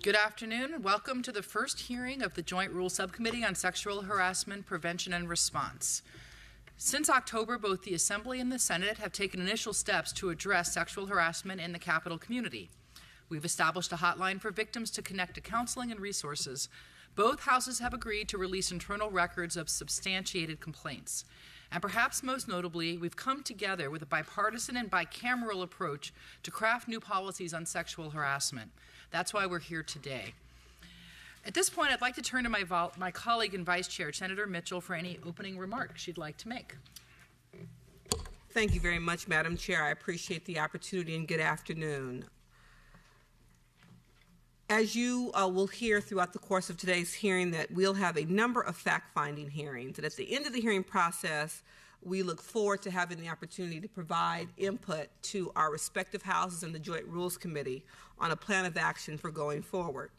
Good afternoon and welcome to the first hearing of the Joint Rules Subcommittee on Sexual Harassment Prevention and Response. Since October, both the Assembly and the Senate have taken initial steps to address sexual harassment in the Capitol community. We've established a hotline for victims to connect to counseling and resources. Both houses have agreed to release internal records of substantiated complaints. And perhaps most notably, we've come together with a bipartisan and bicameral approach to craft new policies on sexual harassment. That's why we're here today. At this point, I'd like to turn to my colleague and Vice Chair, Senator Mitchell, for any opening remarks she'd like to make. Thank you very much, Madam Chair. I appreciate the opportunity and good afternoon. As you will hear throughout the course of today's hearing, that we'll have a number of fact-finding hearings. And at the end of the hearing process, we look forward to having the opportunity to provide input to our respective houses and the Joint Rules Committee on a plan of action for going forward.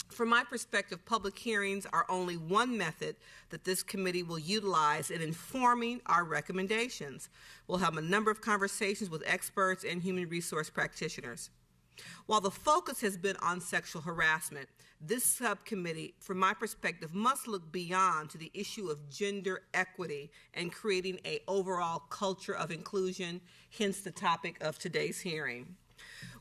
From my perspective, public hearings are only one method that this committee will utilize in informing our recommendations. We'll have a number of conversations with experts and human resource practitioners. While the focus has been on sexual harassment, this subcommittee, from my perspective, must look beyond to the issue of gender equity and creating an overall culture of inclusion, hence the topic of today's hearing.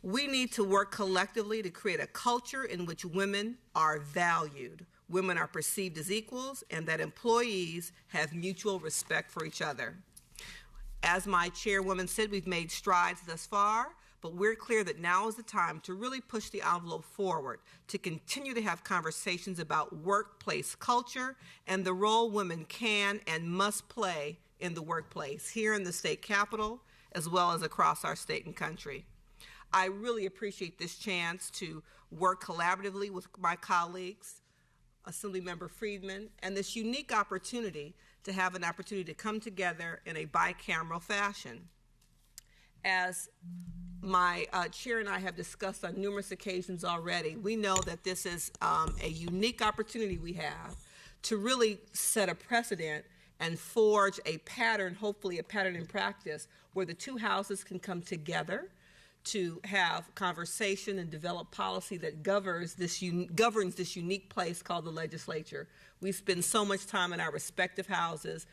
We need to work collectively to create a culture in which women are valued, women are perceived as equals, and that employees have mutual respect for each other. As my chairwoman said, we've made strides thus far, but we're clear that now is the time to really push the envelope forward, to continue to have conversations about workplace culture and the role women can and must play in the workplace here in the state capitol, as well as across our state and country. I really appreciate this chance to work collaboratively with my colleagues, Assemblymember Friedman, and this unique opportunity to have an opportunity to come together in a bicameral fashion. As my chair and I have discussed on numerous occasions already, we know that this is a unique opportunity we have to really set a precedent and forge a pattern, hopefully a pattern in practice, where the two houses can come together to have conversation and develop policy that governs this unique place called the legislature. We spend so much time in our respective houses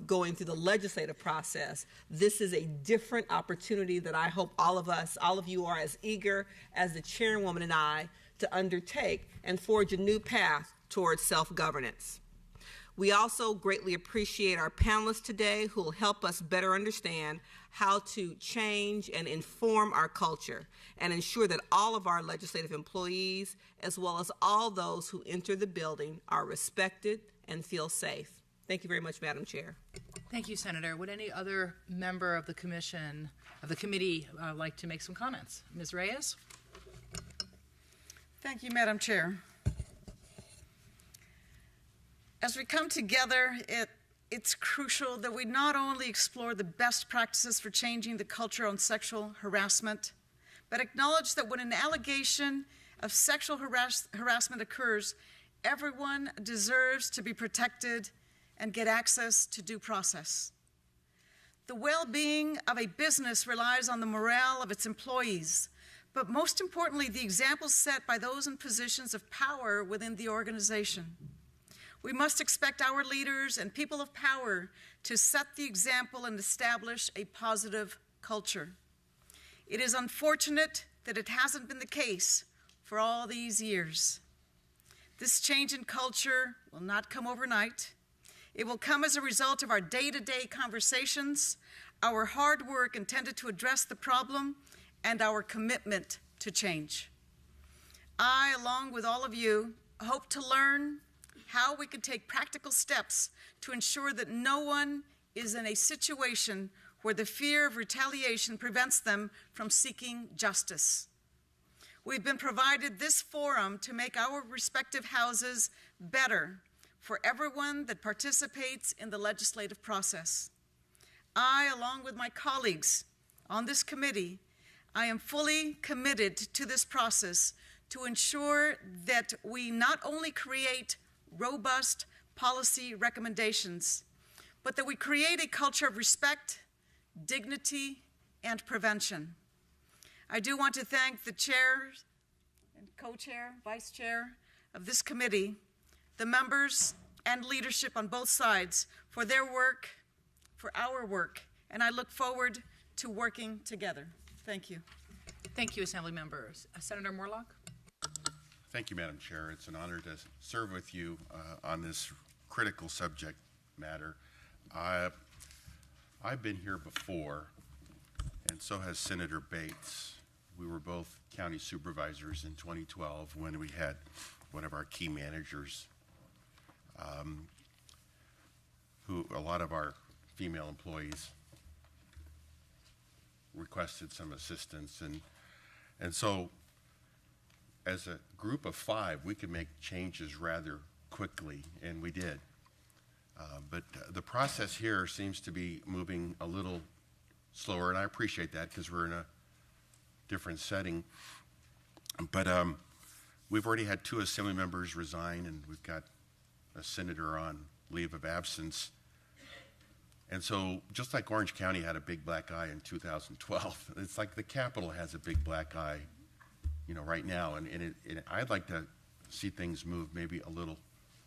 going through the legislative process. This is a different opportunity that I hope all of you are as eager as the chairwoman and I to undertake and forge a new path towards self-governance. We also greatly appreciate our panelists today who will help us better understand how to change and inform our culture and ensure that all of our legislative employees, as well as all those who enter the building, are respected and feel safe. Thank you very much, Madam Chair. Thank you, Senator. Would any other member of the committee like to make some comments? Ms. Reyes? Thank you, Madam Chair. As we come together, it's crucial that we not only explore the best practices for changing the culture on sexual harassment, but acknowledge that when an allegation of sexual harassment occurs, everyone deserves to be protected and get access to due process. The well-being of a business relies on the morale of its employees, but most importantly, the examples set by those in positions of power within the organization. We must expect our leaders and people of power to set the example and establish a positive culture. It is unfortunate that it hasn't been the case for all these years. This change in culture will not come overnight. It will come as a result of our day-to-day conversations, our hard work intended to address the problem, and our commitment to change. I, along with all of you, hope to learn how we can take practical steps to ensure that no one is in a situation where the fear of retaliation prevents them from seeking justice. We've been provided this forum to make our respective houses better for everyone that participates in the legislative process. I, along with my colleagues on this committee, I am fully committed to this process to ensure that we not only create robust policy recommendations, but that we create a culture of respect, dignity, and prevention. I do want to thank the chair and co-chair, vice chair of this committee, the members and leadership on both sides for their work, for our work, and I look forward to working together. Thank you. Thank you, Assembly members. Senator Morlock? Thank you, Madam Chair. It's an honor to serve with you on this critical subject matter. I've been here before, and so has Senator Bates. We were both county supervisors in 2012 when we had one of our key managers who a lot of our female employees requested some assistance. And so as a group of 5, we could make changes rather quickly, and we did. But the process here seems to be moving a little slower, and I appreciate that because we're in a different setting. But we've already had 2 assembly members resign, and we've got a senator on leave of absence. And so just like Orange County had a big black eye in 2012, it's like the Capitol has a big black eye, right now. And I'd like to see things move maybe a little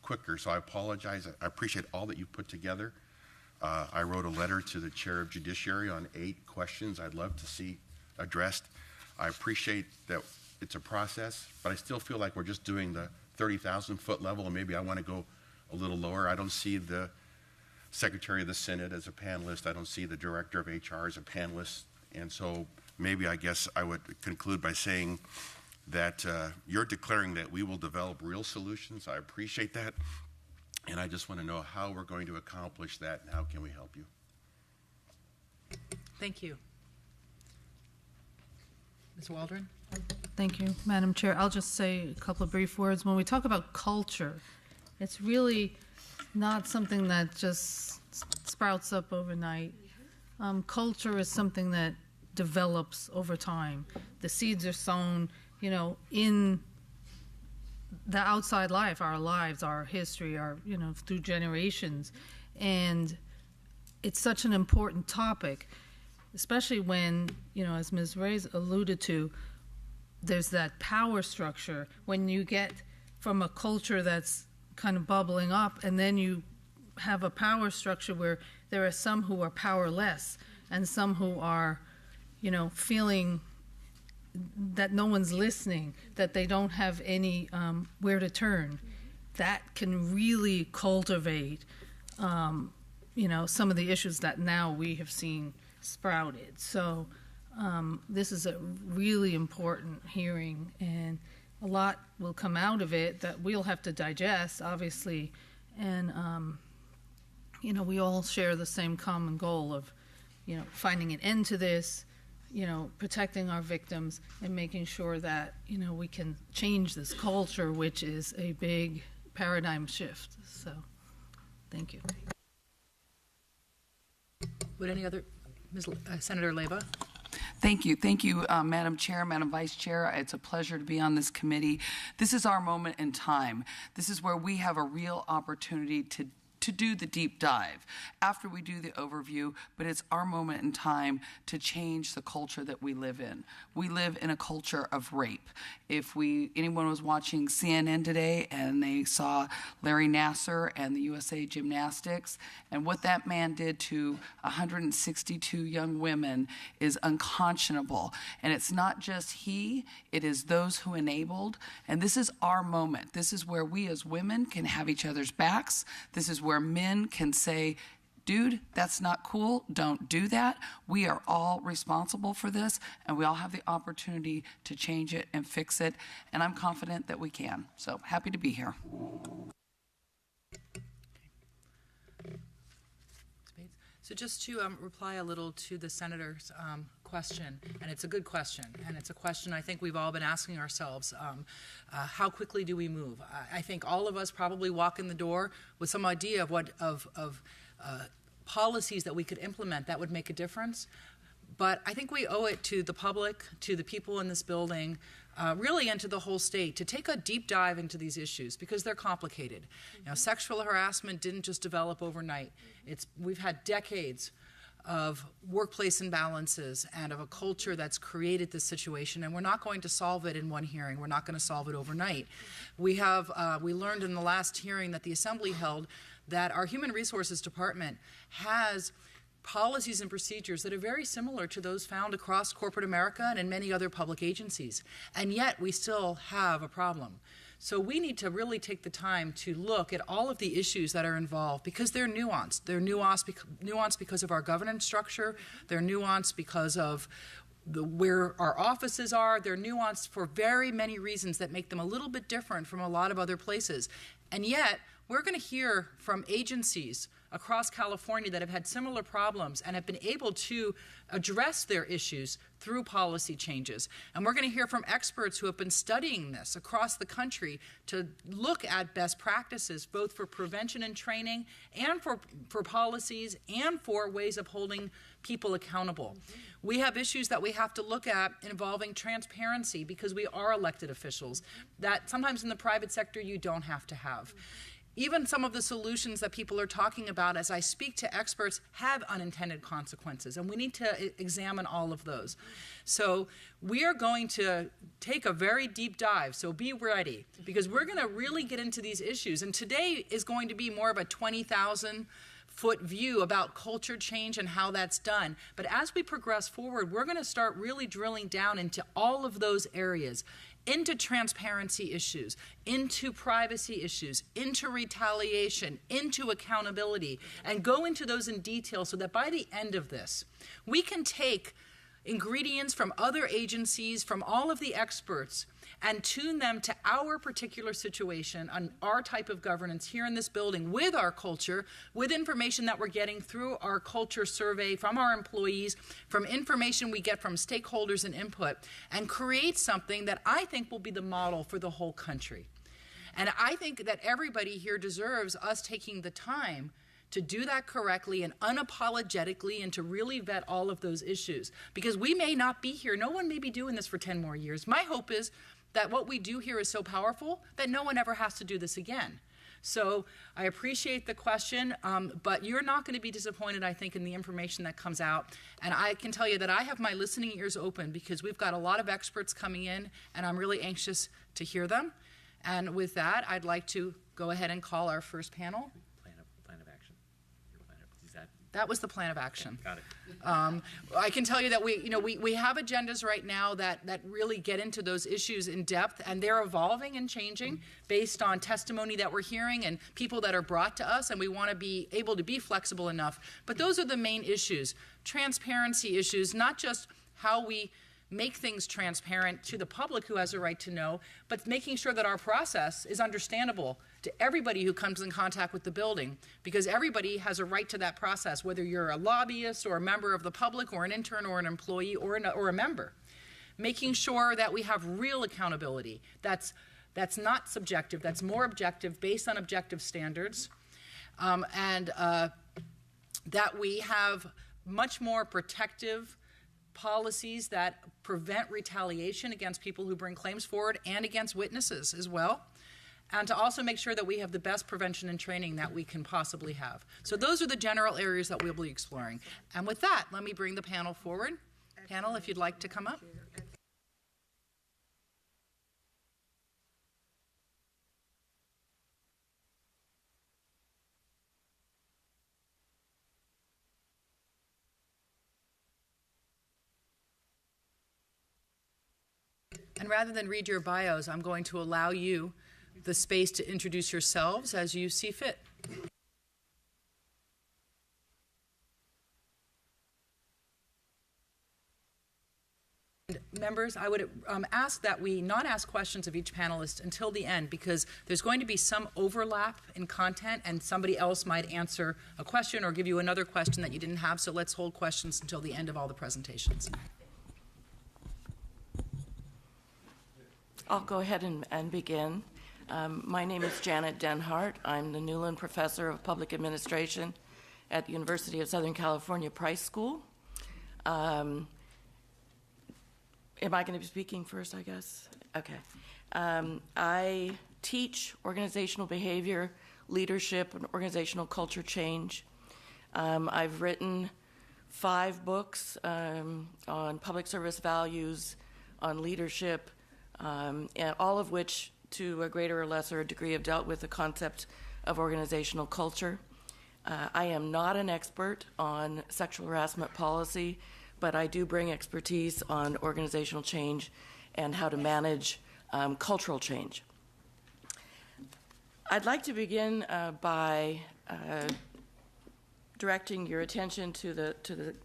quicker. So I apologize. I appreciate all that you put together. I wrote a letter to the Chair of Judiciary on 8 questions I'd love to see addressed. I appreciate that it's a process, but I still feel like we're just doing the 30,000-foot level, and maybe I want to go a little lower. I don't see the Secretary of the Senate as a panelist. I don't see the Director of HR as a panelist. And so maybe I guess I would conclude by saying that you're declaring that we will develop real solutions. I appreciate that. And I just want to know how we're going to accomplish that and how can we help you. Thank you. Ms. Waldron? Thank you, Madam Chair. I'll just say a couple of brief words. When we talk about culture, it's really not something that just sprouts up overnight. Culture is something that develops over time. The seeds are sown, in the outside life, our lives, our history, through generations. And it's such an important topic, especially when, as Ms. Reyes alluded to, there's that power structure. When you get from a culture that's kind of bubbling up, and then you have a power structure where there are some who are powerless and some who are, feeling that no one's listening, that they don't have any where to turn. That can really cultivate, some of the issues that now we have seen sprouted. So this is a really important hearing, and a lot will come out of it that we'll have to digest, obviously. And, we all share the same common goal of, finding an end to this, protecting our victims and making sure that, we can change this culture, which is a big paradigm shift. So, thank you. Would any other, Senator Leyba? Thank you. Thank you, Madam Chair, Madam Vice Chair. It's a pleasure to be on this committee. This is our moment in time. This is where we have a real opportunity to do the deep dive after we do the overview, but it's our moment in time to change the culture that we live in. We live in a culture of rape. If anyone was watching CNN today and they saw Larry Nassar and the USA Gymnastics, and what that man did to 162 young women is unconscionable. And it's not just he, it is those who enabled. And this is our moment. This is where we as women can have each other's backs. This is where men can say, dude, that's not cool, don't do that. We are all responsible for this, and we all have the opportunity to change it and fix it, and I'm confident that we can. So happy to be here. So just to reply a little to the Senator's question, and it's a good question, and it's a question I think we've all been asking ourselves, how quickly do we move? I think all of us probably walk in the door with some idea of policies that we could implement that would make a difference. But I think we owe it to the public, to the people in this building, really, and to the whole state, to take a deep dive into these issues because they're complicated. Sexual harassment didn't just develop overnight. We've had decades of workplace imbalances and of a culture that's created this situation, and we're not going to solve it in one hearing. We're not going to solve it overnight. We learned in the last hearing that the Assembly held that our Human Resources Department has policies and procedures that are very similar to those found across corporate America and in many other public agencies, and yet we still have a problem. So we need to really take the time to look at all of the issues that are involved because they're nuanced. They're nuanced because of our governance structure. They're nuanced because of where our offices are. They're nuanced for very many reasons that make them a little bit different from a lot of other places. And yet, we're going to hear from agencies across California that have had similar problems and have been able to address their issues through policy changes. And we're going to hear from experts who have been studying this across the country to look at best practices, both for prevention and training and for policies and for ways of holding people accountable. We have issues that we have to look at involving transparency because we are elected officials that sometimes in the private sector you don't have to have. Even some of the solutions that people are talking about as I speak to experts have unintended consequences, and we need to examine all of those. So we are going to take a very deep dive, so be ready, because we're going to really get into these issues. And today is going to be more of a 20,000-foot view about culture change and how that's done. But as we progress forward, we're going to start really drilling down into all of those areas, into transparency issues, into privacy issues, into retaliation, into accountability, and go into those in detail so that by the end of this, we can take ingredients from other agencies, from all of the experts, and tune them to our particular situation on our type of governance here in this building with our culture, with information that we're getting through our culture survey from our employees, from information we get from stakeholders and input, and create something that I think will be the model for the whole country. And I think that everybody here deserves us taking the time to do that correctly and unapologetically and to really vet all of those issues. Because we may not be here. No one may be doing this for 10 more years. My hope is that what we do here is so powerful that no one ever has to do this again. So I appreciate the question, but you're not going to be disappointed, I think, in the information that comes out. And I can tell you that I have my listening ears open because we've got a lot of experts coming in, and I'm really anxious to hear them. And with that, I'd like to go ahead and call our first panel. Plan of action. Is that? That was the plan of action. Okay, got it. I can tell you that we have agendas right now that really get into those issues in depth, and they're evolving and changing based on testimony that we're hearing and people that are brought to us, and we want to be able to be flexible enough. But those are the main issues. Transparency issues, not just how we make things transparent to the public who has a right to know, but making sure that our process is understandable to everybody who comes in contact with the building, because everybody has a right to that process, whether you're a lobbyist or a member of the public or an intern or an employee or a member. Making sure that we have real accountability that's not subjective, that's more objective, based on objective standards, and that we have much more protective policies that prevent retaliation against people who bring claims forward and against witnesses as well, and to also make sure that we have the best prevention and training that we can possibly have. So those are the general areas that we'll be exploring. And with that, let me bring the panel forward. Panel, if you'd like to come up. And rather than read your bios, I'm going to allow you the space to introduce yourselves as you see fit. Members, I would ask that we not ask questions of each panelist until the end, because there's going to be some overlap in content and somebody else might answer a question or give you another question that you didn't have, so let's hold questions until the end of all the presentations. I'll go ahead and begin. My name is Janet Denhart. I'm the Newland Professor of Public Administration at the University of Southern California Price School. Am I going to be speaking first, I guess? Okay. I teach organizational behavior, leadership, and organizational culture change. I've written 5 books on public service values, on leadership, and all of which, to a greater or lesser degree, have dealt with the concept of organizational culture. I am not an expert on sexual harassment policy, but I do bring expertise on organizational change and how to manage cultural change. I'd like to begin by directing your attention to the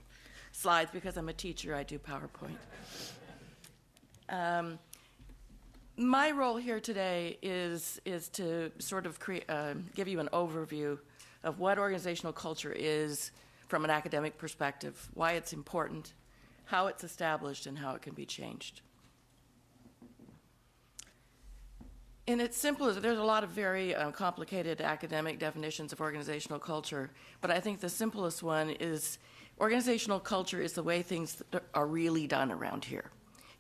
slides. Because I'm a teacher, I do PowerPoint. My role here today is to sort of give you an overview of what organizational culture is from an academic perspective, why it's important, how it's established, and how it can be changed. In its simplest, there's a lot of very complicated academic definitions of organizational culture, but I think the simplest one is organizational culture is the way things are really done around here.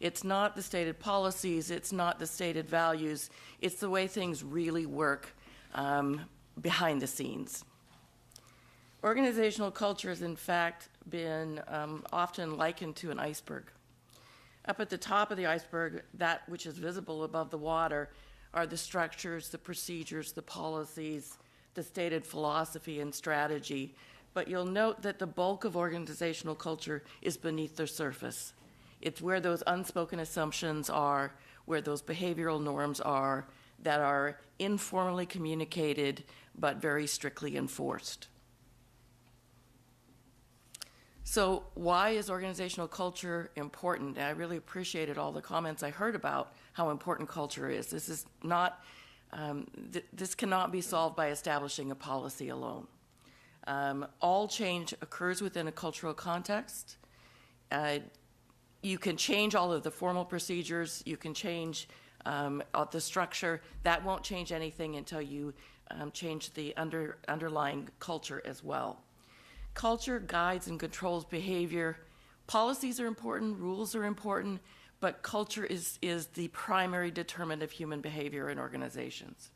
It's not the stated policies, it's not the stated values, it's the way things really work behind the scenes. Organizational culture has in fact been often likened to an iceberg. Up at the top of the iceberg, that which is visible above the water, are the structures, the procedures, the policies, the stated philosophy and strategy. But you'll note that the bulk of organizational culture is beneath the surface. It's where those unspoken assumptions are, where those behavioral norms are, that are informally communicated but very strictly enforced. So why is organizational culture important? I really appreciated all the comments I heard about how important culture is. This is not, this cannot be solved by establishing a policy alone. All change occurs within a cultural context. You can change all of the formal procedures, you can change the structure. That won't change anything until you change the underlying culture as well. Culture guides and controls behavior. Policies are important, rules are important, but culture is the primary determinant of human behavior in organizations.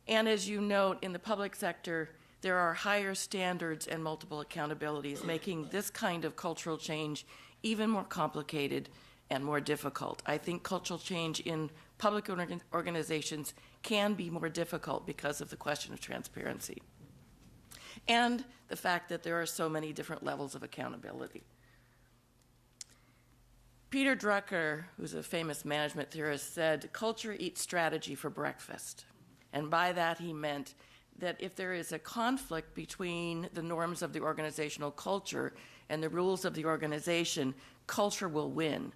And as you note, in the public sector, there are higher standards and multiple accountabilities, making this kind of cultural change even more complicated and more difficult. I think cultural change in public organizations can be more difficult because of the question of transparency and the fact that there are so many different levels of accountability. Peter Drucker, who's a famous management theorist, said, "Culture eats strategy for breakfast." And by that he meant that if there is a conflict between the norms of the organizational culture and the rules of the organization, culture will win.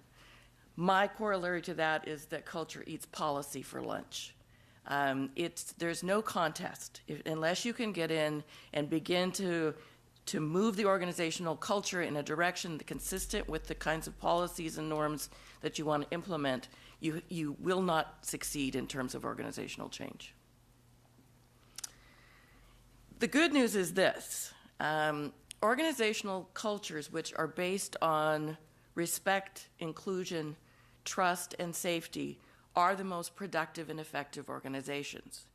My corollary to that is that culture eats policy for lunch. There's no contest. Unless you can get in and begin to move the organizational culture in a direction consistent with the kinds of policies and norms that you want to implement, you will not succeed in terms of organizational change. The good news is this. Organizational cultures which are based on respect, inclusion, trust, and safety are the most productive and effective organizations.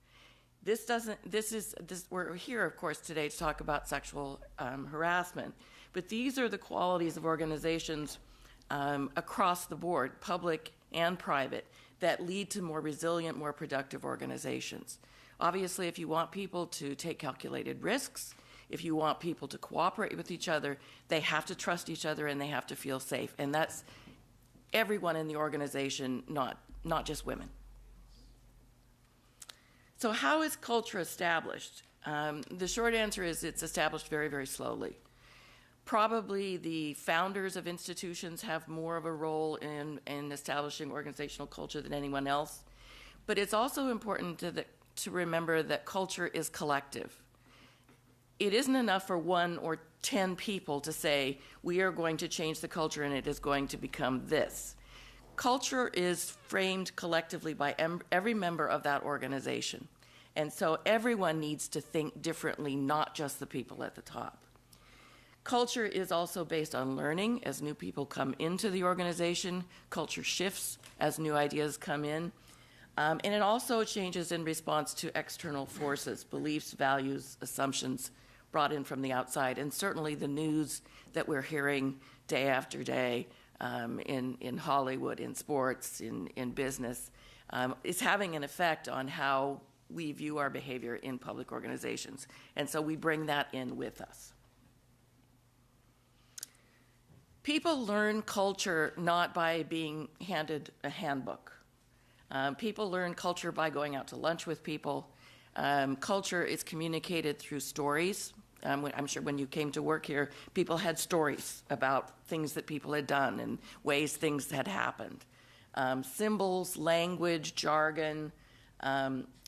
We're here, of course, today to talk about sexual harassment, but these are the qualities of organizations across the board, public and private, that lead to more resilient, more productive organizations. Obviously, if you want people to take calculated risks, if you want people to cooperate with each other, they have to trust each other and they have to feel safe. And that's everyone in the organization, not just women. So how is culture established? The short answer is it's established very, very slowly. Probably the founders of institutions have more of a role in establishing organizational culture than anyone else. But it's also important to remember that culture is collective. It isn't enough for 1 or 10 people to say, we are going to change the culture and it is going to become this. Culture is framed collectively by every member of that organization. And so everyone needs to think differently, not just the people at the top. Culture is also based on learning. As new people come into the organization, culture shifts as new ideas come in. And it also changes in response to external forces, beliefs, values, assumptions, brought in from the outside. And certainly the news that we're hearing day after day in Hollywood, in sports, in business, is having an effect on how we view our behavior in public organizations. And so we bring that in with us. People learn culture not by being handed a handbook. People learn culture by going out to lunch with people. Culture is communicated through stories. I'm sure when you came to work here, people had stories about things that people had done and ways things had happened. Symbols, language, jargon,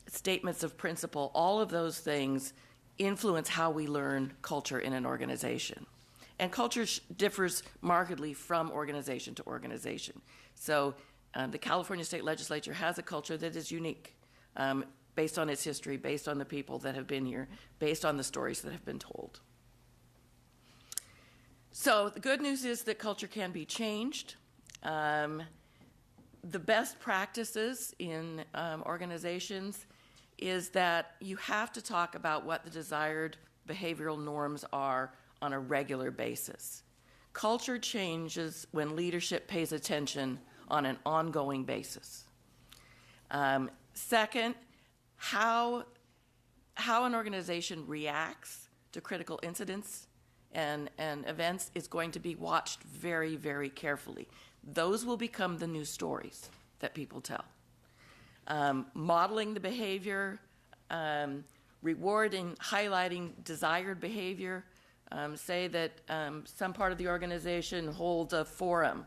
statements of principle, all of those things influence how we learn culture in an organization. And culture differs markedly from organization to organization. So the California State Legislature has a culture that is unique, based on its history, based on the people that have been here, based on the stories that have been told. So the good news is that culture can be changed. The best practices in organizations is that you have to talk about what the desired behavioral norms are on a regular basis. Culture changes when leadership pays attention on an ongoing basis. Second, how an organization reacts to critical incidents and events is going to be watched very, very carefully. Those will become the new stories that people tell. Modeling the behavior, rewarding, highlighting desired behavior. Say that some part of the organization holds a forum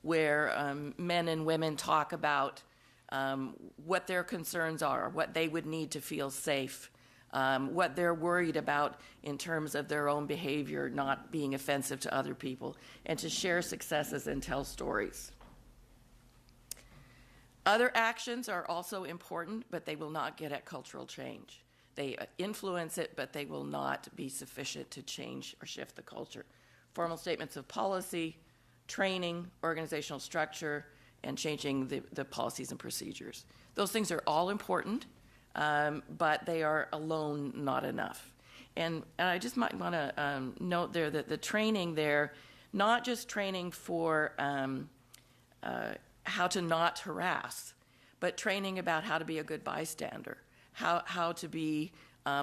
where men and women talk about what their concerns are, what they would need to feel safe, what they're worried about in terms of their own behavior not being offensive to other people, and to share successes and tell stories. Other actions are also important, but they will not get at cultural change. They influence it, but they will not be sufficient to change or shift the culture. Formal statements of policy, training, organizational structure, and changing the policies and procedures. Those things are all important, but they are alone not enough. And I just might want to note there that the training there, not just training for how to not harass, but training about how to be a good bystander, how to be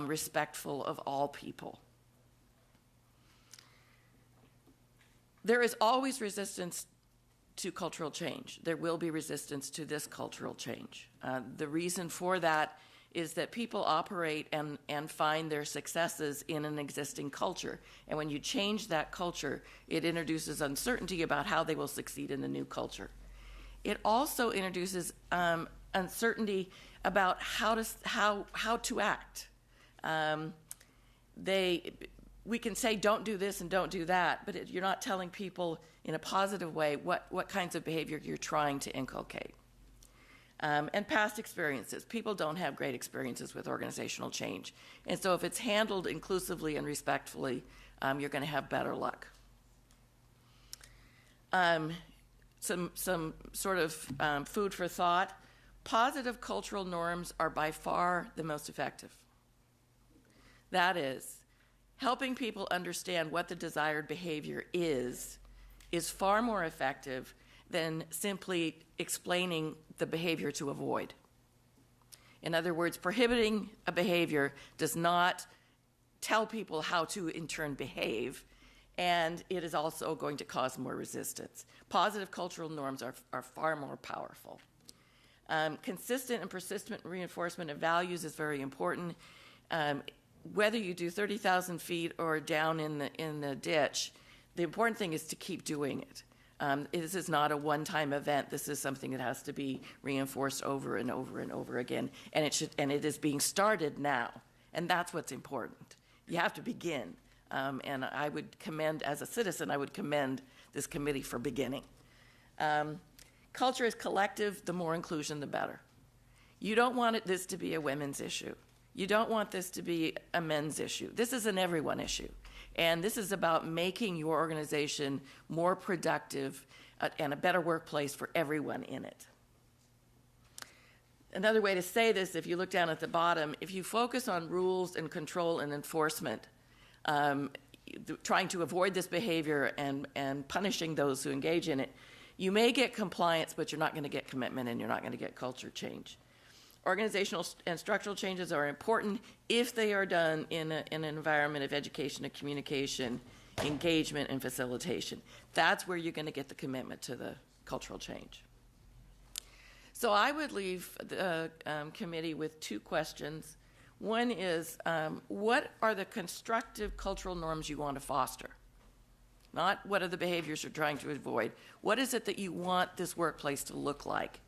respectful of all people. There is always resistance to cultural change. There will be resistance to this cultural change. The reason for that is that people operate and find their successes in an existing culture. And when you change that culture, it introduces uncertainty about how they will succeed in the new culture. It also introduces uncertainty about how to act. We can say don't do this and don't do that, but you're not telling people in a positive way what kinds of behavior you're trying to inculcate. And past experiences. People don't have great experiences with organizational change. And so if it's handled inclusively and respectfully, you're going to have better luck. Some sort of food for thought. Positive cultural norms are by far the most effective. That is, helping people understand what the desired behavior is far more effective than simply explaining the behavior to avoid. In other words, prohibiting a behavior does not tell people how to in turn behave, and it is also going to cause more resistance. Positive cultural norms are far more powerful. Consistent and persistent reinforcement of values is very important. Whether you do 30,000 feet or down in the ditch, the important thing is to keep doing it. This is not a one-time event. This is something that has to be reinforced over and over and over again, and it is being started now, and that's what's important. You have to begin, and I would commend, as a citizen, I would commend this committee for beginning. Culture is collective. The more inclusion, the better. You don't want this to be a women's issue. You don't want this to be a men's issue. This is an everyone issue. And this is about making your organization more productive and a better workplace for everyone in it. Another way to say this, if you look down at the bottom, if you focus on rules and control and enforcement, trying to avoid this behavior and punishing those who engage in it, you may get compliance, but you're not going to get commitment and you're not going to get culture change. Organizational and structural changes are important if they are done in an environment of education and communication, engagement and facilitation. That's where you're going to get the commitment to the cultural change. So I would leave the committee with two questions. One is, what are the constructive cultural norms you want to foster? Not what are the behaviors you're trying to avoid. What is it that you want this workplace to look like?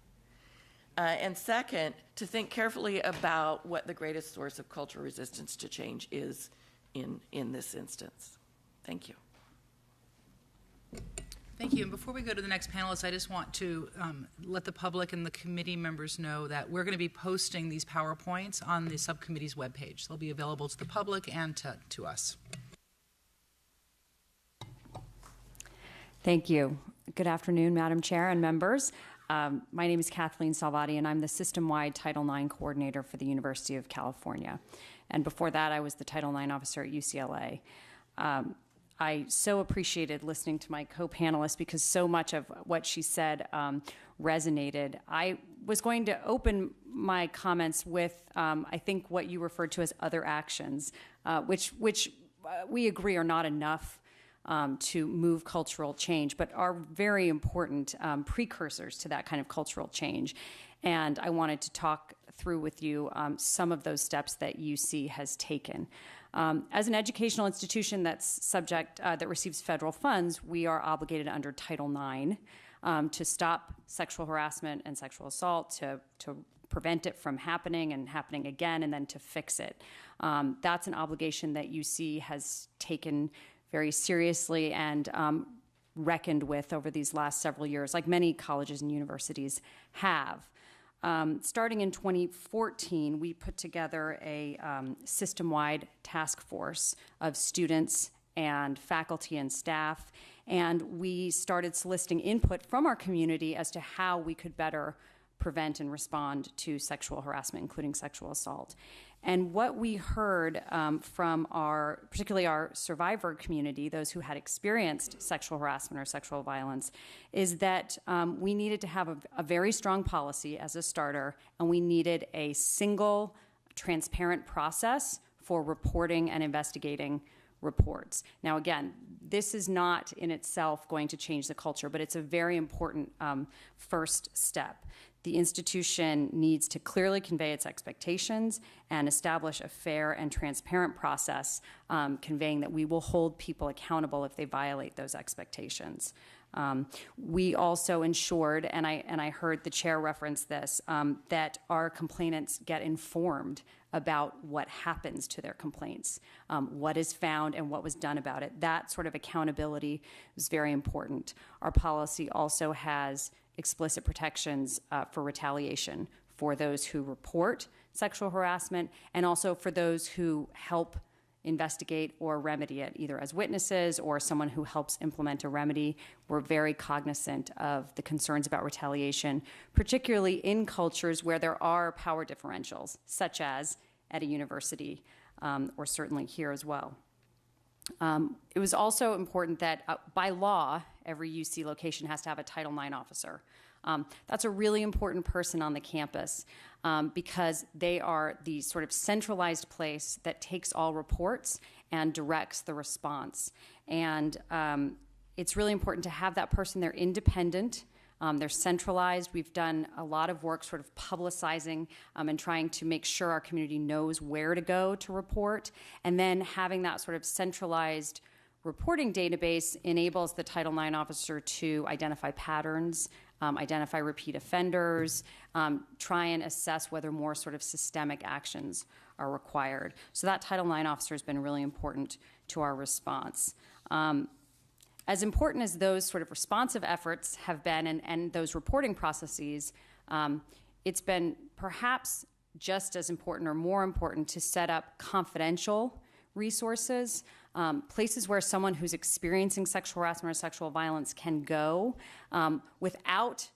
And second, to think carefully about what the greatest source of cultural resistance to change is in this instance. Thank you. Thank you. And before we go to the next panelist, I just want to let the public and the committee members know that we're going to be posting these PowerPoints on the subcommittee's webpage. They'll be available to the public and to us. Thank you. Good afternoon, Madam Chair and members. My name is Kathleen Salvati, and I'm the system-wide Title IX coordinator for the University of California. And before that, I was the Title IX officer at UCLA. I so appreciated listening to my co-panelist because so much of what she said resonated. I was going to open my comments with, I think, what you referred to as other actions, which we agree are not enough to move cultural change, but are very important precursors to that kind of cultural change. And I wanted to talk through with you some of those steps that UC has taken. As an educational institution that receives federal funds, we are obligated under Title IX to stop sexual harassment and sexual assault, to prevent it from happening and happening again, and then to fix it. That's an obligation that UC has taken very seriously and reckoned with over these last several years, like many colleges and universities have. Starting in 2014, we put together a system-wide task force of students and faculty and staff, and we started soliciting input from our community as to how we could better prevent and respond to sexual harassment, including sexual assault. And what we heard from particularly our survivor community, those who had experienced sexual harassment or sexual violence, is that we needed to have a very strong policy as a starter, and we needed a single, transparent process for reporting and investigating reports. Now, again, this is not in itself going to change the culture, but it's a very important first step. The institution needs to clearly convey its expectations and establish a fair and transparent process conveying that we will hold people accountable if they violate those expectations. We also ensured, and I heard the chair reference this, that our complainants get informed about what happens to their complaints, what is found and what was done about it. That sort of accountability is very important. Our policy also has explicit protections for retaliation for those who report sexual harassment and also for those who help investigate or remedy it, either as witnesses or someone who helps implement a remedy. We're very cognizant of the concerns about retaliation, particularly in cultures where there are power differentials, such as at a university or certainly here as well. It was also important that by law, every UC location has to have a Title IX officer. That's a really important person on the campus because they are the sort of centralized place that takes all reports and directs the response. And it's really important to have that person. They're independent. They're centralized. We've done a lot of work sort of publicizing and trying to make sure our community knows where to go to report. And then having that sort of centralized reporting database enables the Title IX officer to identify patterns, identify repeat offenders, try and assess whether more sort of systemic actions are required. So that Title IX officer has been really important to our response. As important as those sort of responsive efforts have been and those reporting processes, it's been perhaps just as important or more important to set up confidential resources, places where someone who's experiencing sexual harassment or sexual violence can go without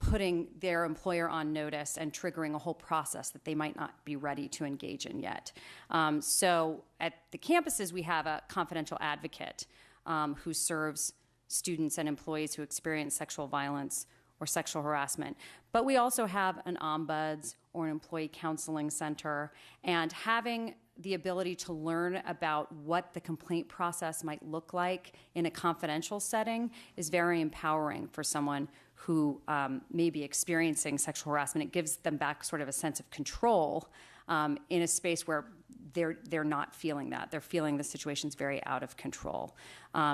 putting their employer on notice and triggering a whole process that they might not be ready to engage in yet. So at the campuses, we have a confidential advocate who serves students and employees who experience sexual violence or sexual harassment. But we also have an ombuds or an employee counseling center, and having the ability to learn about what the complaint process might look like in a confidential setting is very empowering for someone who may be experiencing sexual harassment. It gives them back sort of a sense of control in a space where they're not feeling that. They're feeling the situation's very out of control.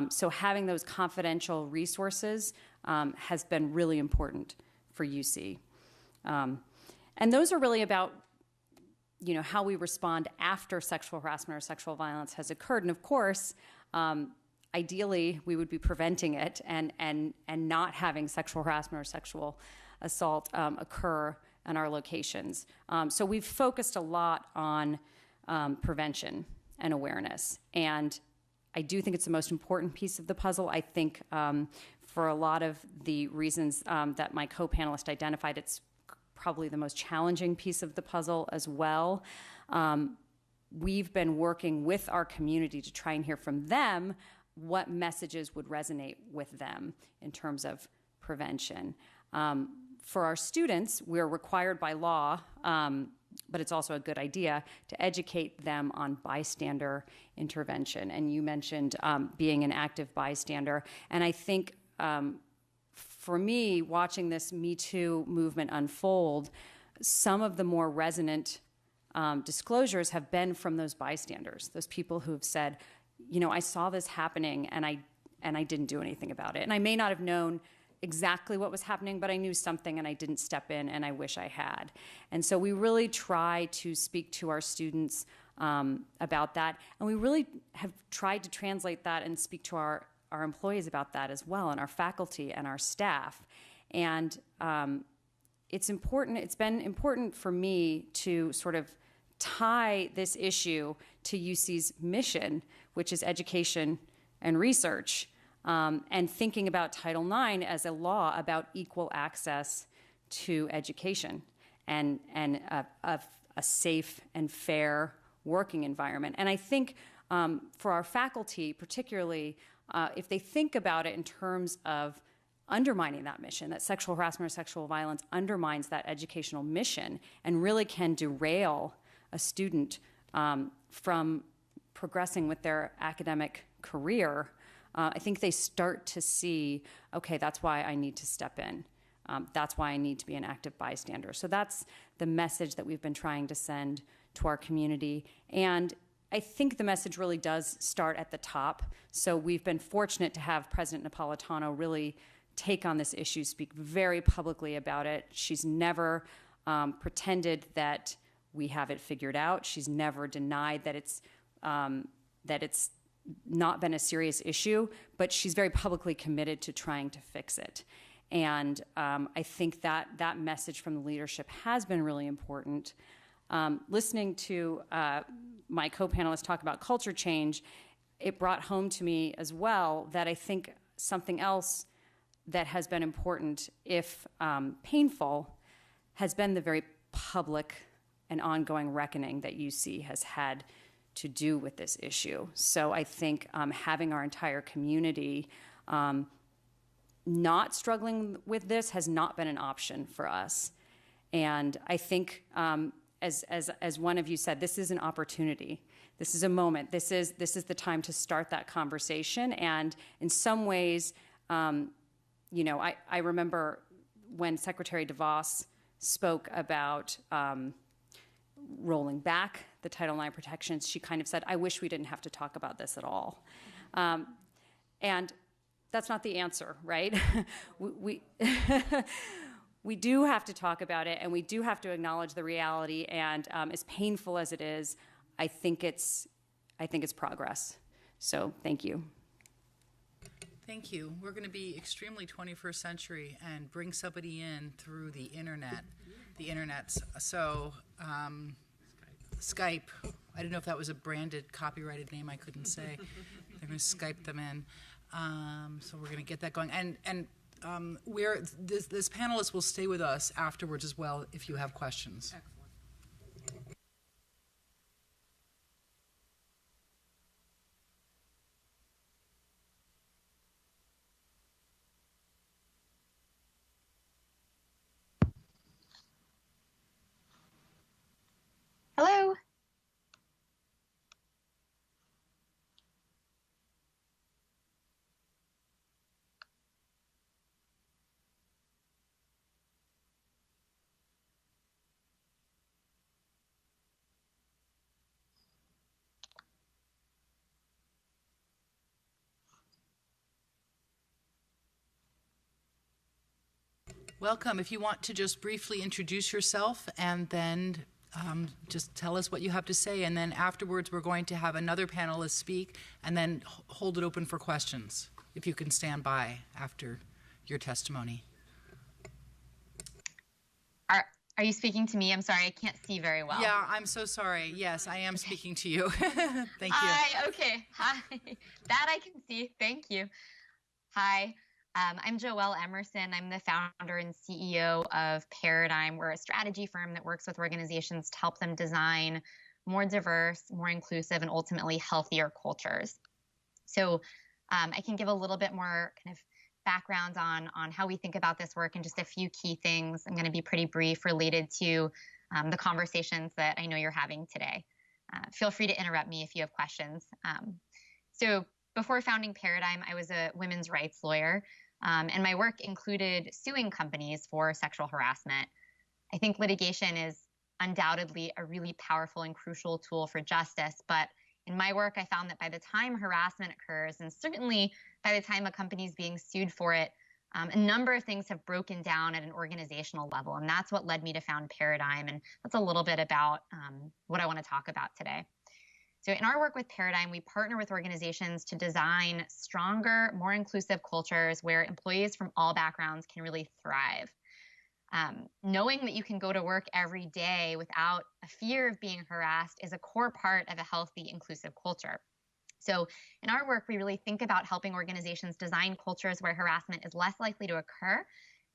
So having those confidential resources has been really important for UC. And those are really about how we respond after sexual harassment or sexual violence has occurred. And of course, ideally, we would be preventing it and not having sexual harassment or sexual assault occur in our locations. So we've focused a lot on prevention and awareness. And I do think it's the most important piece of the puzzle. I think for a lot of the reasons that my co-panelist identified, it's probably the most challenging piece of the puzzle as well. We've been working with our community to try and hear from them what messages would resonate with them in terms of prevention. For our students, we're required by law, but it's also a good idea to educate them on bystander intervention. And you mentioned being an active bystander. And I think for me, watching this Me Too movement unfold, some of the more resonant disclosures have been from those bystanders, those people who have said, I saw this happening and I didn't do anything about it. And I may not have known exactly what was happening, but I knew something and I didn't step in, and I wish I had. And so we really try to speak to our students about that. And we really have tried to translate that and speak to our employees about that as well, and our faculty and our staff. And it's important, it's been important for me to sort of tie this issue to UC's mission, which is education and research, and thinking about Title IX as a law about equal access to education and a safe and fair working environment. And I think for our faculty particularly, if they think about it in terms of undermining that mission, that sexual harassment or sexual violence undermines that educational mission and really can derail a student from progressing with their academic career, I think they start to see, okay, that's why I need to step in. That's why I need to be an active bystander. So that's the message that we've been trying to send to our community. And I think the message really does start at the top. So we've been fortunate to have President Napolitano really take on this issue, speak very publicly about it. She's never pretended that we have it figured out. She's never denied that it's not been a serious issue, but she's very publicly committed to trying to fix it. And I think that message from the leadership has been really important. Listening to my co-panelists talk about culture change, it brought home to me as well that I think something else that has been important, if painful, has been the very public and ongoing reckoning that UC has had to do with this issue. So I think having our entire community not struggling with this has not been an option for us. And I think, as one of you said, this is an opportunity. This is a moment. This is the time to start that conversation. And in some ways, I remember when Secretary DeVos spoke about rolling back the Title IX protections, she kind of said, I wish we didn't have to talk about this at all. And that's not the answer, right? we do have to talk about it, and we do have to acknowledge the reality, and as painful as it is, I think it's progress. So thank you. Thank you. We're going to be extremely 21st century and bring somebody in through the internet. The internet's so Skype. I didn't know if that was a branded, copyrighted name I couldn't say. They're going to Skype them in. So we're going to get that going. And This panelist will stay with us afterwards as well if you have questions. Hello. Welcome. If you want to just briefly introduce yourself and then just tell us what you have to say, and then afterwards we're going to have another panelist speak and then hold it open for questions, if you can stand by after your testimony. Are you speaking to me? I'm sorry, I can't see very well. Yeah, I'm so sorry. Yes, I am speaking to you. Thank you. Hi, okay. Hi. That I can see. Thank you. Hi. I'm Joelle Emerson. I'm the founder and CEO of Paradigm. We're a strategy firm that works with organizations to help them design more diverse, more inclusive, and ultimately healthier cultures. So I can give a little bit more kind of background on how we think about this work and just a few key things. I'm going to be pretty brief related to the conversations that I know you're having today. Feel free to interrupt me if you have questions. So before founding Paradigm, I was a women's rights lawyer. And my work included suing companies for sexual harassment. I think litigation is undoubtedly a really powerful and crucial tool for justice. But in my work, I found that by the time harassment occurs, and certainly by the time a company is being sued for it, a number of things have broken down at an organizational level. And that's what led me to found Paradigm. And that's a little bit about what I want to talk about today. So in our work with Paradigm, we partner with organizations to design stronger, more inclusive cultures where employees from all backgrounds can really thrive. Knowing that you can go to work every day without a fear of being harassed is a core part of a healthy, inclusive culture. So in our work, we really think about helping organizations design cultures where harassment is less likely to occur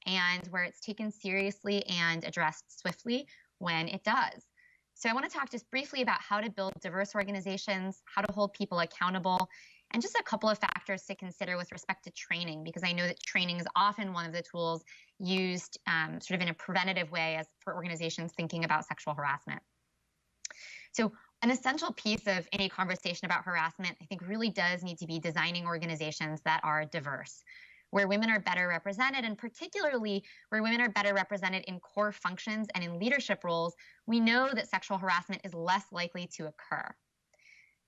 and where it's taken seriously and addressed swiftly when it does. So I want to talk just briefly about how to build diverse organizations, how to hold people accountable, and just a couple of factors to consider with respect to training, because I know that training is often one of the tools used sort of in a preventative way as for organizations thinking about sexual harassment. So an essential piece of any conversation about harassment, I think, really does need to be designing organizations that are diverse, where women are better represented, and particularly where women are better represented in core functions and in leadership roles. We know that sexual harassment is less likely to occur.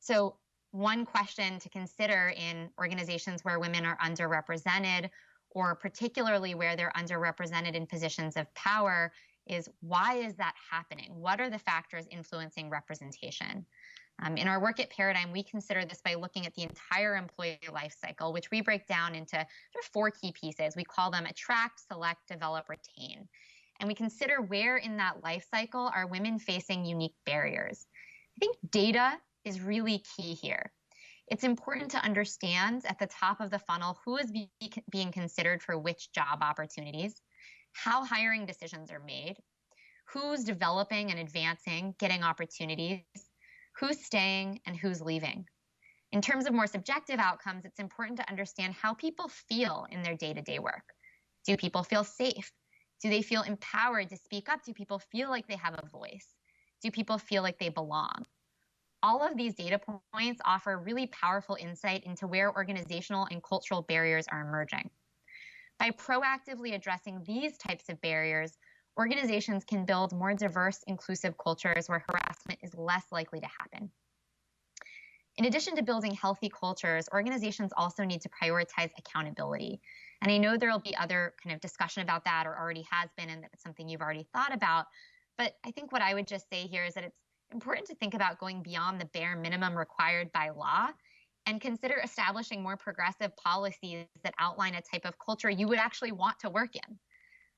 So one question to consider in organizations where women are underrepresented, or particularly where they're underrepresented in positions of power, is why is that happening? What are the factors influencing representation? In our work at Paradigm, we consider this by looking at the entire employee life cycle, which we break down into sort of 4 key pieces. We call them attract, select, develop, retain. And we consider where in that life cycle are women facing unique barriers. I think data is really key here. It's important to understand at the top of the funnel who is being considered for which job opportunities, how hiring decisions are made, who's developing and advancing, getting opportunities, who's staying and who's leaving. In terms of more subjective outcomes, it's important to understand how people feel in their day-to-day work. Do people feel safe? Do they feel empowered to speak up? Do people feel like they have a voice? Do people feel like they belong? All of these data points offer really powerful insight into where organizational and cultural barriers are emerging. By proactively addressing these types of barriers, organizations can build more diverse, inclusive cultures where harassment is less likely to happen. In addition to building healthy cultures, organizations also need to prioritize accountability. And I know there will be other kind of discussion about that, or already has been, and that it's something you've already thought about. But I think what I would just say here is that it's important to think about going beyond the bare minimum required by law and consider establishing more progressive policies that outline a type of culture you would actually want to work in.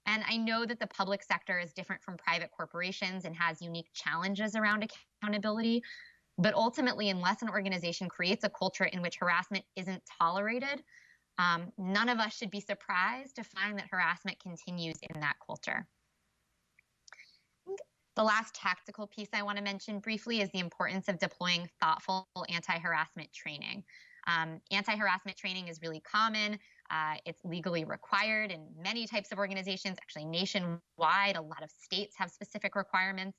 And I know that the public sector is different from private corporations and has unique challenges around accountability. But ultimately, unless an organization creates a culture in which harassment isn't tolerated, None of us should be surprised to find that harassment continues in that culture. The last tactical piece I want to mention briefly is the importance of deploying thoughtful anti-harassment training. Anti-harassment training is really common. It's legally required in many types of organizations, actually nationwide. A lot of states have specific requirements.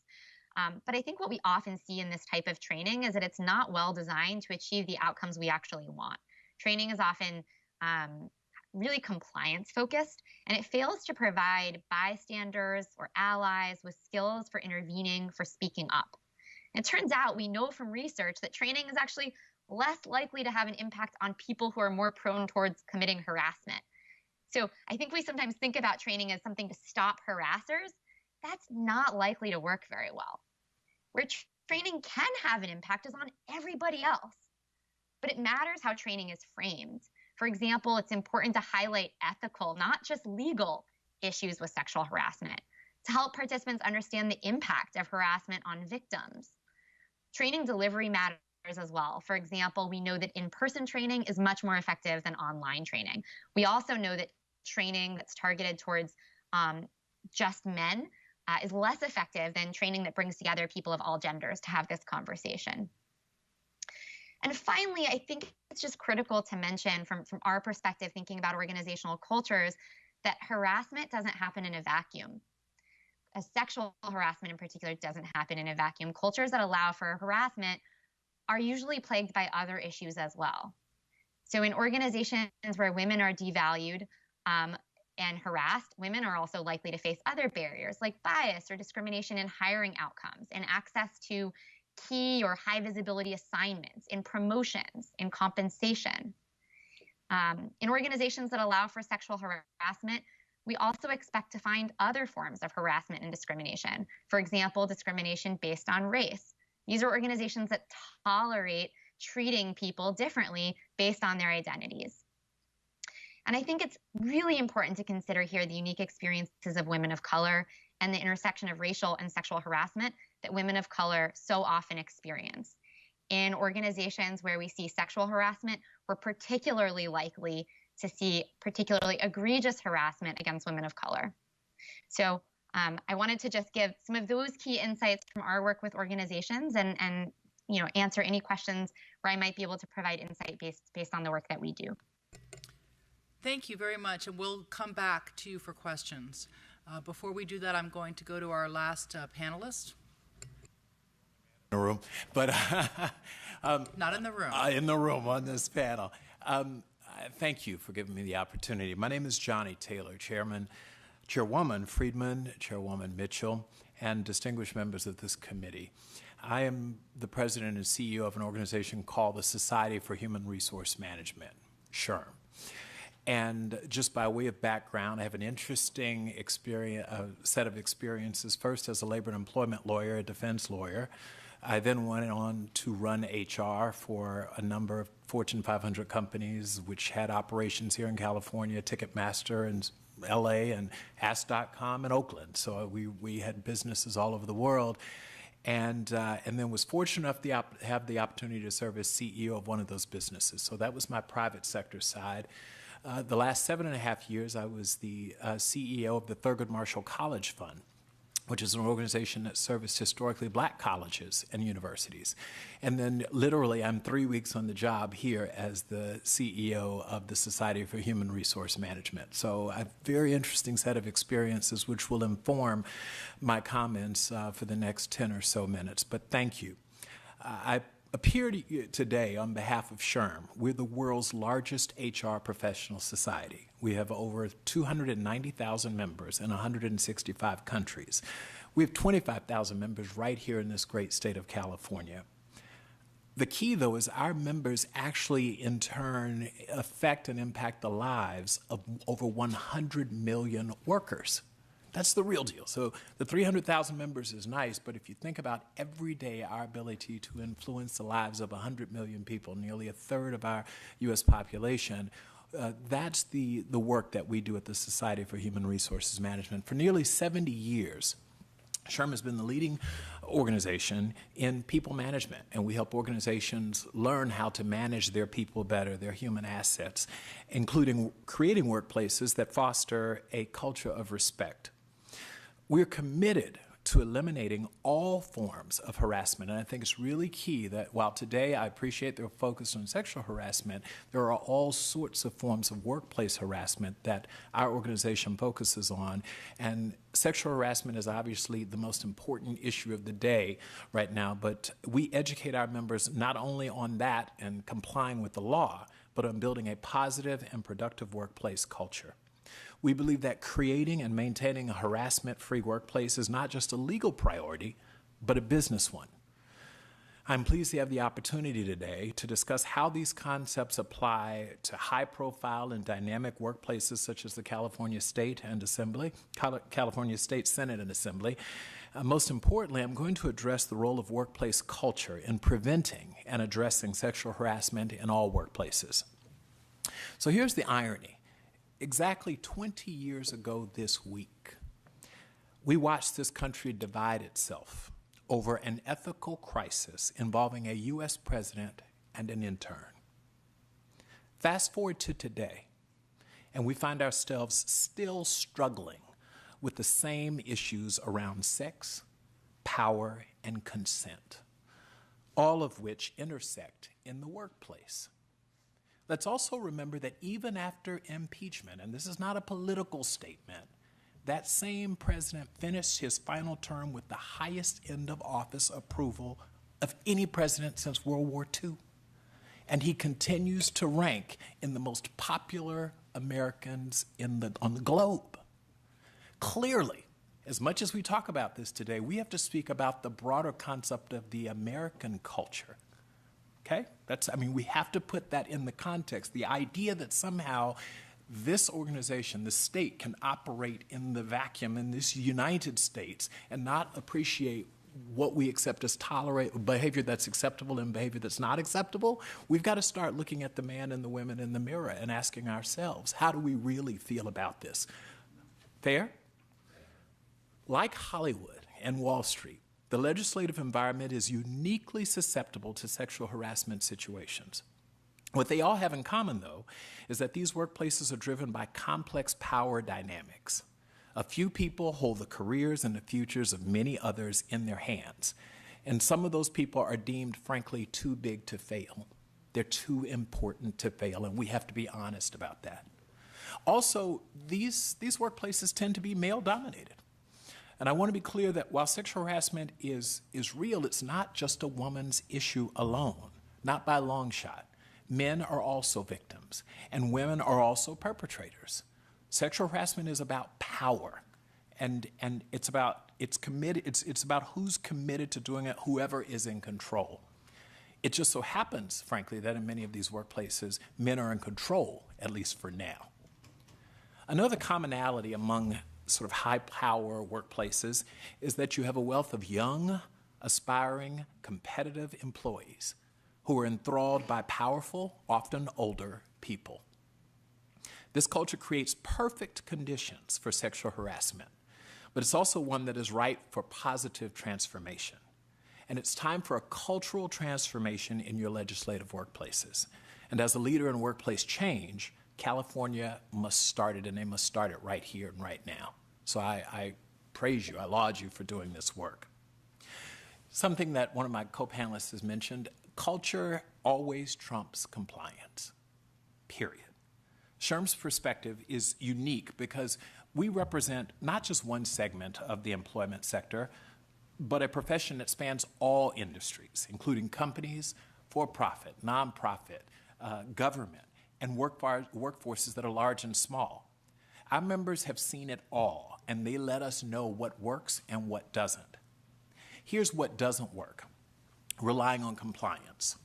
But I think what we often see in this type of training is that it's not well designed to achieve the outcomes we actually want. Training is often really compliance focused, and it fails to provide bystanders or allies with skills for intervening, for speaking up. And it turns out, we know from research that training is actually less likely to have an impact on people who are more prone towards committing harassment. So I think we sometimes think about training as something to stop harassers. That's not likely to work very well. Where training can have an impact is on everybody else. But it matters how training is framed. For example, it's important to highlight ethical, not just legal, issues with sexual harassment, to help participants understand the impact of harassment on victims. Training delivery matters as well. For example, we know that in-person training is much more effective than online training. We also know that training that's targeted towards just men is less effective than training that brings together people of all genders to have this conversation. And finally, I think it's just critical to mention from our perspective, thinking about organizational cultures, that harassment doesn't happen in a vacuum. Sexual harassment in particular doesn't happen in a vacuum. Cultures that allow for harassment are usually plagued by other issues as well. So in organizations where women are devalued and harassed, women are also likely to face other barriers like bias or discrimination in hiring outcomes and access to key or high visibility assignments, in promotions, in compensation. In organizations that allow for sexual harassment, we also expect to find other forms of harassment and discrimination. For example, discrimination based on race. These are organizations that tolerate treating people differently based on their identities. And I think it's really important to consider here the unique experiences of women of color and the intersection of racial and sexual harassment that women of color so often experience. In organizations where we see sexual harassment, we're particularly likely to see particularly egregious harassment against women of color. So I wanted to just give some of those key insights from our work with organizations and answer any questions where I might be able to provide insight based on the work that we do. Thank you very much, and we'll come back to you for questions. Before we do that, I'm going to go to our last panelist. In the room, but not in the room. In the room on this panel. Thank you for giving me the opportunity. My name is Johnny Taylor, Chairwoman Friedman, Chairwoman Mitchell, and distinguished members of this committee. I am the president and CEO of an organization called the Society for Human Resource Management, SHRM. And just by way of background, I have an interesting set of experiences, first as a labor and employment lawyer, a defense lawyer. I then went on to run HR for a number of Fortune 500 companies, which had operations here in California, Ticketmaster in LA and Ask.com in Oakland. So we had businesses all over the world. And then was fortunate enough to have the opportunity to serve as CEO of one of those businesses. So that was my private sector side. The last 7.5 years, I was the CEO of the Thurgood Marshall College Fund, which is an organization that serviced historically black colleges and universities. And then literally, I'm 3 weeks on the job here as the CEO of the Society for Human Resource Management. So a very interesting set of experiences which will inform my comments for the next 10 or so minutes, but thank you. I appear to you today on behalf of SHRM. We're the world's largest HR professional society. We have over 290,000 members in 165 countries. We have 25,000 members right here in this great state of California. The key, though, is our members actually, in turn, affect and impact the lives of over 100 million workers. That's the real deal. So the 300,000 members is nice, but if you think about every day our ability to influence the lives of 100 million people, nearly a third of our U.S. population, that's the work that we do at the Society for Human Resources Management. For nearly 70 years, SHRM has been the leading organization in people management, and we help organizations learn how to manage their people better, their human assets, including creating workplaces that foster a culture of respect. We're committed to eliminating all forms of harassment. And I think it's really key that while today I appreciate their focus on sexual harassment, there are all sorts of forms of workplace harassment that our organization focuses on. And sexual harassment is obviously the most important issue of the day right now, but we educate our members not only on that and complying with the law, but on building a positive and productive workplace culture. We believe that creating and maintaining a harassment-free workplace is not just a legal priority, but a business one. I'm pleased to have the opportunity today to discuss how these concepts apply to high-profile and dynamic workplaces such as the California State and Assembly, California State Senate and Assembly. Most importantly, I'm going to address the role of workplace culture in preventing and addressing sexual harassment in all workplaces. So here's the irony. Exactly 20 years ago this week, we watched this country divide itself over an ethical crisis involving a U.S. president and an intern. Fast forward to today, and we find ourselves still struggling with the same issues around sex, power, and consent, all of which intersect in the workplace. Let's also remember that even after impeachment, and this is not a political statement, that same president finished his final term with the highest end of office approval of any president since World War II. And he continues to rank in the most popular Americans on the globe. Clearly, as much as we talk about this today, we have to speak about the broader concept of the American culture. Okay? We have to put that in the context. The idea that somehow this organization, the state, can operate in the vacuum in this United States and not appreciate what we accept as behavior that's acceptable and behavior that's not acceptable, we've got to start looking at the man and the women in the mirror and asking ourselves, how do we really feel about this? Fair? Like Hollywood and Wall Street, the legislative environment is uniquely susceptible to sexual harassment situations. What they all have in common, though, is that these workplaces are driven by complex power dynamics. A few people hold the careers and the futures of many others in their hands, and some of those people are deemed, frankly, too big to fail. They're too important to fail, and we have to be honest about that. Also, these workplaces tend to be male-dominated. And I want to be clear that while sexual harassment is real, it's not just a woman's issue alone, not by a long shot. Men are also victims, and women are also perpetrators. Sexual harassment is about power, and it's about who's committed to doing it, whoever is in control. It just so happens, frankly, that in many of these workplaces, men are in control, at least for now. Another commonality among sort of high-power workplaces is that you have a wealth of young, aspiring, competitive employees who are enthralled by powerful, often older people. This culture creates perfect conditions for sexual harassment, but it's also one that is ripe for positive transformation. And it's time for a cultural transformation in your legislative workplaces. And as a leader in workplace change, California must start it, and they must start it right here and right now. So I praise you, I laud you for doing this work. Something that one of my co-panelists has mentioned, culture always trumps compliance, period. SHRM's perspective is unique because we represent not just one segment of the employment sector, but a profession that spans all industries, including companies, for-profit, nonprofit, government, and workforces that are large and small. Our members have seen it all, and they let us know what works and what doesn't. Here's what doesn't work: relying on compliance,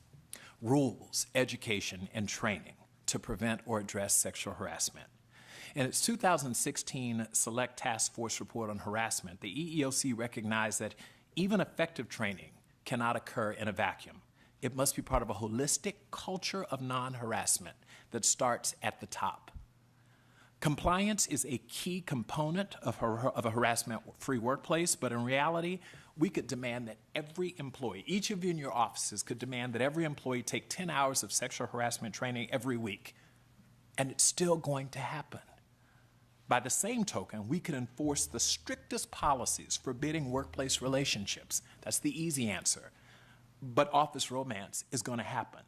rules, education, and training to prevent or address sexual harassment. In its 2016 Select Task Force Report on Harassment, the EEOC recognized that even effective training cannot occur in a vacuum. It must be part of a holistic culture of non-harassment that starts at the top. Compliance is a key component of a harassment-free workplace, but in reality, we could demand that every employee, each of you in your offices could demand that every employee take 10 hours of sexual harassment training every week, and it's still going to happen. By the same token, we could enforce the strictest policies forbidding workplace relationships. That's the easy answer. But office romance is going to happen.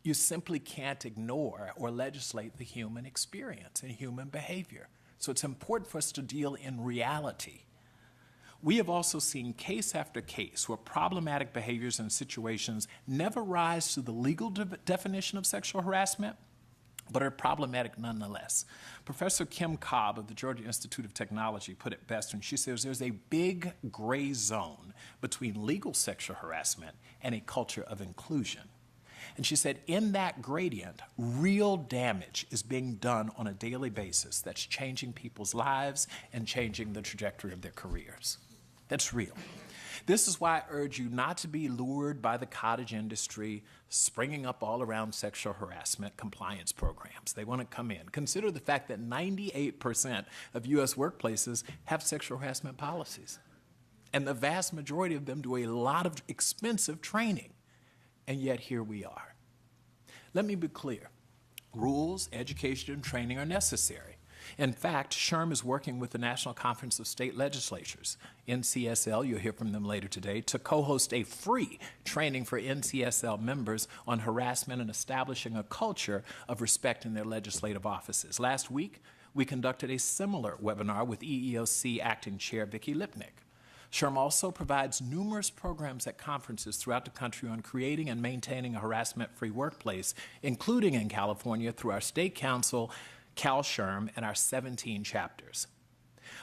You simply can't ignore or legislate the human experience and human behavior. So it's important for us to deal in reality. We have also seen case after case where problematic behaviors and situations never rise to the legal definition of sexual harassment, but are problematic nonetheless. Professor Kim Cobb of the Georgia Institute of Technology put it best when she says there's a big gray zone between legal sexual harassment and a culture of inclusion. And she said, in that gradient, real damage is being done on a daily basis that's changing people's lives and changing the trajectory of their careers. That's real. This is why I urge you not to be lured by the cottage industry springing up all around sexual harassment compliance programs. They want to come in. Consider the fact that 98% of U.S. workplaces have sexual harassment policies. And the vast majority of them do a lot of expensive training. And yet here we are. Let me be clear. Rules, education, and training are necessary. In fact, SHRM is working with the National Conference of State Legislatures, NCSL, you'll hear from them later today, to co-host a free training for NCSL members on harassment and establishing a culture of respect in their legislative offices. Last week, we conducted a similar webinar with EEOC Acting Chair Vicki Lipnick. SHRM also provides numerous programs at conferences throughout the country on creating and maintaining a harassment-free workplace, including in California through our state council, CalSHRM, and our 17 chapters.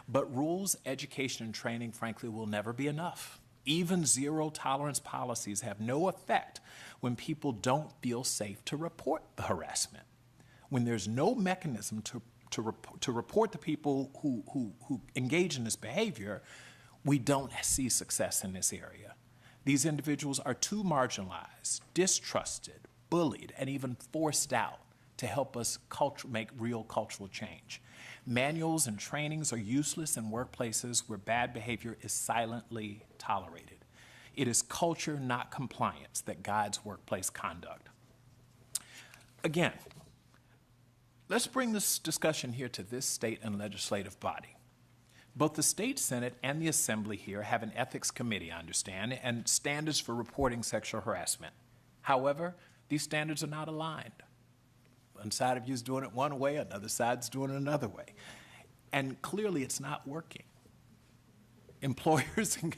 But rules, education, and training, frankly, will never be enough. Even zero-tolerance policies have no effect when people don't feel safe to report the harassment. When there's no mechanism to report the people who engage in this behavior, we don't see success in this area. These individuals are too marginalized, distrusted, bullied, and even forced out to help us make real cultural change. Manuals and trainings are useless in workplaces where bad behavior is silently tolerated. It is culture, not compliance, that guides workplace conduct. Again, let's bring this discussion here to this state and legislative body. Both the state Senate and the Assembly here have an ethics committee, I understand, and standards for reporting sexual harassment. However, these standards are not aligned. One side of you is doing it one way, another side's doing it another way. And clearly it's not working. Employers in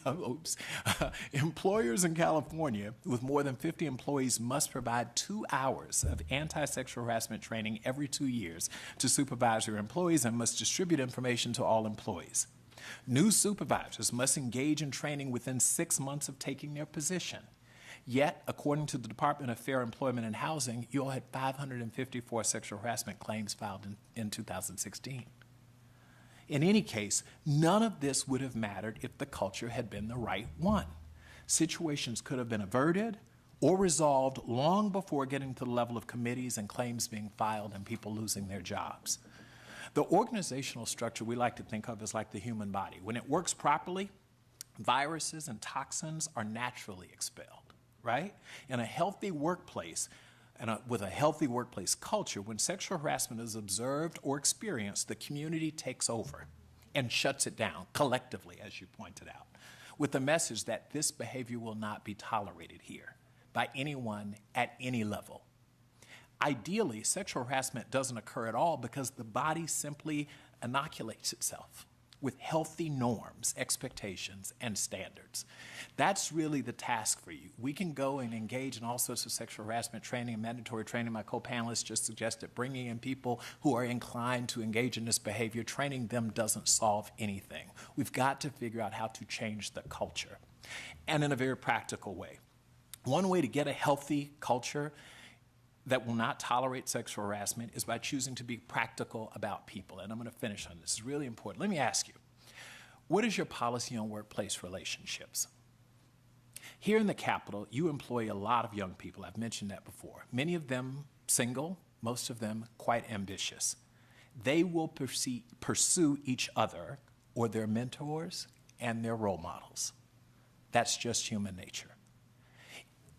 California with more than 50 employees must provide 2 hours of anti-sexual harassment training every 2 years to supervisory employees and must distribute information to all employees. New supervisors must engage in training within 6 months of taking their position. Yet, according to the Department of Fair Employment and Housing, you all had 554 sexual harassment claims filed in 2016. In any case, none of this would have mattered if the culture had been the right one. Situations could have been averted or resolved long before getting to the level of committees and claims being filed and people losing their jobs. The organizational structure we like to think of as like the human body. When it works properly, viruses and toxins are naturally expelled, right? In a healthy workplace, with a healthy workplace culture, when sexual harassment is observed or experienced, the community takes over and shuts it down collectively, as you pointed out, with the message that this behavior will not be tolerated here by anyone at any level. Ideally, sexual harassment doesn't occur at all because the body simply inoculates itself with healthy norms, expectations, and standards. That's really the task for you. We can go and engage in all sorts of sexual harassment training and mandatory training. My co-panelists just suggested bringing in people who are inclined to engage in this behavior. Training them doesn't solve anything. We've got to figure out how to change the culture, and in a very practical way. One way to get a healthy culture that will not tolerate sexual harassment is by choosing to be practical about people. And I'm going to finish on this. It's really important. Let me ask you, what is your policy on workplace relationships? Here in the Capitol, you employ a lot of young people. I've mentioned that before. Many of them single, most of them quite ambitious. they will pursue each other or their mentors and their role models. That's just human nature.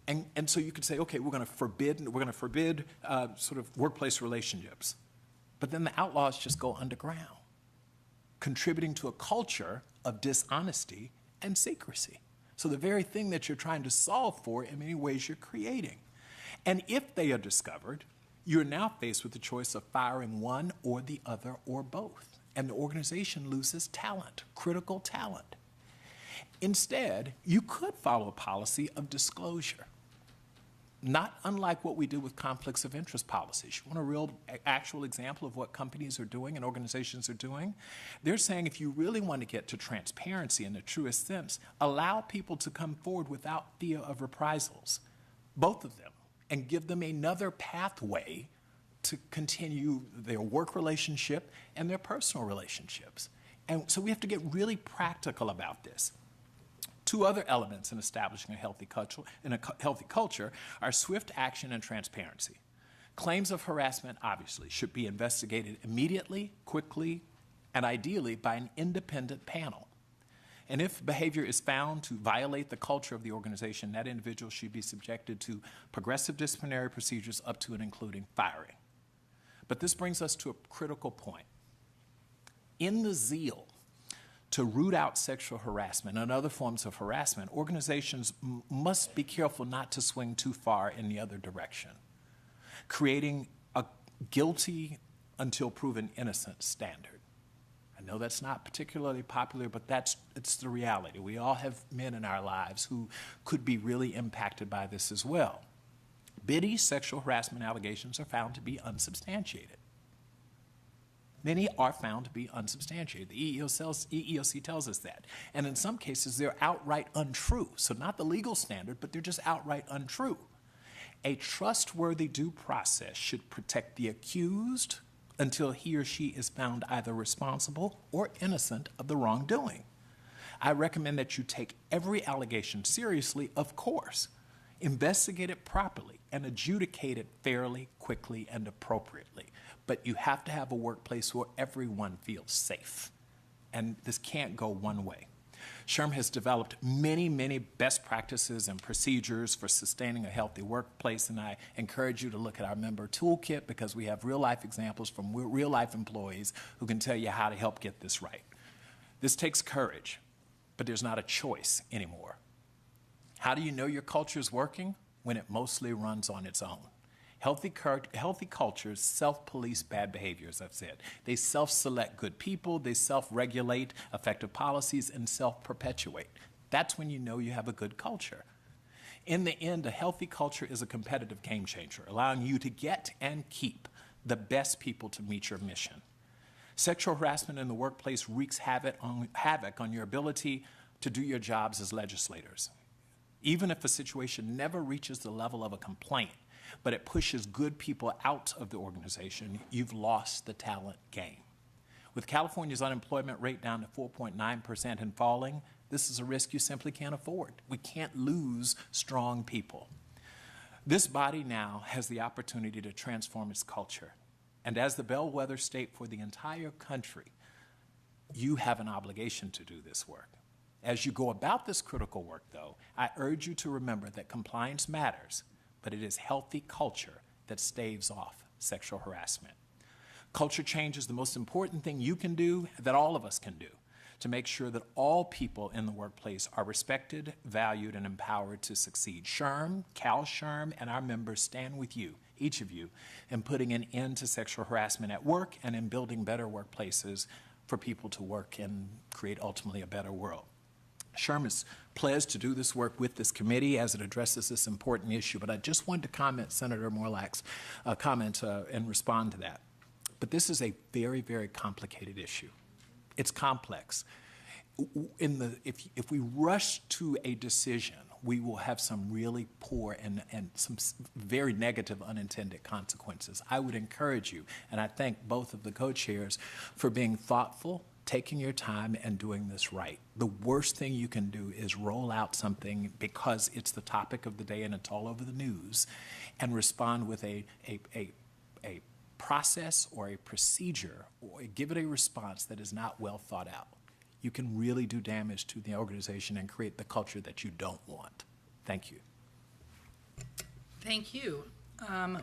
And so you could say, okay, we're going to forbid sort of workplace relationships. But then the outlaws just go underground, contributing to a culture of dishonesty and secrecy. So the very thing that you're trying to solve for, in many ways, you're creating. And if they are discovered, you're now faced with the choice of firing one or the other or both. And the organization loses talent, critical talent. Instead, you could follow a policy of disclosure, not unlike what we do with conflicts of interest policies. You want a real, actual example of what companies are doing and organizations are doing? They're saying if you really want to get to transparency in the truest sense, allow people to come forward without fear of reprisals, both of them, and give them another pathway to continue their work relationship and their personal relationships. And so we have to get really practical about this. Two other elements in establishing a healthy culture are swift action and transparency. Claims of harassment, obviously, should be investigated immediately, quickly, and ideally by an independent panel. And if behavior is found to violate the culture of the organization, that individual should be subjected to progressive disciplinary procedures up to and including firing. But this brings us to a critical point. In the zeal to root out sexual harassment and other forms of harassment, organizations must be careful not to swing too far in the other direction, creating a guilty until proven innocent standard. I know that's not particularly popular, but it's the reality. We all have men in our lives who could be really impacted by this as well. Biddy sexual harassment allegations are found to be unsubstantiated. Many are found to be unsubstantiated. The EEOC tells us that. And in some cases, they're outright untrue. So not the legal standard, but they're just outright untrue. A trustworthy due process should protect the accused until he or she is found either responsible or innocent of the wrongdoing. I recommend that you take every allegation seriously, of course, investigate it properly, and adjudicate it fairly, quickly, and appropriately. But you have to have a workplace where everyone feels safe. And this can't go one way. SHRM has developed many, many best practices and procedures for sustaining a healthy workplace, and I encourage you to look at our member toolkit because we have real-life examples from real-life employees who can tell you how to help get this right. This takes courage, but there's not a choice anymore. How do you know your culture is working? When it mostly runs on its own. Healthy cultures self-police bad behavior, as I've said. They self-select good people, they self-regulate effective policies, and self-perpetuate. That's when you know you have a good culture. In the end, a healthy culture is a competitive game changer, allowing you to get and keep the best people to meet your mission. Sexual harassment in the workplace wreaks havoc on your ability to do your jobs as legislators. Even if a situation never reaches the level of a complaint, but it pushes good people out of the organization, you've lost the talent game. With California's unemployment rate down to 4.9% and falling, this is a risk you simply can't afford. We can't lose strong people. This body now has the opportunity to transform its culture. And as the bellwether state for the entire country, you have an obligation to do this work. As you go about this critical work, though, I urge you to remember that compliance matters, but it is healthy culture that staves off sexual harassment. Culture change is the most important thing you can do, that all of us can do, to make sure that all people in the workplace are respected, valued, and empowered to succeed. SHRM, CalSHRM, and our members stand with you, each of you, in putting an end to sexual harassment at work and in building better workplaces for people to work and create ultimately a better world. SHRM is pledged to do this work with this committee as it addresses this important issue, but I just wanted to comment Senator Morlack's comment and respond to that. But this is a very, very complicated issue. It's complex. If we rush to a decision, we will have some really poor and some very negative unintended consequences. I would encourage you, and I thank both of the co-chairs for being thoughtful, taking your time, and doing this right. The worst thing you can do is roll out something because it's the topic of the day and it's all over the news, and respond with a process or a procedure or give it a response that is not well thought out, you can really do damage to the organization and create the culture that you don't want. Thank you. Thank you.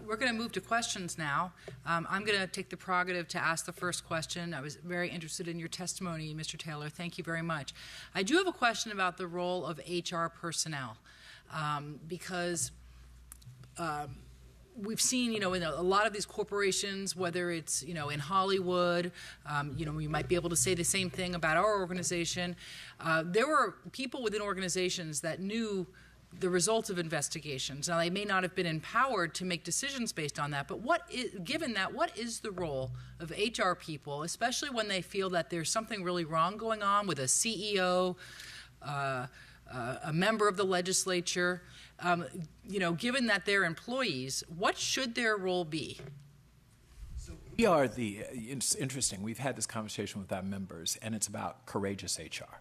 We're going to move to questions now. I'm going to take the prerogative to ask the first question. I was very interested in your testimony, Mr. Taylor. Thank you very much. I do have a question about the role of HR personnel because we've seen, in a lot of these corporations, whether it's, in Hollywood, we might be able to say the same thing about our organization. There were people within organizations that knew the results of investigations. Now, they may not have been empowered to make decisions based on that, but given that, what is the role of HR people, especially when they feel that there's something really wrong going on with a CEO, a member of the legislature, given that they're employees, what should their role be? It's interesting, we've had this conversation with our members, and it's about courageous HR.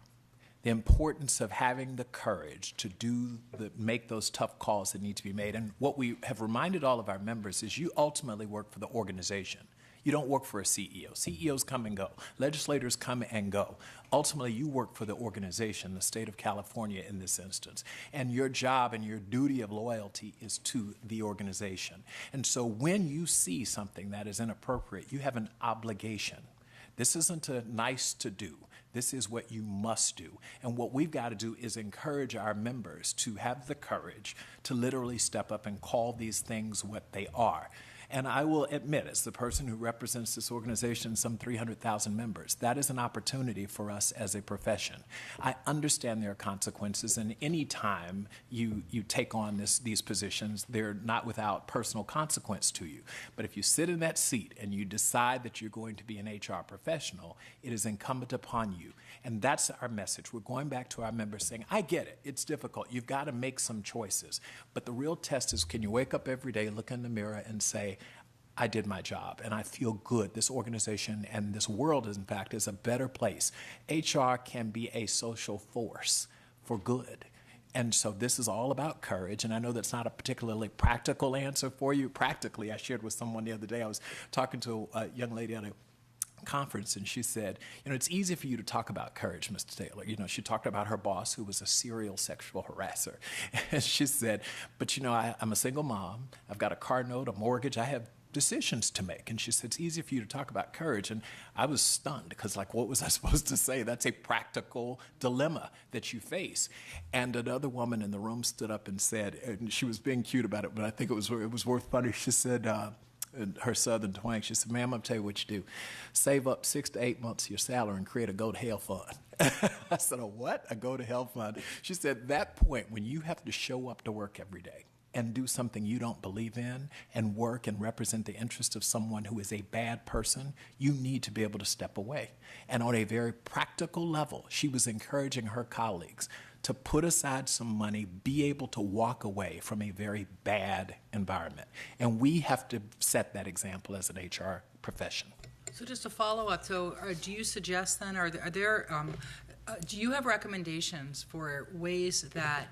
The importance of having the courage to make those tough calls that need to be made. And what we have reminded all of our members is you ultimately work for the organization. You don't work for a CEO. CEOs come and go. Legislators come and go. Ultimately, you work for the organization, the state of California in this instance. And your job and your duty of loyalty is to the organization. And so when you see something that is inappropriate, you have an obligation. This isn't a nice to do. This is what you must do. And what we've got to do is encourage our members to have the courage to literally step up and call these things what they are. And I will admit, as the person who represents this organization, some 300,000 members, that is an opportunity for us as a profession. I understand there are consequences, and any time you take on these positions, they're not without personal consequence to you. But if you sit in that seat and you decide that you're going to be an HR professional, it is incumbent upon you. And that's our message. We're going back to our members saying, I get it, it's difficult. You've got to make some choices. But the real test is, can you wake up every day, look in the mirror, and say, I did my job, and I feel good. This organization and this world, in fact, is a better place. HR can be a social force for good. And so this is all about courage, and I know that's not a particularly practical answer for you. Practically, I shared with someone the other day, I was talking to a young lady at a conference, and she said, it's easy for you to talk about courage, Mr. Taylor. She talked about her boss who was a serial sexual harasser. And she said, but I'm a single mom. I've got a car note, a mortgage. I have decisions to make. And she said, it's easy for you to talk about courage. And I was stunned because, what was I supposed to say? That's a practical dilemma that you face. And another woman in the room stood up and said, and she was being cute about it, but I think it was worth funny. She said, in her southern twang, she said, ma'am, I'll tell you what you do. Save up 6 to 8 months of your salary and create a go to hell fund. I said, a what? A go to hell fund? She said, at that point, when you have to show up to work every day and do something you don't believe in and work and represent the interest of someone who is a bad person, you need to be able to step away. And on a very practical level, she was encouraging her colleagues to put aside some money, be able to walk away from a very bad environment. And we have to set that example as an HR profession. So just to follow up, do you suggest then, do you have recommendations for ways that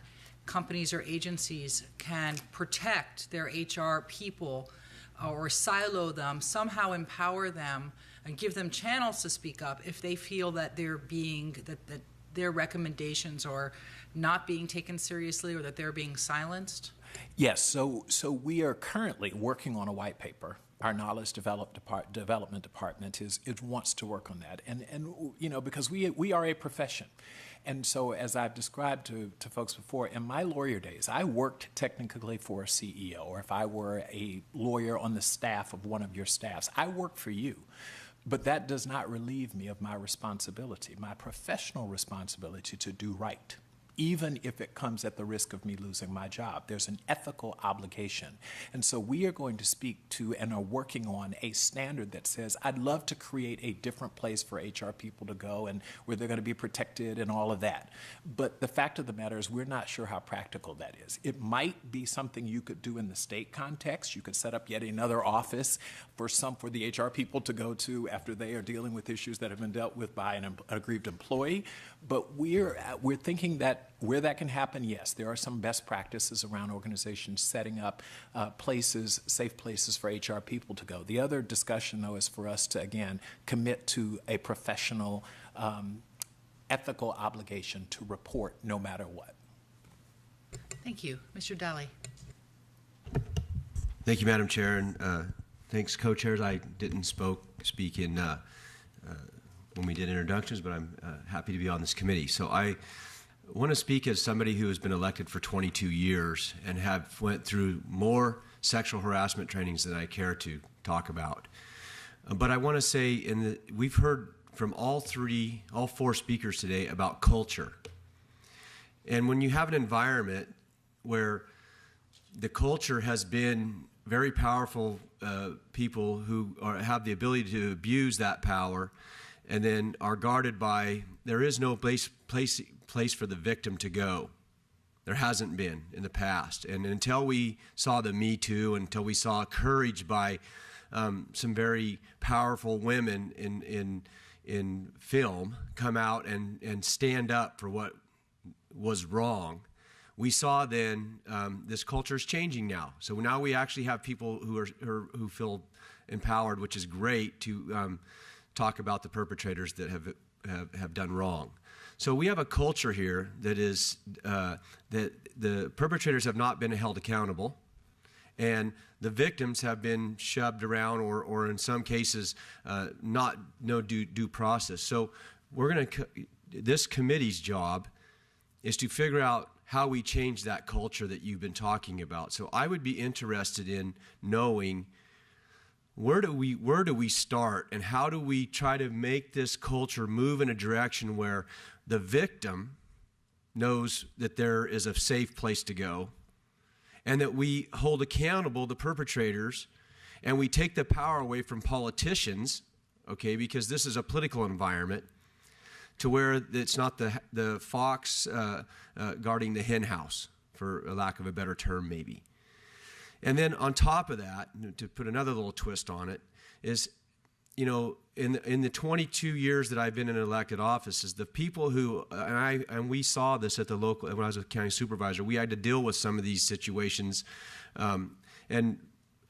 companies or agencies can protect their HR people or silo them, somehow empower them and give them channels to speak up if they feel that that their recommendations are not being taken seriously or that they're being silenced? Yes, so we are currently working on a white paper. Our knowledge development department wants to work on that, and because we are a profession. And so, as I've described to folks before, in my lawyer days, I worked technically for a CEO, or if I were a lawyer on the staff of one of your staffs, I work for you. But that does not relieve me of my responsibility, my professional responsibility to do right, even if it comes at the risk of me losing my job. There's an ethical obligation. And so we are going to speak to and are working on a standard that says, I'd love to create a different place for HR people to go and where they're going to be protected and all of that. But the fact of the matter is we're not sure how practical that is. It might be something you could do in the state context. You could set up yet another office for the HR people to go to after they are dealing with issues that have been dealt with by an aggrieved employee. But we're thinking that where that can happen, yes, there are some best practices around organizations setting up places, safe places for HR people to go. The other discussion, though, is for us to, again, commit to a professional, ethical obligation to report no matter what. Thank you. Mr. Daly. Thank you, Madam Chair, and thanks, co-chairs. I didn't speak in when we did introductions, but I'm happy to be on this committee. So I want to speak as somebody who has been elected for 22 years and have went through more sexual harassment trainings than I care to talk about. But I want to say, we've heard from all four speakers today about culture. And when you have an environment where the culture has been very powerful people who have the ability to abuse that power and then are guarded by, there is no place for the victim to go. There hasn't been in the past. And until we saw the Me Too, until we saw courage by some very powerful women in film come out and stand up for what was wrong, we saw then this culture is changing now. So now we actually have people who feel empowered, which is great, to talk about the perpetrators that have done wrong. So we have a culture here that is that the perpetrators have not been held accountable, and the victims have been shoved around, or in some cases, no due process. So this committee's job is to figure out how we change that culture that you've been talking about. So I would be interested in knowing where do we start, and how do we try to make this culture move in a direction where the victim knows that there is a safe place to go, and that we hold accountable the perpetrators, and we take the power away from politicians, okay, because this is a political environment, to where it's not the fox guarding the hen house, for a lack of a better term maybe. And then on top of that, to put another little twist on it, is, in the 22 years that I've been in elected offices, the people who, and we saw this at the local, when I was a county supervisor, we had to deal with some of these situations. And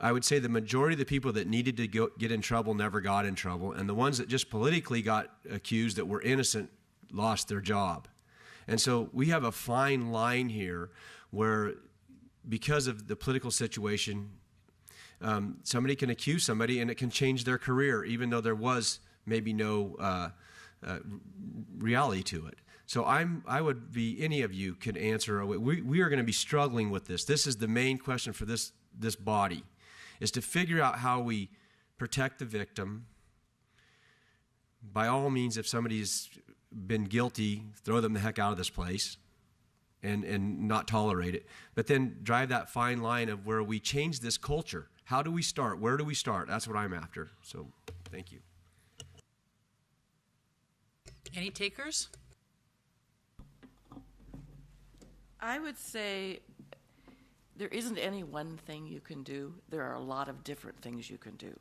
I would say the majority of the people that needed to get in trouble never got in trouble, and the ones that just politically got accused that were innocent lost their job. And so we have a fine line here where, because of the political situation, somebody can accuse somebody and it can change their career, even though there was maybe no reality to it. So I would be, any of you could answer, we are going to be struggling with this. This is the main question for this body, is to figure out how we protect the victim. By all means, if somebody's been guilty, throw them the heck out of this place and not tolerate it. But then drive that fine line of where we change this culture. How do we start? Where do we start? That's what I'm after. So thank you. Any takers? I would say there isn't any one thing you can do. There are a lot of different things you can do.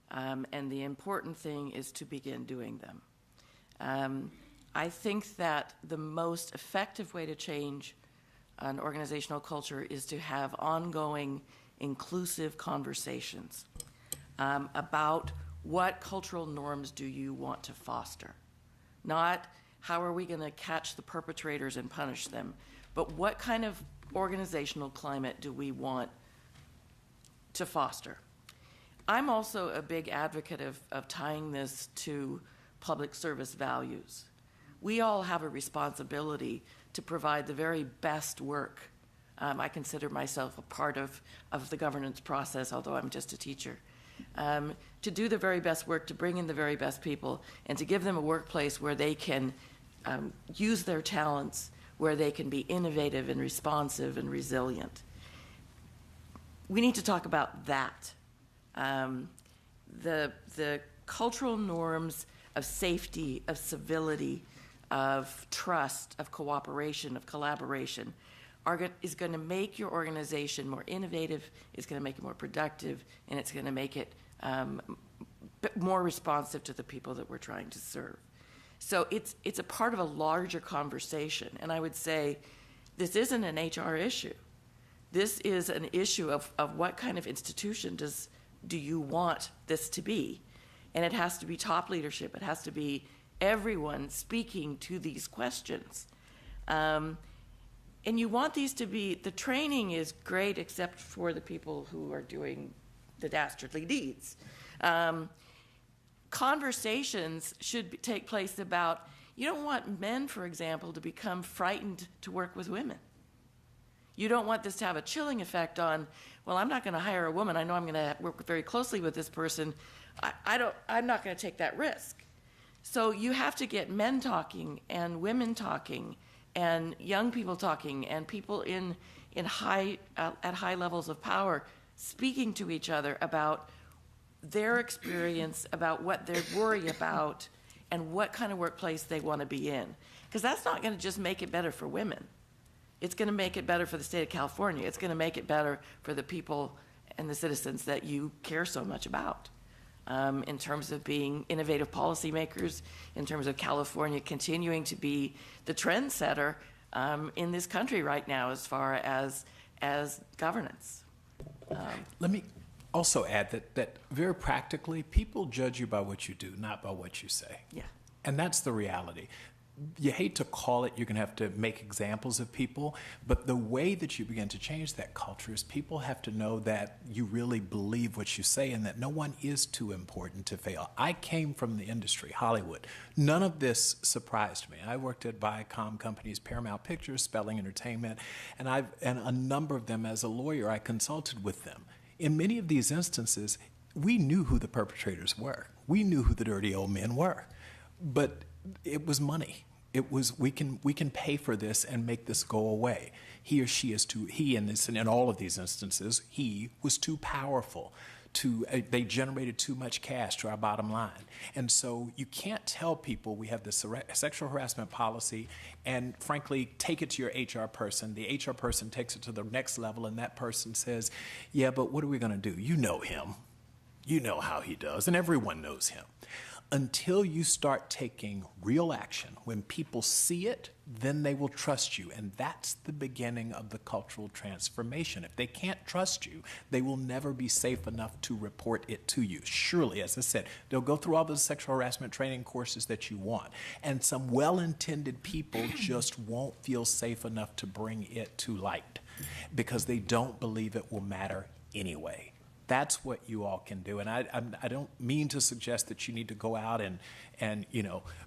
And the important thing is to begin doing them. I think that the most effective way to change an organizational culture is to have ongoing inclusive conversations about what cultural norms do you want to foster. Not how are we going to catch the perpetrators and punish them, but what kind of organizational climate do we want to foster. I'm also a big advocate of tying this to public service values. We all have a responsibility to provide the very best work. I consider myself a part of the governance process, although I'm just a teacher. To do the very best work, to bring in the very best people, and to give them a workplace where they can use their talents, where they can be innovative and responsive and resilient. We need to talk about that. The cultural norms of safety, of civility, of trust, of cooperation, of collaboration is going to make your organization more innovative, it's going to make it more productive, and it's going to make it more responsive to the people that we're trying to serve. So it's a part of a larger conversation. And I would say this isn't an HR issue. This is an issue of what kind of institution do you want this to be? And it has to be top leadership. It has to be everyone speaking to these questions. And you want these to be, the training is great except for the people who are doing the dastardly deeds. Conversations should take place about, you don't want men, for example, to become frightened to work with women. You don't want this to have a chilling effect on, well, I'm not going to hire a woman. I know I'm going to work very closely with this person. I'm not going to take that risk. So you have to get men talking and women talking and young people talking and people at high levels of power speaking to each other about their experience, about what they're worried about, and what kind of workplace they want to be in. Because that's not going to just make it better for women. It's going to make it better for the state of California. It's going to make it better for the people and the citizens that you care so much about. In terms of being innovative policymakers, in terms of California continuing to be the trendsetter in this country right now as far as governance. Let me also add that very practically, people judge you by what you do, not by what you say. Yeah. And that's the reality. You hate to call it, you're going to have to make examples of people, but the way that you begin to change that culture is people have to know that you really believe what you say and that no one is too important to fail. I came from the industry, Hollywood. None of this surprised me. I worked at Viacom companies, Paramount Pictures, Spelling Entertainment, and a number of them as a lawyer, I consulted with them. In many of these instances, we knew who the perpetrators were. We knew who the dirty old men were, but it was money. It was, we can pay for this and make this go away. He or she is too, he in this, and in all of these instances, he was too powerful. They generated too much cash to our bottom line. And so you can't tell people we have this sexual harassment policy and frankly, take it to your HR person. The HR person takes it to the next level and that person says, yeah, but what are we gonna do? You know him. You know how he does, and everyone knows him. Until you start taking real action, when people see it, then they will trust you. And that's the beginning of the cultural transformation. If they can't trust you, they will never be safe enough to report it to you. Surely, as I said, they'll go through all the sexual harassment training courses that you want. And some well-intended people just won't feel safe enough to bring it to light because they don't believe it will matter anyway. That's what you all can do. And I don't mean to suggest that you need to go out and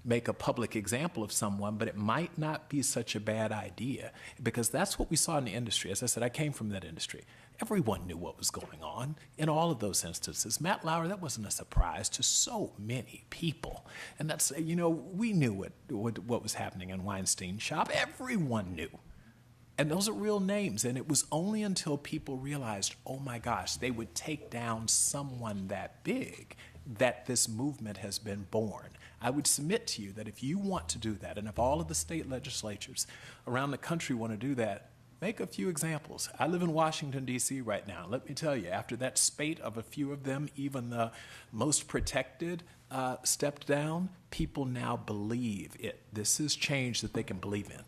make a public example of someone, but it might not be such a bad idea because that's what we saw in the industry. As I said, I came from that industry. Everyone knew what was going on in all of those instances. Matt Lauer, that wasn't a surprise to so many people. And that's, we knew what was happening in Weinstein's shop. Everyone knew. And those are real names. And it was only until people realized, oh my gosh, they would take down someone that big that this movement has been born. I would submit to you that if you want to do that, and if all of the state legislatures around the country want to do that, make a few examples. I live in Washington, D.C. right now. Let me tell you, after that spate of a few of them, even the most protected stepped down, people now believe it. This is change that they can believe in.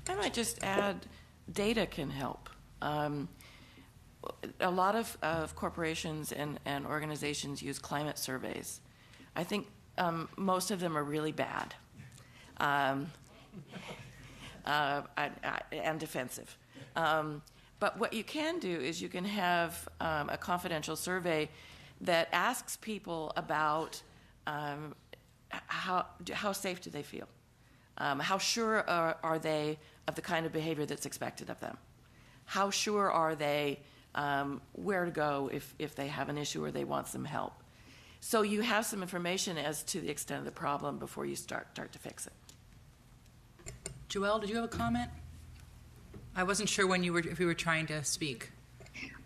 I might just add, data can help. A lot of corporations and organizations use climate surveys. I think most of them are really bad and defensive. But what you can do is you can have a confidential survey that asks people about how safe do they feel? How sure are they of the kind of behavior that's expected of them? How sure are they where to go if they have an issue or they want some help? So you have some information as to the extent of the problem before you start to fix it. Joelle, did you have a comment? I wasn't sure if you were trying to speak.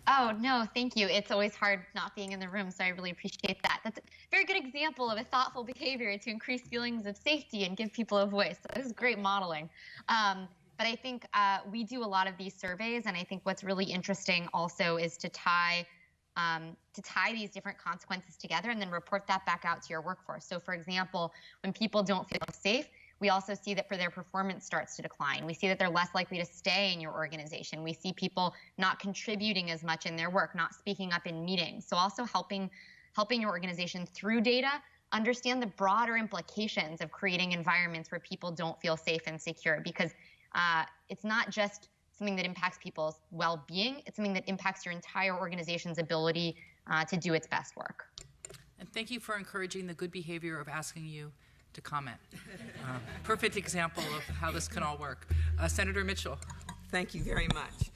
Oh, no, thank you. It's always hard not being in the room, so I really appreciate that. That's a very good example of a thoughtful behavior to increase feelings of safety and give people a voice. So this is great modeling. But I think we do a lot of these surveys, and I think what's really interesting also is to tie to tie these different consequences together and then report that back out to your workforce. So, for example, when people don't feel safe, we also see that their performance starts to decline. We see that they're less likely to stay in your organization. We see people not contributing as much in their work, not speaking up in meetings. So also helping your organization through data understand the broader implications of creating environments where people don't feel safe and secure, because it's not just something that impacts people's well-being, it's something that impacts your entire organization's ability to do its best work. And thank you for encouraging the good behavior of asking you to comment. Perfect example of how this can all work. Senator Mitchell. Thank you very much.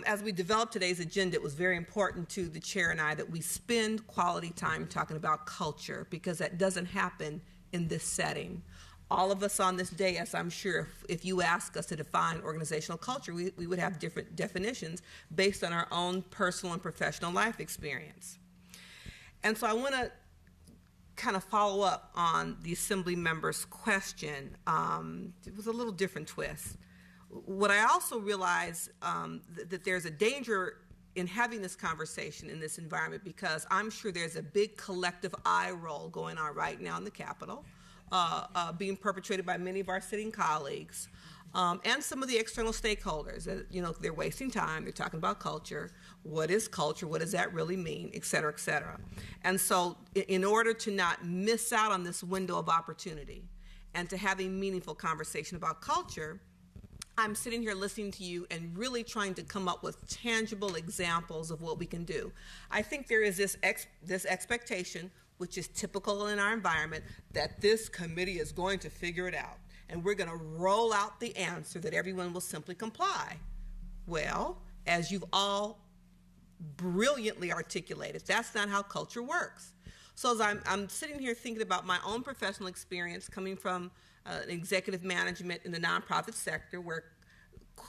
As we developed today's agenda, it was very important to the chair and I that we spend quality time talking about culture, because that doesn't happen in this setting. All of us on this dais, I'm sure, if you ask us to define organizational culture, we would have different definitions based on our own personal and professional life experience. And so I want to kind of follow up on the Assembly member's question. It was a little different twist. What I also realize that there's a danger in having this conversation in this environment, because I'm sure there's a big collective eye roll going on right now in the Capitol, being perpetrated by many of our sitting colleagues, and some of the external stakeholders. They're wasting time. They're talking about culture. What is culture? What does that really mean? Et cetera, et cetera. And so in order to not miss out on this window of opportunity and to have a meaningful conversation about culture, I'm sitting here listening to you and really trying to come up with tangible examples of what we can do. I think there is this expectation, which is typical in our environment, that this committee is going to figure it out, and we're going to roll out the answer that everyone will simply comply. Well, as you've all brilliantly articulated, that's not how culture works. So as I'm sitting here thinking about my own professional experience coming from executive management in the nonprofit sector, where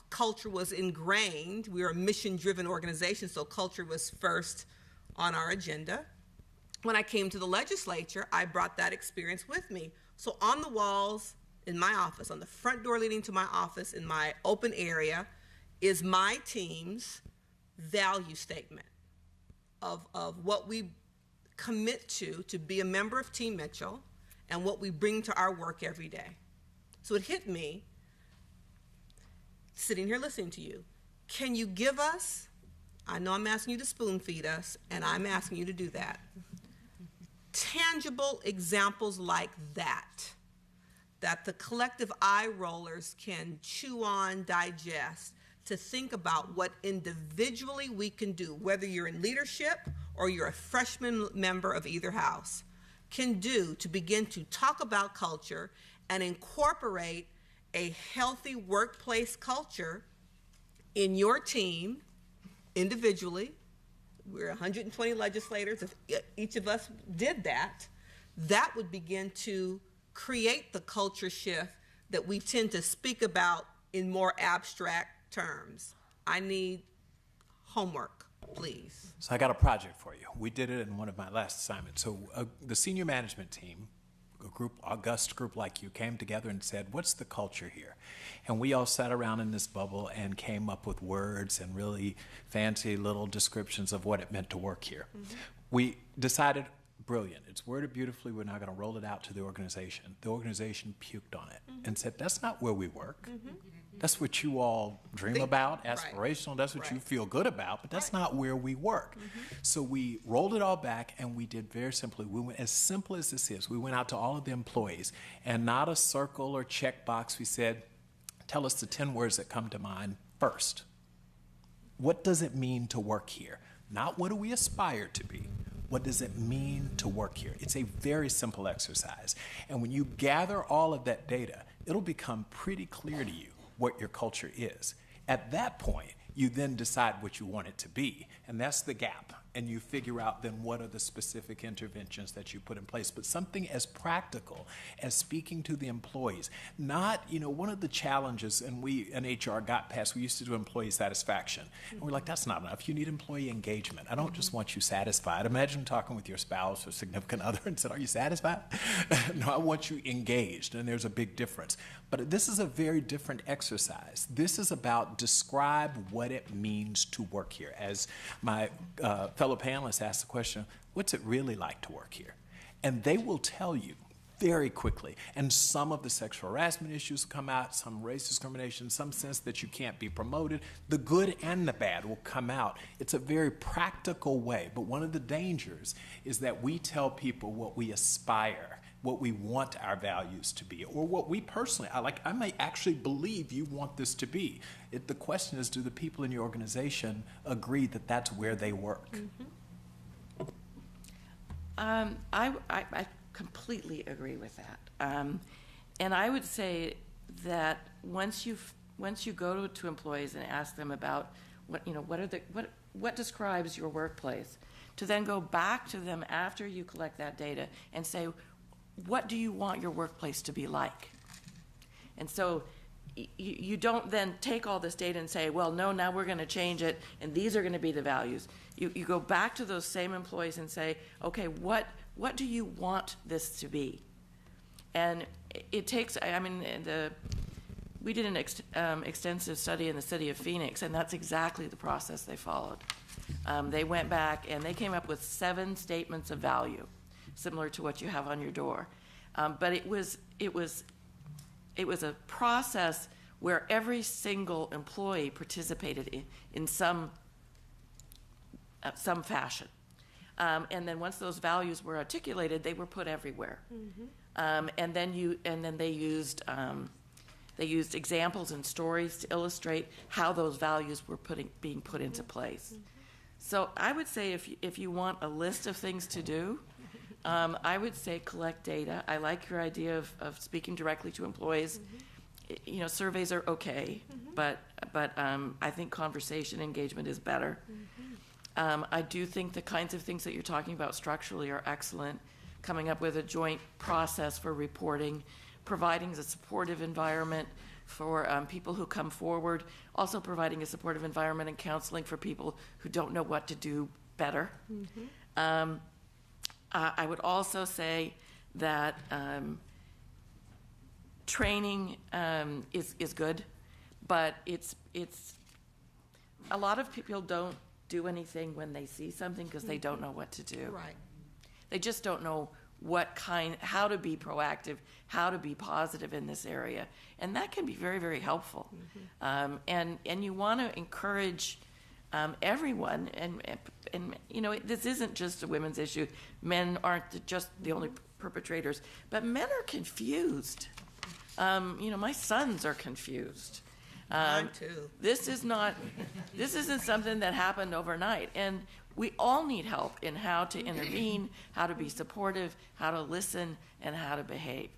culture was ingrained. We were a mission-driven organization, so culture was first on our agenda. When I came to the legislature, I brought that experience with me. So on the walls in my office, on the front door leading to my office in my open area, is my team's value statement of what we commit to be a member of Team Mitchell and what we bring to our work every day. So it hit me, sitting here listening to you, can you give us, I know I'm asking you to spoon feed us, and I'm asking you to do that, tangible examples like that the collective eye rollers can chew on, digest, to think about what individually we can do, whether you're in leadership or you're a freshman member of either house, can do to begin to talk about culture and incorporate a healthy workplace culture in your team individually. We're 120 legislators. If each of us did that, that would begin to create the culture shift that we tend to speak about in more abstract terms. I need homework, please. So I got a project for you. We did it in one of my last assignments. So the senior management team, a group, august group like you, came together and said, what's the culture here? And we all sat around in this bubble and came up with words and really fancy little descriptions of what it meant to work here. Mm-hmm. We decided, brilliant, it's worded beautifully, we're not going to roll it out to the organization. The organization puked on it and said, that's not where we work. That's what you all dream about, aspirational, that's what you feel good about, but that's not where we work. So we rolled it all back, and we did very simply, we went as simple as this is. We went out to all of the employees, and not a circle or checkbox. We said, tell us the 10 words that come to mind first. What does it mean to work here? Not what do we aspire to be. What does it mean to work here? It's a very simple exercise. And when you gather all of that data, it'll become pretty clear to you what your culture is. At that point, you then decide what you want it to be, and that's the gap. and you figure out then what are the specific interventions that you put in place. But something as practical as speaking to the employees. Not, one of the challenges, and we in HR got past, we used to do employee satisfaction. And we're like, that's not enough. You need employee engagement. I don't just want you satisfied. Imagine talking with your spouse or significant other and said, are you satisfied? No, I want you engaged, and there's a big difference. But this is a very different exercise. This is about describe what it means to work here. As my fellow panelists asked the question, what's it really like to work here? And they will tell you very quickly. And some of the sexual harassment issues come out, some race discrimination, some sense that you can't be promoted. The good and the bad will come out. It's a very practical way. But one of the dangers is that we tell people what we aspire, what we want our values to be, or what we personally, I may actually believe you want this to be. The question is, do the people in your organization agree that that's where they work? I completely agree with that. And I would say that once you go to employees and ask them about what describes your workplace, to then go back to them after you collect that data and say, what do you want your workplace to be like? And so you don't then take all this data and say, well, no, now we're going to change it, and these are going to be the values. You go back to those same employees and say, okay, what do you want this to be? And it takes, we did an extensive study in the city of Phoenix, and that's exactly the process they followed. They went back and they came up with 7 statements of value, similar to what you have on your door. But it was a process where every single employee participated in some fashion. And then once those values were articulated, they were put everywhere. And then they used examples and stories to illustrate how those values were being put into place. So I would say if you want a list of things to do, I would say collect data. I like your idea of speaking directly to employees. Surveys are okay, but I think conversation engagement is better. I do think the kinds of things that you're talking about structurally are excellent. Coming up with a joint process for reporting, providing a supportive environment for people who come forward, also providing a supportive environment and counseling for people who don't know what to do better. I would also say that training is good, but it's a lot of people don't do anything when they see something because they don't know what to do. Right. They just don't know how to be proactive, how to be positive in this area, and that can be very, very helpful. And you want to encourage everyone, and this isn't just a women's issue. Men aren't just the only perpetrators, but men are confused. My sons are confused. Mine too. This isn't something that happened overnight, and we all need help in how to intervene, how to be supportive, how to listen, and how to behave.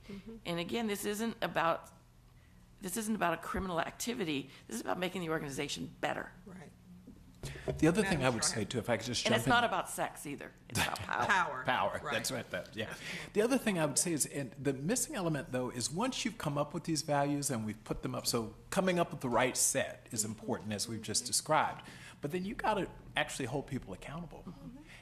And again, this isn't about a criminal activity. This is about making the organization better. Right. The other thing I would say, too, if I could just jump in. And it's not about sex either. It's about power. Power. Right. That's right. Yeah. The other thing I would say is, and the missing element, though, is once you've come up with these values and we've put them up, so coming up with the right set is important, as we've just described. But then you got to actually hold people accountable.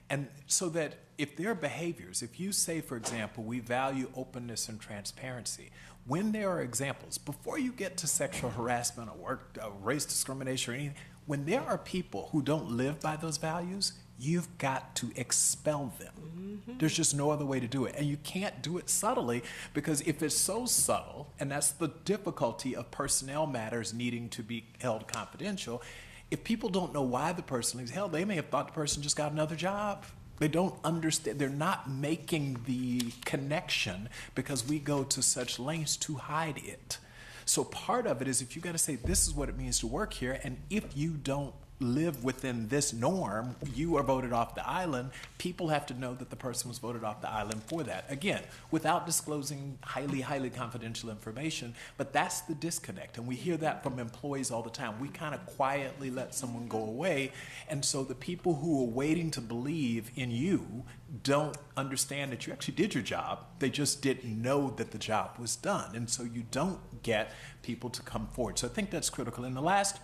And so that if their behaviors, if you say, for example, we value openness and transparency, when there are examples, before you get to sexual harassment or race discrimination or anything, when there are people who don't live by those values, you've got to expel them. There's just no other way to do it. And you can't do it subtly, because if it's so subtle, and that's the difficulty of personnel matters needing to be held confidential, if people don't know why the person is held, they may have thought the person just got another job. They don't understand. They're not making the connection because we go to such lengths to hide it. So part of it is, if you got to say, this is what it means to work here, and if you don't live within this norm, you are voted off the island. People have to know that the person was voted off the island for that. Again, without disclosing highly, highly confidential information, but that's the disconnect. And we hear that from employees all the time. We kind of quietly let someone go away. And so the people who are waiting to believe in you don't understand that you actually did your job. They just didn't know that the job was done. And so you don't get people to come forward. So I think that's critical. And the last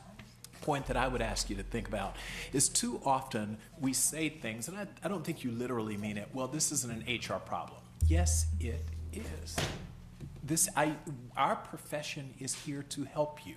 point that I would ask you to think about is too often we say things, and I don't think you literally mean it, well, this isn't an HR problem. Yes, it is. Our profession is here to help you.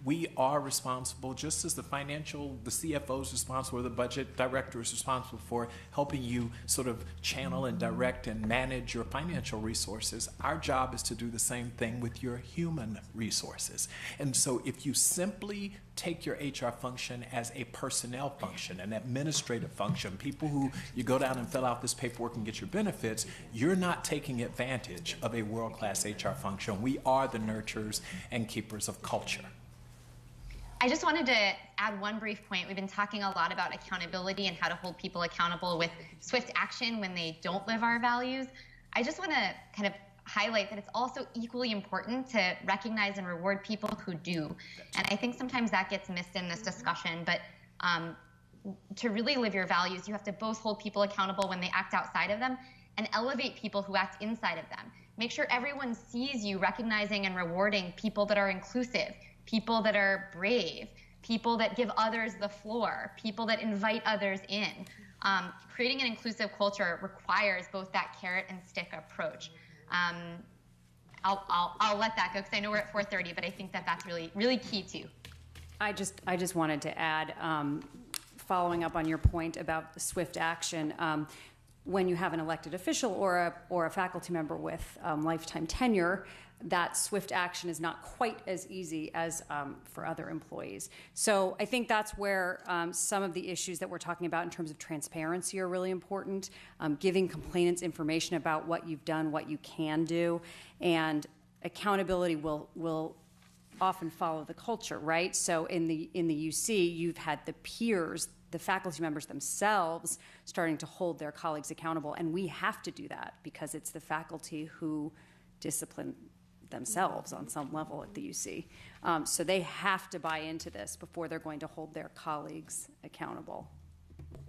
We are responsible, just as the CFO is responsible, or the budget director is responsible for helping you sort of channel and direct and manage your financial resources. Our job is to do the same thing with your human resources. And so if you simply take your HR function as a personnel function, an administrative function, people who you go down and fill out this paperwork and get your benefits, you're not taking advantage of a world-class HR function. We are the nurturers and keepers of culture. I just wanted to add one brief point. We've been talking a lot about accountability and how to hold people accountable with swift action when they don't live our values. I just want to kind of highlight that it's also equally important to recognize and reward people who do. And I think sometimes that gets missed in this discussion, but to really live your values, you have to both hold people accountable when they act outside of them and elevate people who act inside of them. Make sure everyone sees you recognizing and rewarding people that are inclusive, people that are brave, people that give others the floor, people that invite others in. Creating an inclusive culture requires both that carrot and stick approach. I'll let that go because I know we're at 4:30, but I think that that's really, really key too. I just wanted to add, following up on your point about the swift action, when you have an elected official or a faculty member with lifetime tenure, that swift action is not quite as easy as for other employees. So I think that's where some of the issues that we're talking about in terms of transparency are really important, giving complainants information about what you've done, what you can do, and accountability will often follow the culture, right? So in the UC, you've had the peers, the faculty members themselves starting to hold their colleagues accountable, and we have to do that because it's the faculty who discipline themselves on some level at the UC. So they have to buy into this before they're going to hold their colleagues accountable.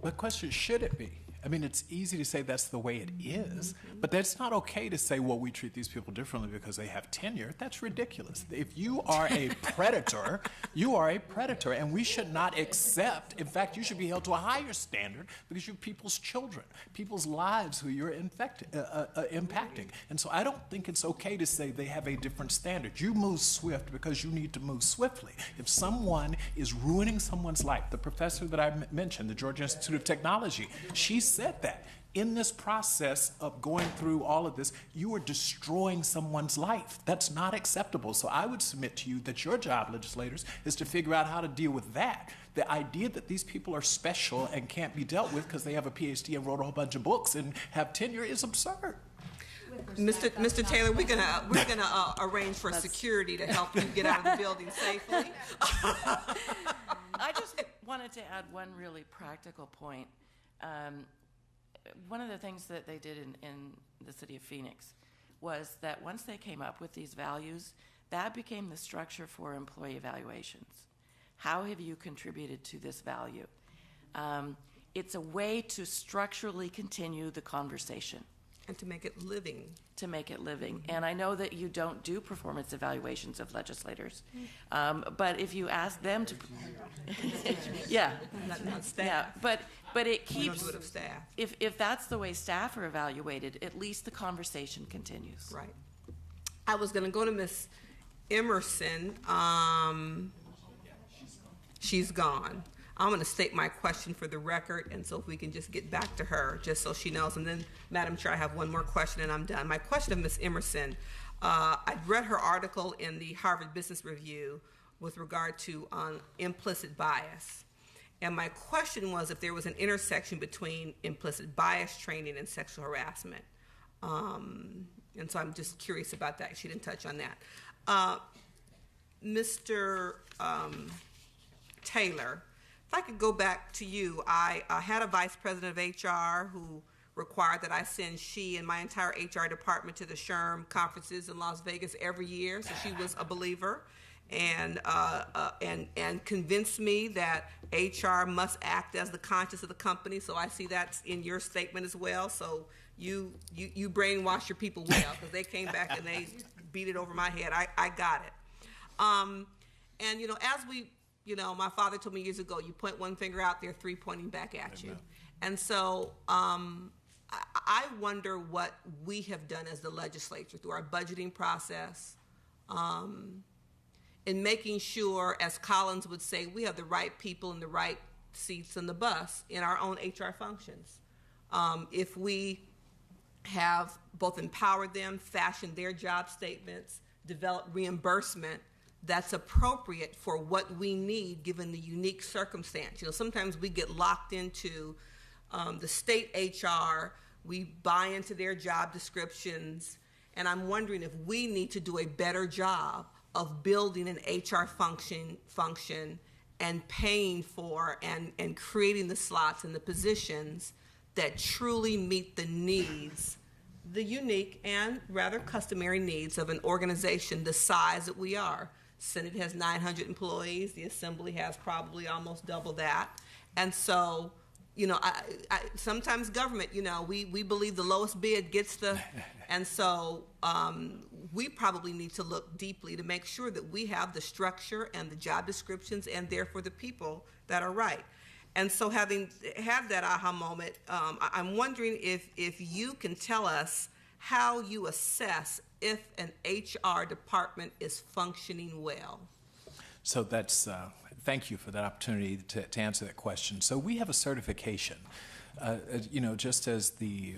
My question, should it be? I mean, it's easy to say that's the way it is, but that's not okay to say, well, we treat these people differently because they have tenure. That's ridiculous. If you are a predator, you are a predator, and we should not accept. In fact, you should be held to a higher standard because you're people's children, people's lives who you're impacting. And so I don't think it's okay to say they have a different standard. You move swift because you need to move swiftly. If someone is ruining someone's life, the professor that I mentioned, the Georgia Institute of Technology, she said that in this process of going through all of this, you are destroying someone's life. That's not acceptable. So I would submit to you that your job, legislators, is to figure out how to deal with that. The idea that these people are special and can't be dealt with because they have a PhD and wrote a whole bunch of books and have tenure is absurd. Mr. Taylor, we're gonna arrange for security to help you get out of the building safely. I just wanted to add one really practical point. One of the things that they did in the city of Phoenix was that once they came up with these values, that became the structure for employee evaluations. How have you contributed to this value? It's a way to structurally continue the conversation. And to make it living. To make it living. Mm-hmm. And I know that you don't do performance evaluations of legislators, but if you ask them to, yeah, not staff. Yeah, but it keeps. We don't do it of staff. If that's the way staff are evaluated, at least the conversation continues. Right. I was going to go to Miss Emerson. She's gone. I'm going to state my question for the record, and so if we can just get back to her, just so she knows. And then, Madam Chair, I have one more question, and I'm done. My question of Ms. Emerson, I read her article in the Harvard Business Review with regard to implicit bias. And my question was if there was an intersection between implicit bias training and sexual harassment. And so I'm just curious about that. She didn't touch on that. Mr. Taylor, if I could go back to you, I had a vice president of HR who required that I send she and my entire HR department to the SHRM conferences in Las Vegas every year. So she was a believer, and convinced me that HR must act as the conscience of the company. So I see that's in your statement as well. So you brainwash your people well, because they came back and they beat it over my head. I got it. And as we, my father told me years ago, you point one finger out, there are three pointing back at you. And so I wonder what we have done as the legislature through our budgeting process, in making sure, as Collins would say, we have the right people in the right seats in the bus in our own HR functions. If we have both empowered them, fashioned their job statements, developed reimbursement that's appropriate for what we need given the unique circumstance. Sometimes we get locked into the state HR, we buy into their job descriptions, and I'm wondering if we need to do a better job of building an HR function and paying for and creating the slots and the positions that truly meet the needs, the unique and rather customary needs of an organization the size that we are. Senate has 900 employees. The Assembly has probably almost double that. And so, sometimes government, we believe the lowest bid gets the, and so we probably need to look deeply to make sure that we have the structure and the job descriptions and therefore the people that are right. And so having had that aha moment, I'm wondering if you can tell us how you assess if an HR department is functioning well. So that's, thank you for that opportunity to answer that question. So we have a certification, just as the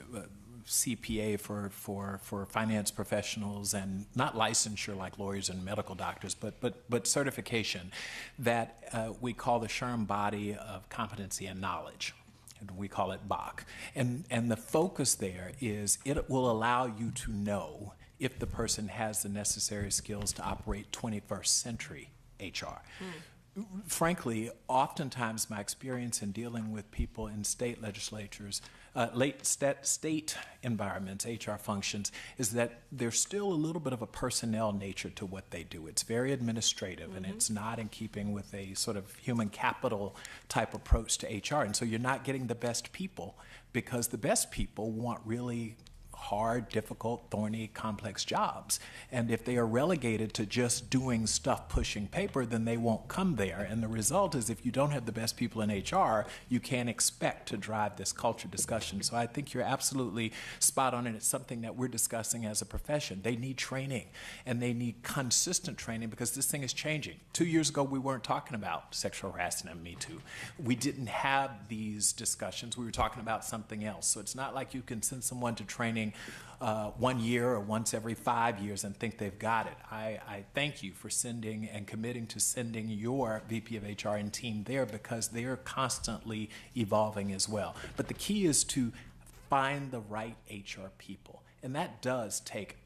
CPA for finance professionals, and not licensure like lawyers and medical doctors, but certification that we call the SHRM Body of Competency and Knowledge. And we call it BOC. And the focus there is it will allow you to know if the person has the necessary skills to operate 21st century HR. Frankly, oftentimes my experience in dealing with people in state legislatures, state environments, HR functions, is that there's still a little bit of a personnel nature to what they do. It's very administrative, and it's not in keeping with a sort of human capital type approach to HR. And so you're not getting the best people, because the best people want really hard, difficult, thorny, complex jobs. And if they are relegated to just doing stuff, pushing paper, then they won't come there. And the result is, if you don't have the best people in HR, you can't expect to drive this culture discussion. So I think you're absolutely spot on, and it's something that we're discussing as a profession. They need training, and they need consistent training, because this thing is changing. 2 years ago, we weren't talking about sexual harassment and Me Too. We didn't have these discussions. We were talking about something else. So it's not like you can send someone to training 1 year or once every 5 years and think they've got it. I thank you for sending and committing to sending your VP of HR and team there, because they're constantly evolving as well. But the key is to find the right HR people. And that does take,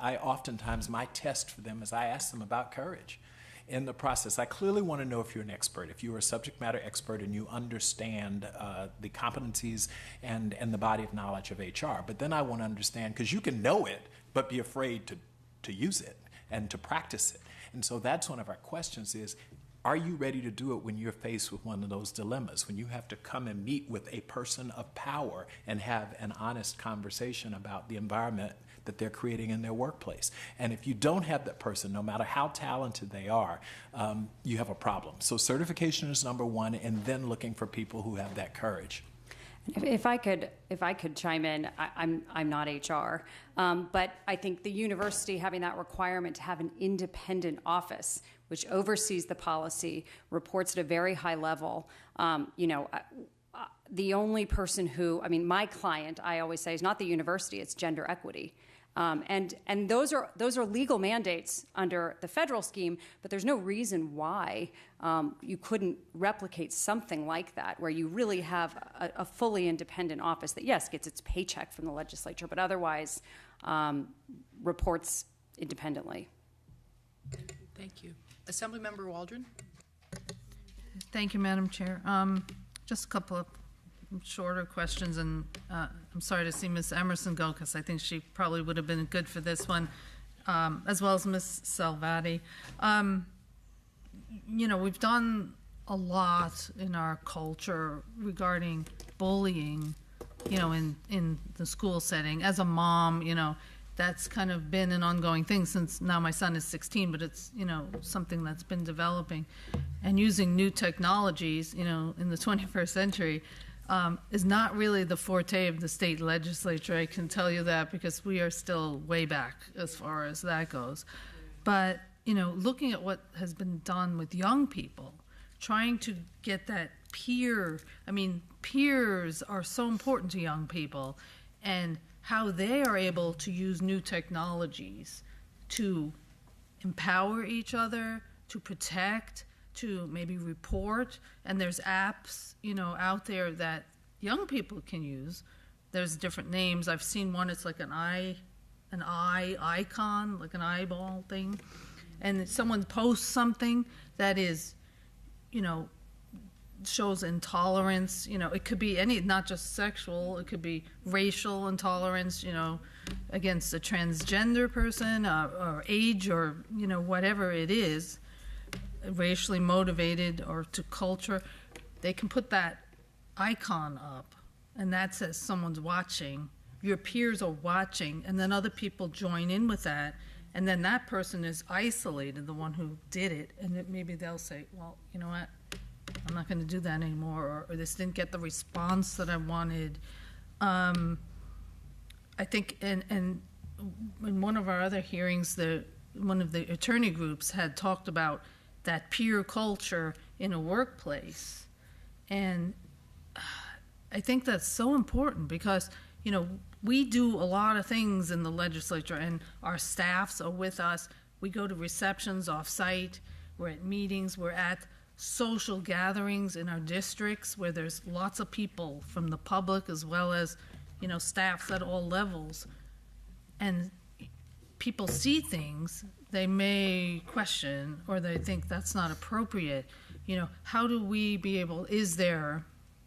oftentimes my test for them is I ask them about courage. In the process, I clearly want to know if you're an expert, if you're a subject matter expert and you understand the competencies and the body of knowledge of HR. But then I want to understand, because you can know it, but be afraid to use it and to practice it. And so that's one of our questions is, are you ready to do it when you're faced with one of those dilemmas, when you have to come and meet with a person of power and have an honest conversation about the environment that they're creating in their workplace? And if you don't have that person, no matter how talented they are, you have a problem. So certification is number one, and then looking for people who have that courage. If I could chime in, I'm not HR, but I think the university having that requirement to have an independent office which oversees the policy, reports at a very high level, the only person who, my client, I always say, is not the university, it's gender equity. And those are legal mandates under the federal scheme, but there's no reason why you couldn't replicate something like that, where you really have a fully independent office that, yes, gets its paycheck from the legislature, but otherwise reports independently. Thank you. Assemblymember Waldron. Thank you, Madam Chair. Just a couple of shorter questions, and I'm sorry to see Ms. Emerson go because I think she probably would have been good for this one, as well as Ms. Salvati. We've done a lot in our culture regarding bullying, in the school setting. As a mom, that's kind of been an ongoing thing since now my son is 16, but it's, something that's been developing. And using new technologies, in the 21st century, is not really the forte of the state legislature. I can tell you that because we are still way back as far as that goes. But, looking at what has been done with young people, trying to get that peers are so important to young people, and how they are able to use new technologies to empower each other, to protect, to maybe report. And there's apps, out there that young people can use. There's different names. I've seen one, it's like an eye icon, like an eyeball thing. And someone posts something that is, shows intolerance. It could be not just sexual, it could be racial intolerance, against a transgender person, or age, or, whatever it is, racially motivated, or to culture. They can put that icon up, and that says someone's watching, your peers are watching, and then other people join in with that, and then that person is isolated, the one who did it, and maybe they'll say, well, you know what, I'm not going to do that anymore, or this didn't get the response that I wanted. I think, and in one of our other hearings, one of the attorney groups had talked about that peer culture in a workplace. And I think that's so important because, we do a lot of things in the legislature, and our staffs are with us. We go to receptions off-site, we're at meetings, we're at social gatherings in our districts where there's lots of people from the public as well as, staffs at all levels. And people see things they may question, or they think that's not appropriate. How do we be able, is there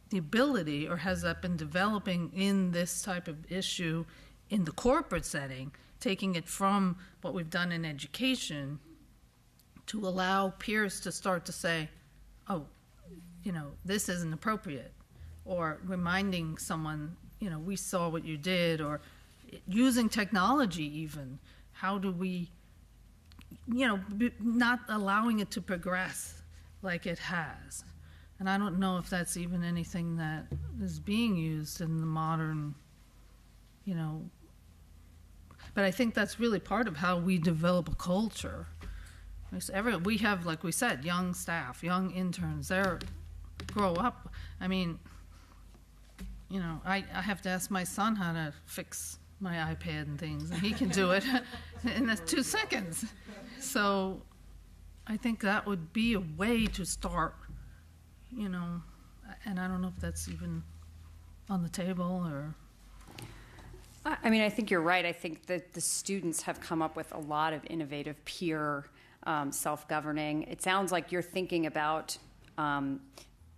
the ability, or has that been developing in this type of issue in the corporate setting, taking it from what we've done in education to allow peers to start to say, oh, this isn't appropriate, or reminding someone, we saw what you did, or using technology even. How do we, not allowing it to progress like it has. And I don't know if that's even anything that is being used in the modern, but I think that's really part of how we develop a culture. We have, like we said, young staff, young interns, they grow up. I have to ask my son how to fix my iPad and things, and he can do it in 2 seconds. So I think that would be a way to start, and I don't know if that's even on the table or... I think you're right. I think that the students have come up with a lot of innovative peer self-governing. It sounds like you're thinking about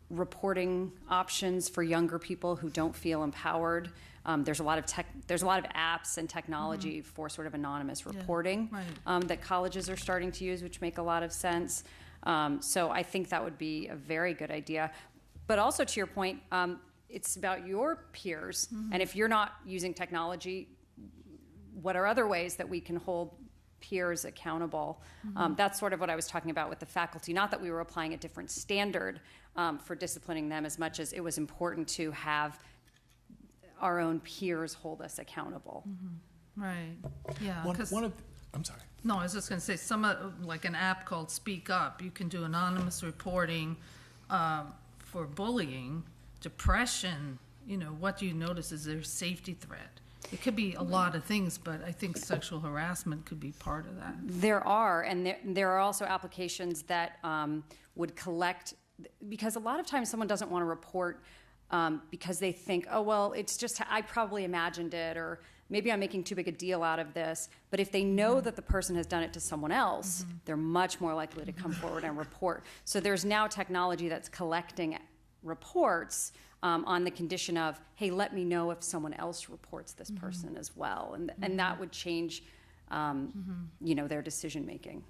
reporting options for younger people who don't feel empowered. There's a lot of apps and technology for sort of anonymous reporting that colleges are starting to use, which make a lot of sense. So I think that would be a very good idea. But also to your point, it's about your peers. And if you're not using technology, what are other ways that we can hold peers accountable? That's sort of what I was talking about with the faculty. Not that we were applying a different standard for disciplining them as much as it was important to have our own peers hold us accountable. Right. Yeah. I'm sorry. No, I was just going to say, like an app called Speak Up, you can do anonymous reporting for bullying, depression. What do you notice is there's safety threat. It could be a lot of things, but I think sexual harassment could be part of that. There are, and there are also applications that would collect, because a lot of times someone doesn't want to report because they think, oh, well, it's just, I probably imagined it, or maybe I'm making too big a deal out of this, but if they know that the person has done it to someone else, they're much more likely to come forward and report. So there's now technology that's collecting reports on the condition of, hey, let me know if someone else reports this person as well. And that would change their decision making.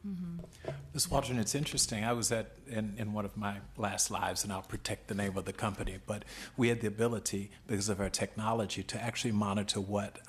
Ms. Waldron, it's interesting. I was in one of my last lives, and I'll protect the name of the company, but we had the ability, because of our technology, to actually monitor what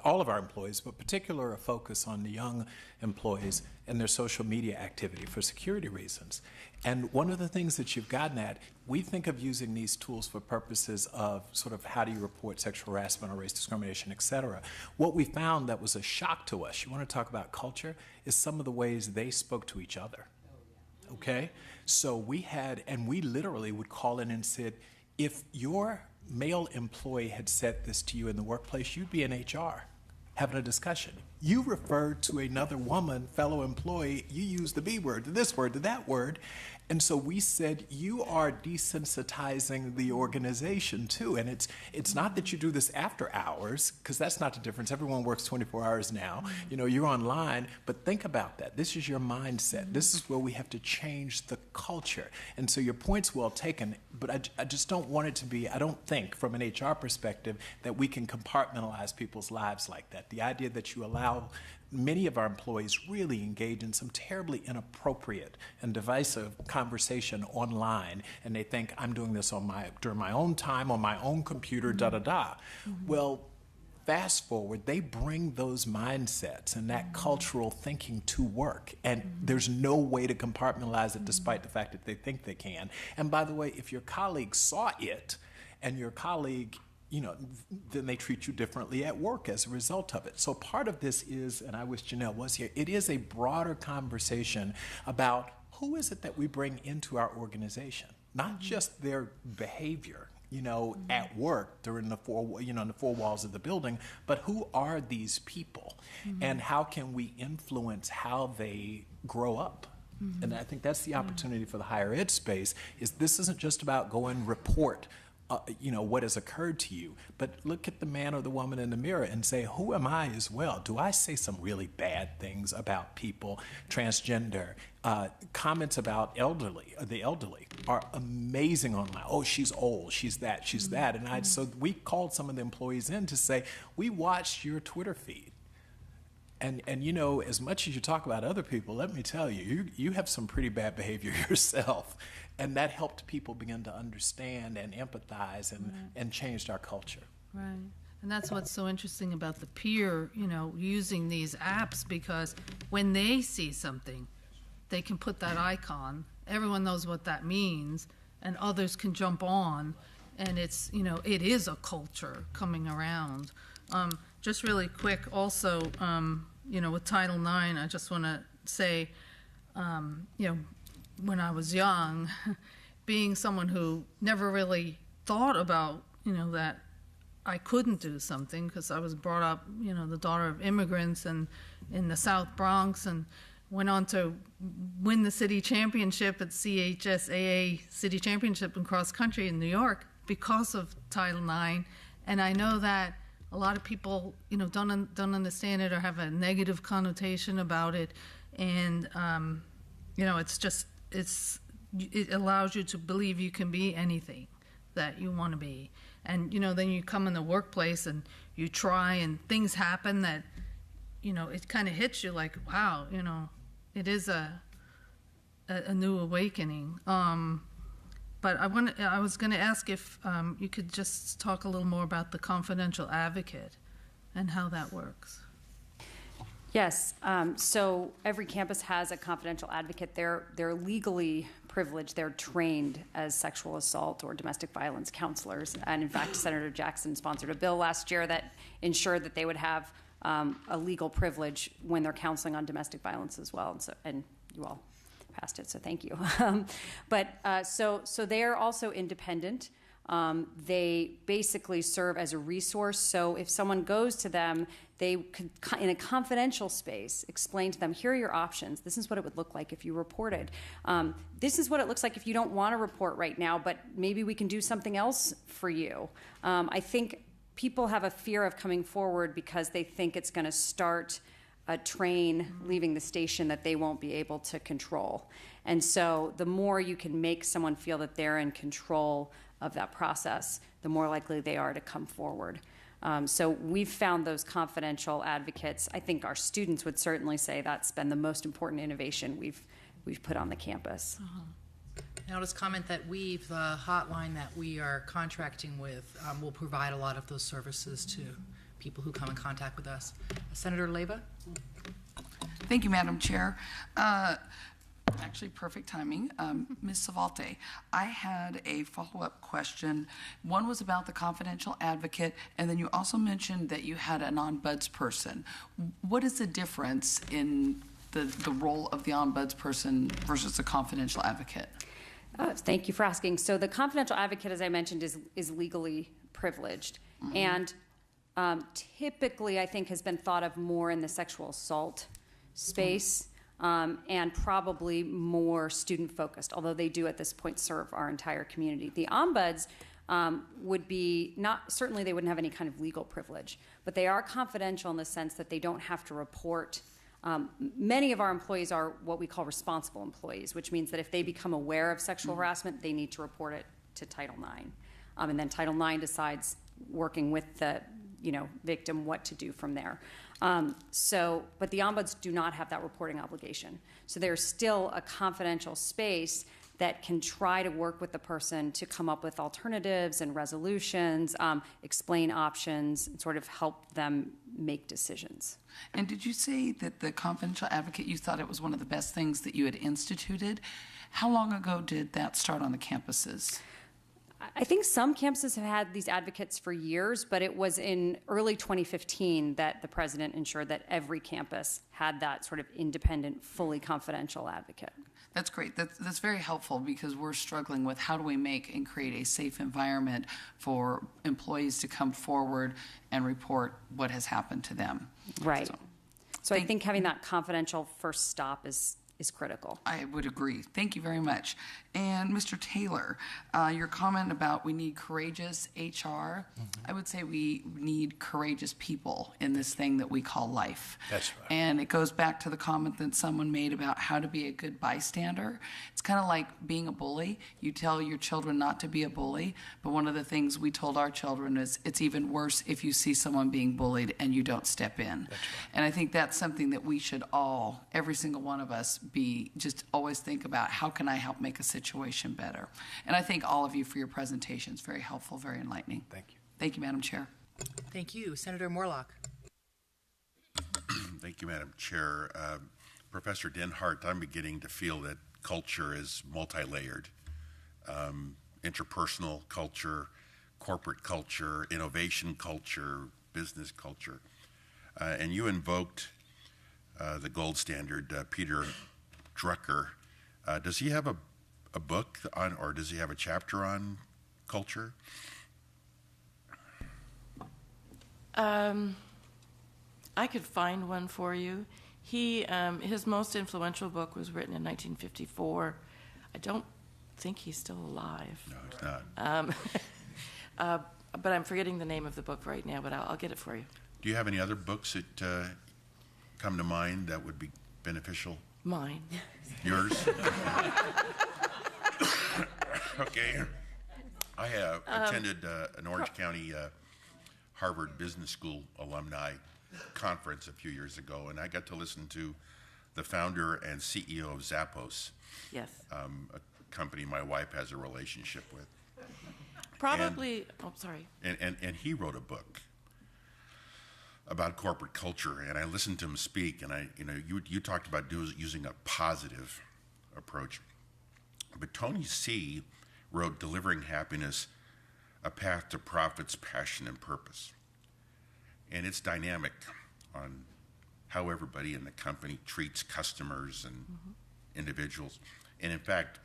all of our employees, but particular a focus on the young employees and their social media activity for security reasons. And one of the things that you've gotten at, we think of using these tools for purposes of sort of how do you report sexual harassment or race discrimination, et cetera. What we found that was a shock to us, you want to talk about culture, is some of the ways they spoke to each other. Okay? So we literally would call in and said, if your male employee had said this to you in the workplace, you'd be in HR having a discussion. You referred to another woman, fellow employee, you used the B word, to this word, to that word. And so we said, you are desensitizing the organization too. And it's not that you do this after hours, because that's not the difference. Everyone works 24 hours now. You're online, but think about that. This is your mindset. This is where we have to change the culture. And so your point's well taken, but I just don't want it to be, I don't think from an HR perspective that we can compartmentalize people's lives like that. The idea that you allow many of our employees really engage in some terribly inappropriate and divisive conversation online, and they think, I'm doing this during my own time, on my own computer, da-da-da. Well, fast forward, they bring those mindsets and that cultural thinking to work, and there's no way to compartmentalize it despite the fact that they think they can. And by the way, if your colleague saw it, and your colleague then they treat you differently at work as a result of it. So part of this is, and I wish Janelle was here, it is a broader conversation about who is it that we bring into our organization, not just their behavior, at work during the four walls of the building, but who are these people, and how can we influence how they grow up? And I think that's the opportunity for the higher ed space. Is this isn't just about go and report what has occurred to you, but look at the man or the woman in the mirror and say, who am I as well? Do I say some really bad things about people, transgender? Comments about the elderly are amazing online. Oh, she's old, she's that, she's that. And so we called some of the employees in to say, we watched your Twitter feed. And as much as you talk about other people, let me tell you, you have some pretty bad behavior yourself. And that helped people begin to understand and empathize and changed our culture. Right. And that's what's so interesting about the peer, using these apps, because when they see something, they can put that icon. Everyone knows what that means, and others can jump on. And it's, it is a culture coming around. Just really quick, also, with Title IX, I just want to say, when I was young, being someone who never really thought about, that I couldn't do something, because I was brought up, the daughter of immigrants and in the South Bronx, and went on to win the city championship at CHSAA City Championship in cross country in New York because of Title IX. And I know that a lot of people, don't understand it or have a negative connotation about it. And, it allows you to believe you can be anything that you want to be. And, then you come in the workplace and you try and things happen that, it kind of hits you like, wow, it is a new awakening. But I was going to ask if you could just talk a little more about the confidential advocate and how that works. Yes. So every campus has a confidential advocate. They're legally privileged. They're trained as sexual assault or domestic violence counselors. And in fact, Senator Jackson sponsored a bill last year that ensured that they would have a legal privilege when they're counseling on domestic violence as well. And you all passed it, so thank you. So they are also independent. They basically serve as a resource. So if someone goes to them, they could, in a confidential space, explain to them, here are your options. This is what it would look like if you reported. This is what it looks like if you don't want to report right now, but maybe we can do something else for you. I think people have a fear of coming forward because they think it's going to start a train leaving the station that they won't be able to control. And so the more you can make someone feel that they're in control of that process, the more likely they are to come forward. So we've found those confidential advocates. I think our students would certainly say that's been the most important innovation we've put on the campus. And I'll just comment that the hotline that we are contracting with, will provide a lot of those services to people who come in contact with us. Senator Leyva? Thank you, Madam Chair. Actually, perfect timing. Ms. Savalte, I had a follow-up question. One was about the confidential advocate, and then you also mentioned that you had an ombudsperson. What is the difference in the role of the ombudsperson versus the confidential advocate? Thank you for asking. So the confidential advocate, as I mentioned, is legally privileged, and typically I think has been thought of more in the sexual assault space, and probably more student focused, although they do at this point serve our entire community. The ombuds would be certainly they wouldn't have any kind of legal privilege, but they are confidential in the sense that they don't have to report. Many of our employees are what we call responsible employees, which means that if they become aware of sexual harassment, they need to report it to Title IX. And then Title IX decides, working with the victim, what to do from there. But the ombuds do not have that reporting obligation. So there's still a confidential space that can try to work with the person to come up with alternatives and resolutions, explain options, and sort of help them make decisions. And did you say that the confidential advocate, you thought it was one of the best things that you had instituted? How long ago did that start on the campuses? I think some campuses have had these advocates for years, but it was in early 2015 that the president ensured that every campus had that sort of independent, fully confidential advocate. That's great. That's very helpful because we're struggling with how do we make and create a safe environment for employees to come forward and report what has happened to them. Right. So I think having that confidential first stop is critical. I would agree. Thank you very much. And Mr. Taylor, your comment about we need courageous HR, I would say we need courageous people in this thing that we call life. That's right. And it goes back to the comment that someone made about how to be a good bystander. It's kind of like being a bully. You tell your children not to be a bully, but one of the things we told our children is it's even worse if you see someone being bullied and you don't step in. That's right. And I think that's something that we should all, every single one of us, just always think about how can I help make a situation better. And I thank all of you for your presentations. Very helpful, very enlightening. Thank you. Thank you, Madam Chair. Thank you. Senator Morlock. Thank you, Madam Chair. Professor Denhart, I'm beginning to feel that culture is multi-layered. Interpersonal culture, corporate culture, innovation culture, business culture. And you invoked the gold standard, Peter Drucker. Does he have a book on, or does he have a chapter on culture? I could find one for you. His most influential book was written in 1954. I don't think he's still alive. No, he's not. But I'm forgetting the name of the book right now, but I'll get it for you. Do you have any other books that come to mind that would be beneficial? Mine. Yours? Okay. I attended an Orange County Harvard Business School alumni conference a few years ago, and I got to listen to the founder and CEO of Zappos. Yes. A company my wife has a relationship with. Probably, sorry. And he wrote a book about corporate culture, and I listened to him speak, and you talked about using a positive approach. But Tony C. wrote Delivering Happiness, A Path to Profits, Passion, and Purpose. And it's dynamic on how everybody in the company treats customers and individuals. And in fact,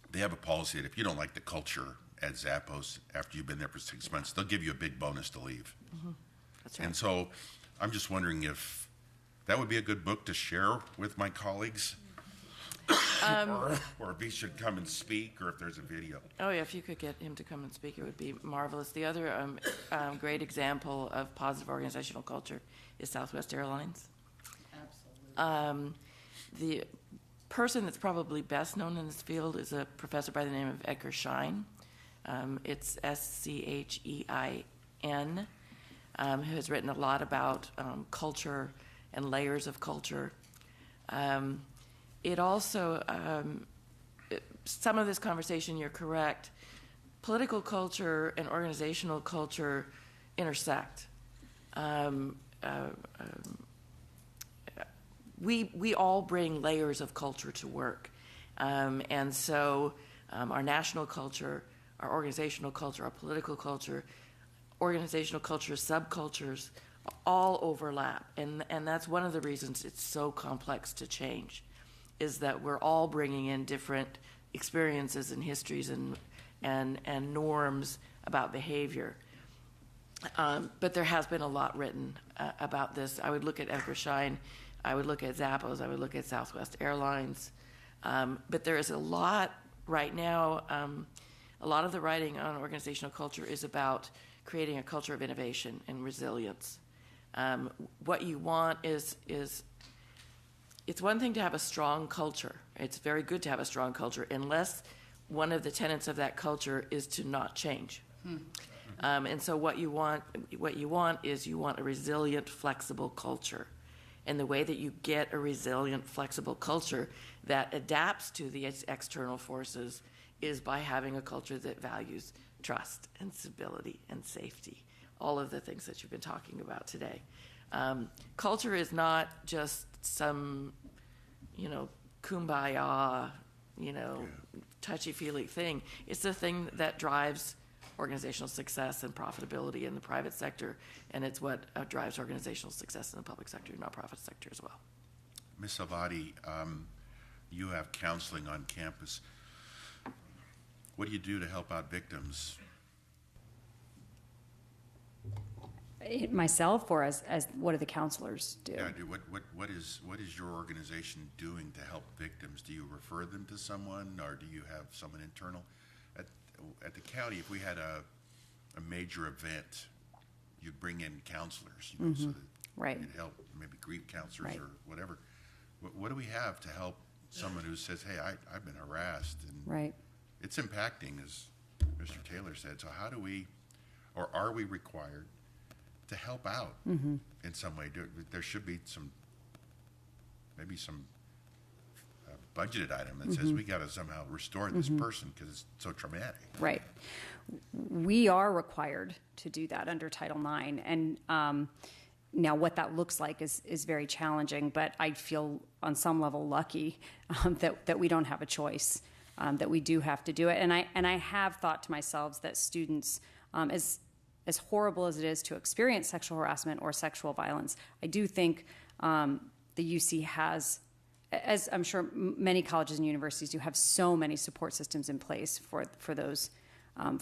they have a policy that if you don't like the culture at Zappos after you've been there for 6 months, they'll give you a big bonus to leave. That's right. And so I'm just wondering if that would be a good book to share with my colleagues. or if he should come and speak, or if there's a video. Oh, yeah, if you could get him to come and speak, it would be marvelous. The other great example of positive organizational culture is Southwest Airlines. Absolutely. The person that's probably best known in this field is a professor by the name of Edgar Schein. It's Schein, who has written a lot about culture and layers of culture. It also, some of this conversation, you're correct, political culture and organizational culture intersect. We all bring layers of culture to work. And so our national culture, our organizational culture, our political culture, organizational culture, subcultures, all overlap. And that's one of the reasons it's so complex to change, is that we're all bringing in different experiences and histories and norms about behavior. But there has been a lot written about this. I would look at Edgar Schein, I would look at Zappos, I would look at Southwest Airlines. But there is a lot right now, a lot of the writing on organizational culture is about creating a culture of innovation and resilience. What you want is it's one thing to have a strong culture. It's very good to have a strong culture, unless one of the tenets of that culture is to not change. And so what you want is you want a resilient, flexible culture. And the way that you get a resilient, flexible culture that adapts to the external forces is by having a culture that values trust and stability and safety, all of the things that you've been talking about today. Culture is not just some, kumbaya, touchy-feely thing. It's the thing that drives organizational success and profitability in the private sector, and it's what drives organizational success in the public sector and nonprofit sector as well. Ms. Savati, you have counseling on campus. What do you do to help out victims? Myself, or as what do the counselors do? Yeah, what is your organization doing to help victims? Do you refer them to someone, or do you have someone internal? At the county, if we had a major event, you'd bring in counselors, so that Right. it'd help, maybe grief counselors Right. or whatever. What do we have to help someone who says, hey, I've been harassed, and Right. it's impacting, as Mr. Taylor said. So how do we, or are we required to help out in some way? There should be maybe some budgeted item that says we got to somehow restore this person because it's so traumatic. Right. We are required to do that under Title IX. And now what that looks like is very challenging, but I feel on some level lucky that we don't have a choice, that we do have to do it. And I have thought to myself that students, as horrible as it is to experience sexual harassment or sexual violence, I do think the UC has, as I'm sure many colleges and universities do, have so many support systems in place for those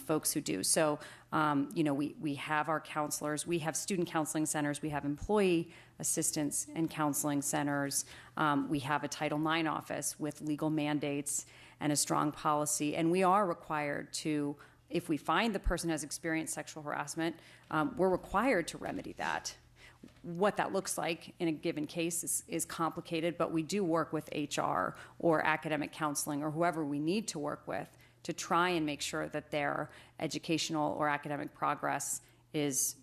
folks who do. So, we have our counselors, we have student counseling centers, we have employee assistance and counseling centers, we have a Title IX office with legal mandates and a strong policy, and we are required to, if we find the person has experienced sexual harassment, we're required to remedy that. What that looks like in a given case is complicated, but we do work with HR or academic counseling or whoever we need to work with to try and make sure that their educational or academic progress is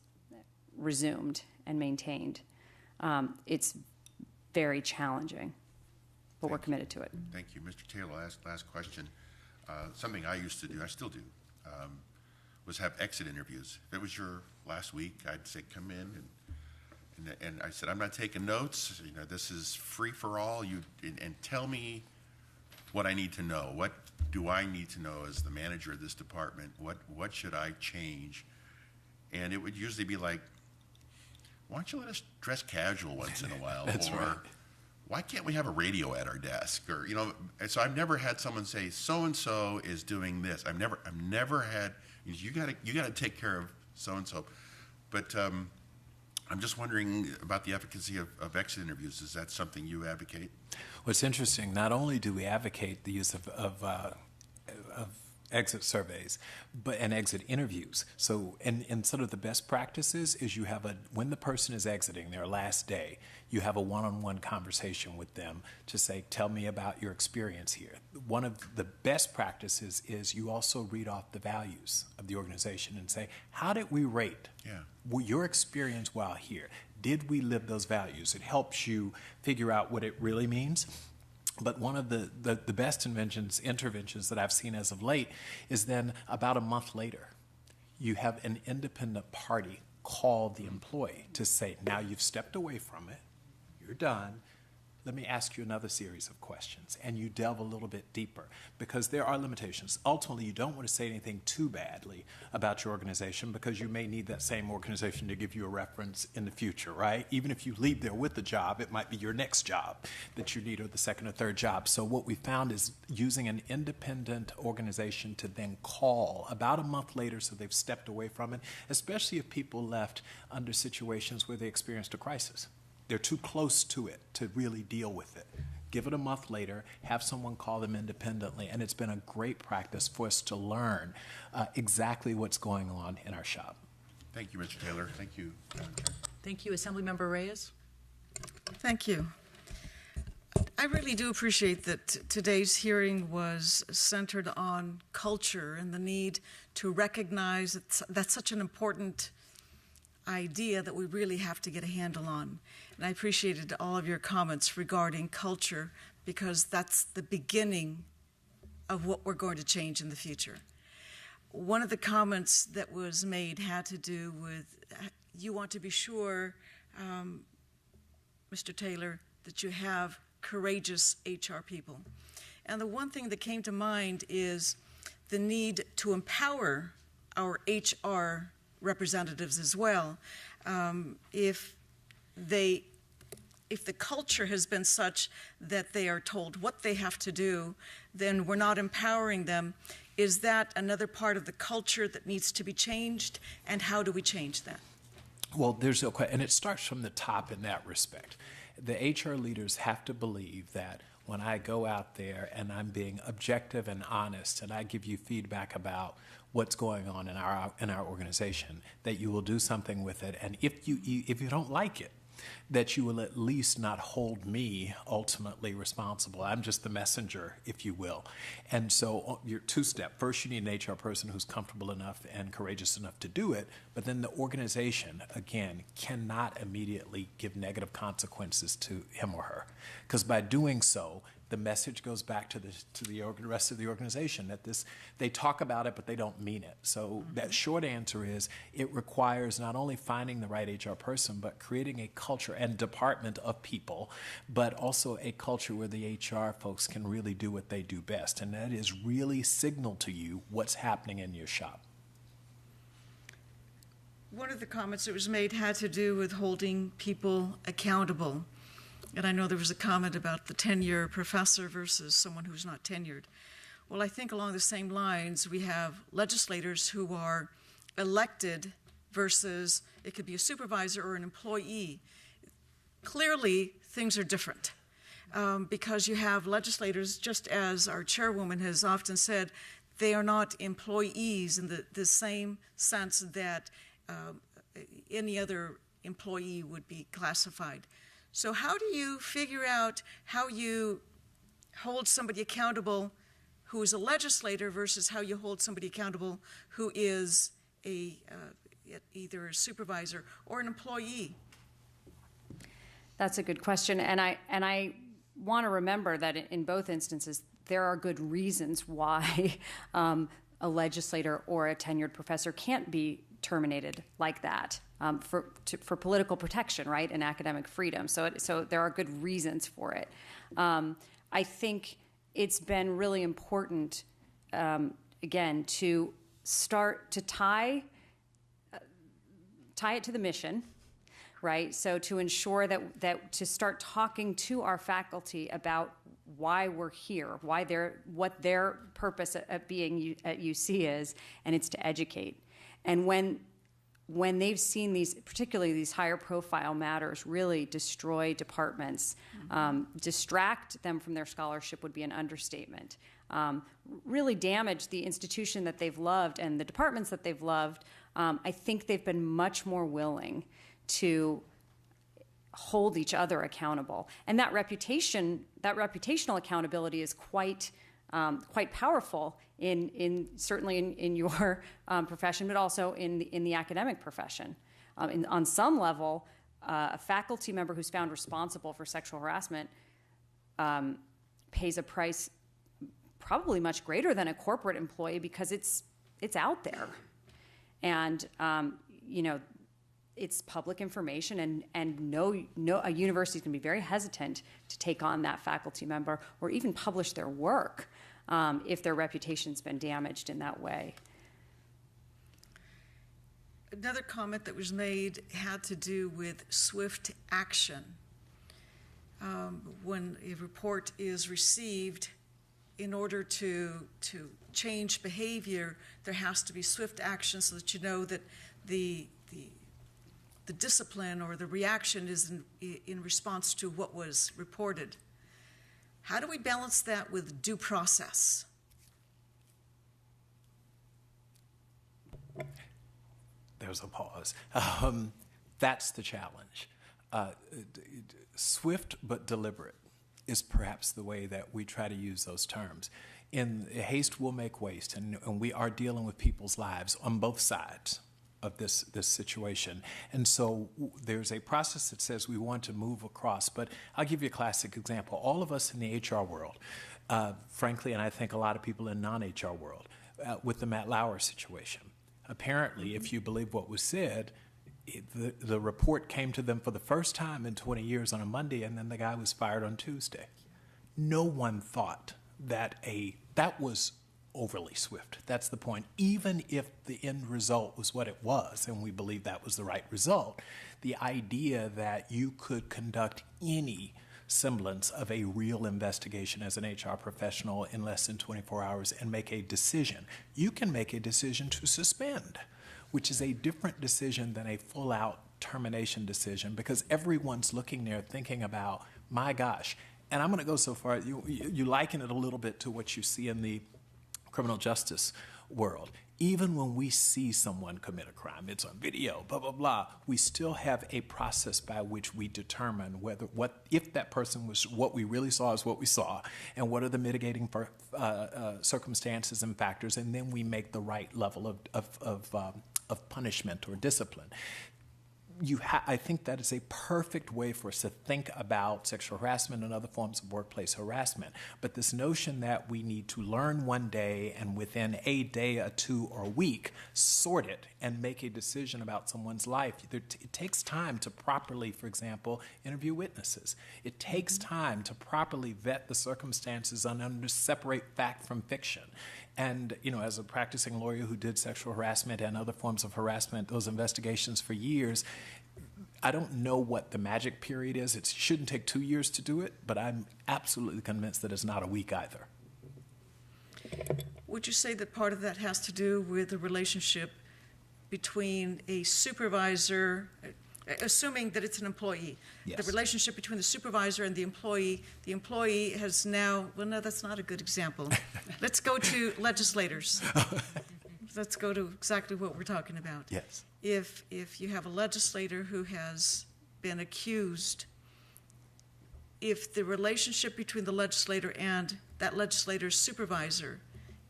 resumed and maintained. It's very challenging, but we're committed to it. Thank you. Mr. Taylor, last question. Something I used to do, I still do, was have exit interviews. If it was your last week, I'd say, come in, and I said, I'm not taking notes. This is free for all. And tell me what I need to know. What do I need to know as the manager of this department? What should I change? And it would usually be like, why don't you let us dress casual once in a while? That's or right. why can't we have a radio at our desk? Or so I've never had someone say so and so is doing this. I've never had. You got to take care of so and so, but I'm just wondering about the efficacy of exit interviews. Is that something you advocate? What's interesting, not only do we advocate the use of exit surveys and exit interviews. So, and sort of the best practices is you have when the person is exiting their last day, you have a one-on-one conversation with them to say, tell me about your experience here. One of the best practices is you also read off the values of the organization and say, how did we rate your experience while here? Did we live those values? It helps you figure out what it really means. But one of the best interventions that I've seen as of late is then about a month later, you have an independent party call the employee to say, now you've stepped away from it, you're done, let me ask you another series of questions. And you delve a little bit deeper because there are limitations. Ultimately, you don't want to say anything too badly about your organization because you may need that same organization to give you a reference in the future, right? Even if you leave there with the job, it might be your next job that you need or the second or third job. So what we found is using an independent organization to then call about a month later so they've stepped away from it, especially if people left under situations where they experienced a crisis. They're too close to it to really deal with it. Give it a month later, have someone call them independently, and it's been a great practice for us to learn exactly what's going on in our shop. Thank you, Mr. Taylor. Thank you, Madam Chair. Thank you. Assemblymember Reyes? Thank you. I really do appreciate that today's hearing was centered on culture and the need to recognize that's such an important idea that we really have to get a handle on. And I appreciated all of your comments regarding culture because that's the beginning of what we're going to change in the future. One of the comments that was made had to do with you want to be sure, Mr. Taylor, that you have courageous HR people. And the one thing that came to mind is the need to empower our HR representatives as well. If the culture has been such that they are told what they have to do, then we're not empowering them. Is that another part of the culture that needs to be changed, and how do we change that? Well, there's no question, and it starts from the top in that respect. The HR leaders have to believe that when I go out there and I'm being objective and honest, and I give you feedback about what's going on in our organization, that you will do something with it, and if you don't like it, that you will at least not hold me ultimately responsible. I'm just the messenger, if you will. And so you're two-step. First, you need an HR person who's comfortable enough and courageous enough to do it, but then the organization, again, cannot immediately give negative consequences to him or her. Because by doing so, the message goes back to the rest of the organization that they talk about it, but they don't mean it. So that short answer is it requires not only finding the right HR person, but creating a culture and department of people, but also a culture where the HR folks can really do what they do best. And that is really signal to you what's happening in your shop. One of the comments that was made had to do with holding people accountable. And I know there was a comment about the tenure professor versus someone who's not tenured. Well, I think along the same lines, we have legislators who are elected versus it could be a supervisor or an employee. Clearly, things are different because you have legislators, just as our chairwoman has often said, they are not employees in the same sense that any other employee would be classified. So how do you figure out how you hold somebody accountable who is a legislator versus how you hold somebody accountable who is either a supervisor or an employee? That's a good question, and I want to remember that in both instances there are good reasons why a legislator or a tenured professor can't be terminated like that. For political protection, right, and academic freedom. So there are good reasons for it. I think it's been really important, again, to start to tie it to the mission, right? So to ensure that to start talking to our faculty about why we're here, what their purpose at being at UC is, and it's to educate. And when when they've seen these, particularly these higher profile matters, really destroy departments, distract them from their scholarship would be an understatement, really damage the institution that they've loved and the departments that they've loved, I think they've been much more willing to hold each other accountable. And that reputational accountability is quite powerful certainly in your profession, but also in the academic profession. On some level, a faculty member who's found responsible for sexual harassment pays a price probably much greater than a corporate employee because it's out there, and it's public information, and a university is going to be very hesitant to take on that faculty member or even publish their work if their reputation's been damaged in that way. Another comment that was made had to do with swift action. When a report is received, in order to change behavior, there has to be swift action so that you know that the discipline or the reaction is in response to what was reported. How do we balance that with due process? There's a pause. That's the challenge. Swift but deliberate is perhaps the way that we try to use those terms. In haste will make waste, and we are dealing with people's lives on both sides of this situation. And so there's a process that says we want to move across, but I'll give you a classic example. All of us in the HR world, frankly, and I think a lot of people in non-HR world, with the Matt Lauer situation. Apparently, if you believe what was said, the report came to them for the first time in 20 years on a Monday, and then the guy was fired on Tuesday. No one thought that that was overly swift. That's the point. Even if the end result was what it was, and we believe that was the right result, the idea that you could conduct any semblance of a real investigation as an HR professional in less than 24 hours and make a decision. You can make a decision to suspend, which is a different decision than a full-out termination decision, because everyone's looking there thinking about, my gosh, and I'm going to go so far, you liken it a little bit to what you see in the criminal justice world. Even when we see someone commit a crime, it's on video, blah, blah, blah, we still have a process by which we determine if that person was, what we really saw is what we saw, and what are the mitigating circumstances and factors, and then we make the right level of punishment or discipline. I think that is a perfect way for us to think about sexual harassment and other forms of workplace harassment. But this notion that we need to learn one day and within a day, a two, or a week, sort it and make a decision about someone's life, it takes time to properly, for example, interview witnesses. It takes time to properly vet the circumstances and separate fact from fiction. And, as a practicing lawyer who did sexual harassment and other forms of harassment, those investigations for years, I don't know what the magic period is. It shouldn't take 2 years to do it, but I'm absolutely convinced that it's not a week either. Would you say that part of that has to do with the relationship between a supervisor, assuming that it's an employee, yes, the relationship between the supervisor and the employee has now, well, no, that's not a good example. Let's go to legislators. Let's go to exactly what we're talking about. Yes. If you have a legislator who has been accused, if the relationship between the legislator and that legislator's supervisor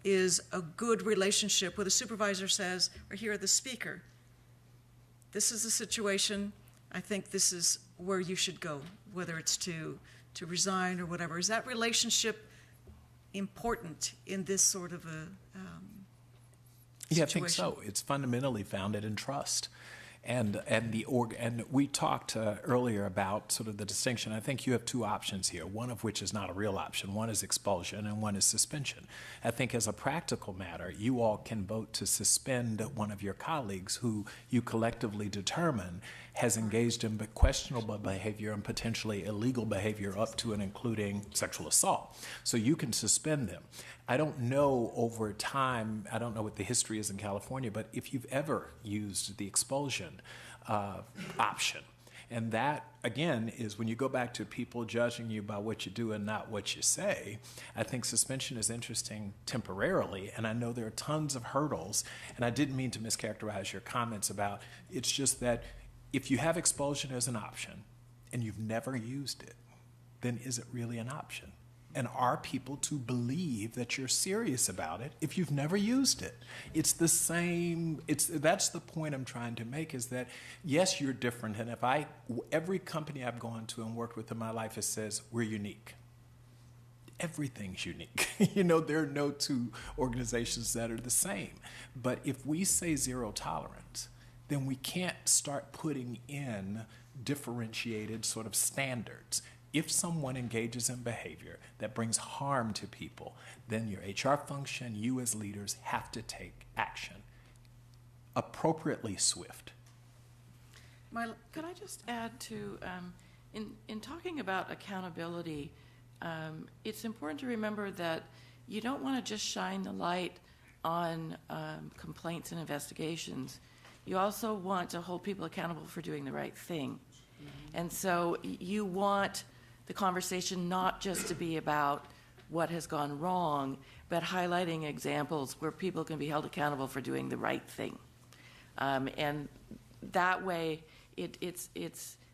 is a good relationship where the supervisor says, or here, the speaker, this is the situation, I think this is where you should go, whether it's to resign or whatever. Is that relationship important in this sort of a Yeah, I think so. It's fundamentally founded in trust. And we talked earlier about sort of the distinction. I think you have two options here, one of which is not a real option. One is expulsion and one is suspension. I think as a practical matter, you all can vote to suspend one of your colleagues who you collectively determine has engaged in questionable behavior and potentially illegal behavior up to and including sexual assault. So you can suspend them. I don't know over time, I don't know what the history is in California, but if you've ever used the expulsion option, and that, again, is when you go back to people judging you by what you do and not what you say, I think suspension is interesting temporarily, and I know there are tons of hurdles, and I didn't mean to mischaracterize your comments about, it's just that if you have expulsion as an option and you've never used it, then is it really an option? And are people to believe that you're serious about it if you've never used it? It's the same, that's the point I'm trying to make, is that yes, you're different. And every company I've gone to and worked with in my life has says, we're unique. Everything's unique. There are no two organizations that are the same. But if we say zero tolerance, then we can't start putting in differentiated sort of standards. If someone engages in behavior that brings harm to people, then your HR function, you as leaders, have to take action. Appropriately swift. Could I just add to, in talking about accountability, it's important to remember that you don't want to just shine the light on complaints and investigations. You also want to hold people accountable for doing the right thing. And so you want the conversation not just to be about what has gone wrong, but highlighting examples where people can be held accountable for doing the right thing. And that way,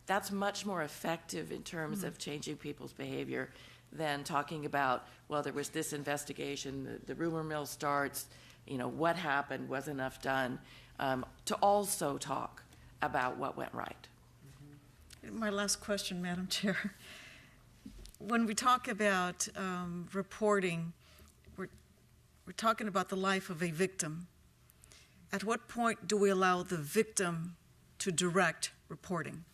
that's much more effective in terms of changing people's behavior than talking about, well, there was this investigation, the rumor mill starts, what happened, was enough done, to also talk about what went right. My last question, Madam Chair. When we talk about reporting, we're talking about the life of a victim. At what point do we allow the victim to direct reporting?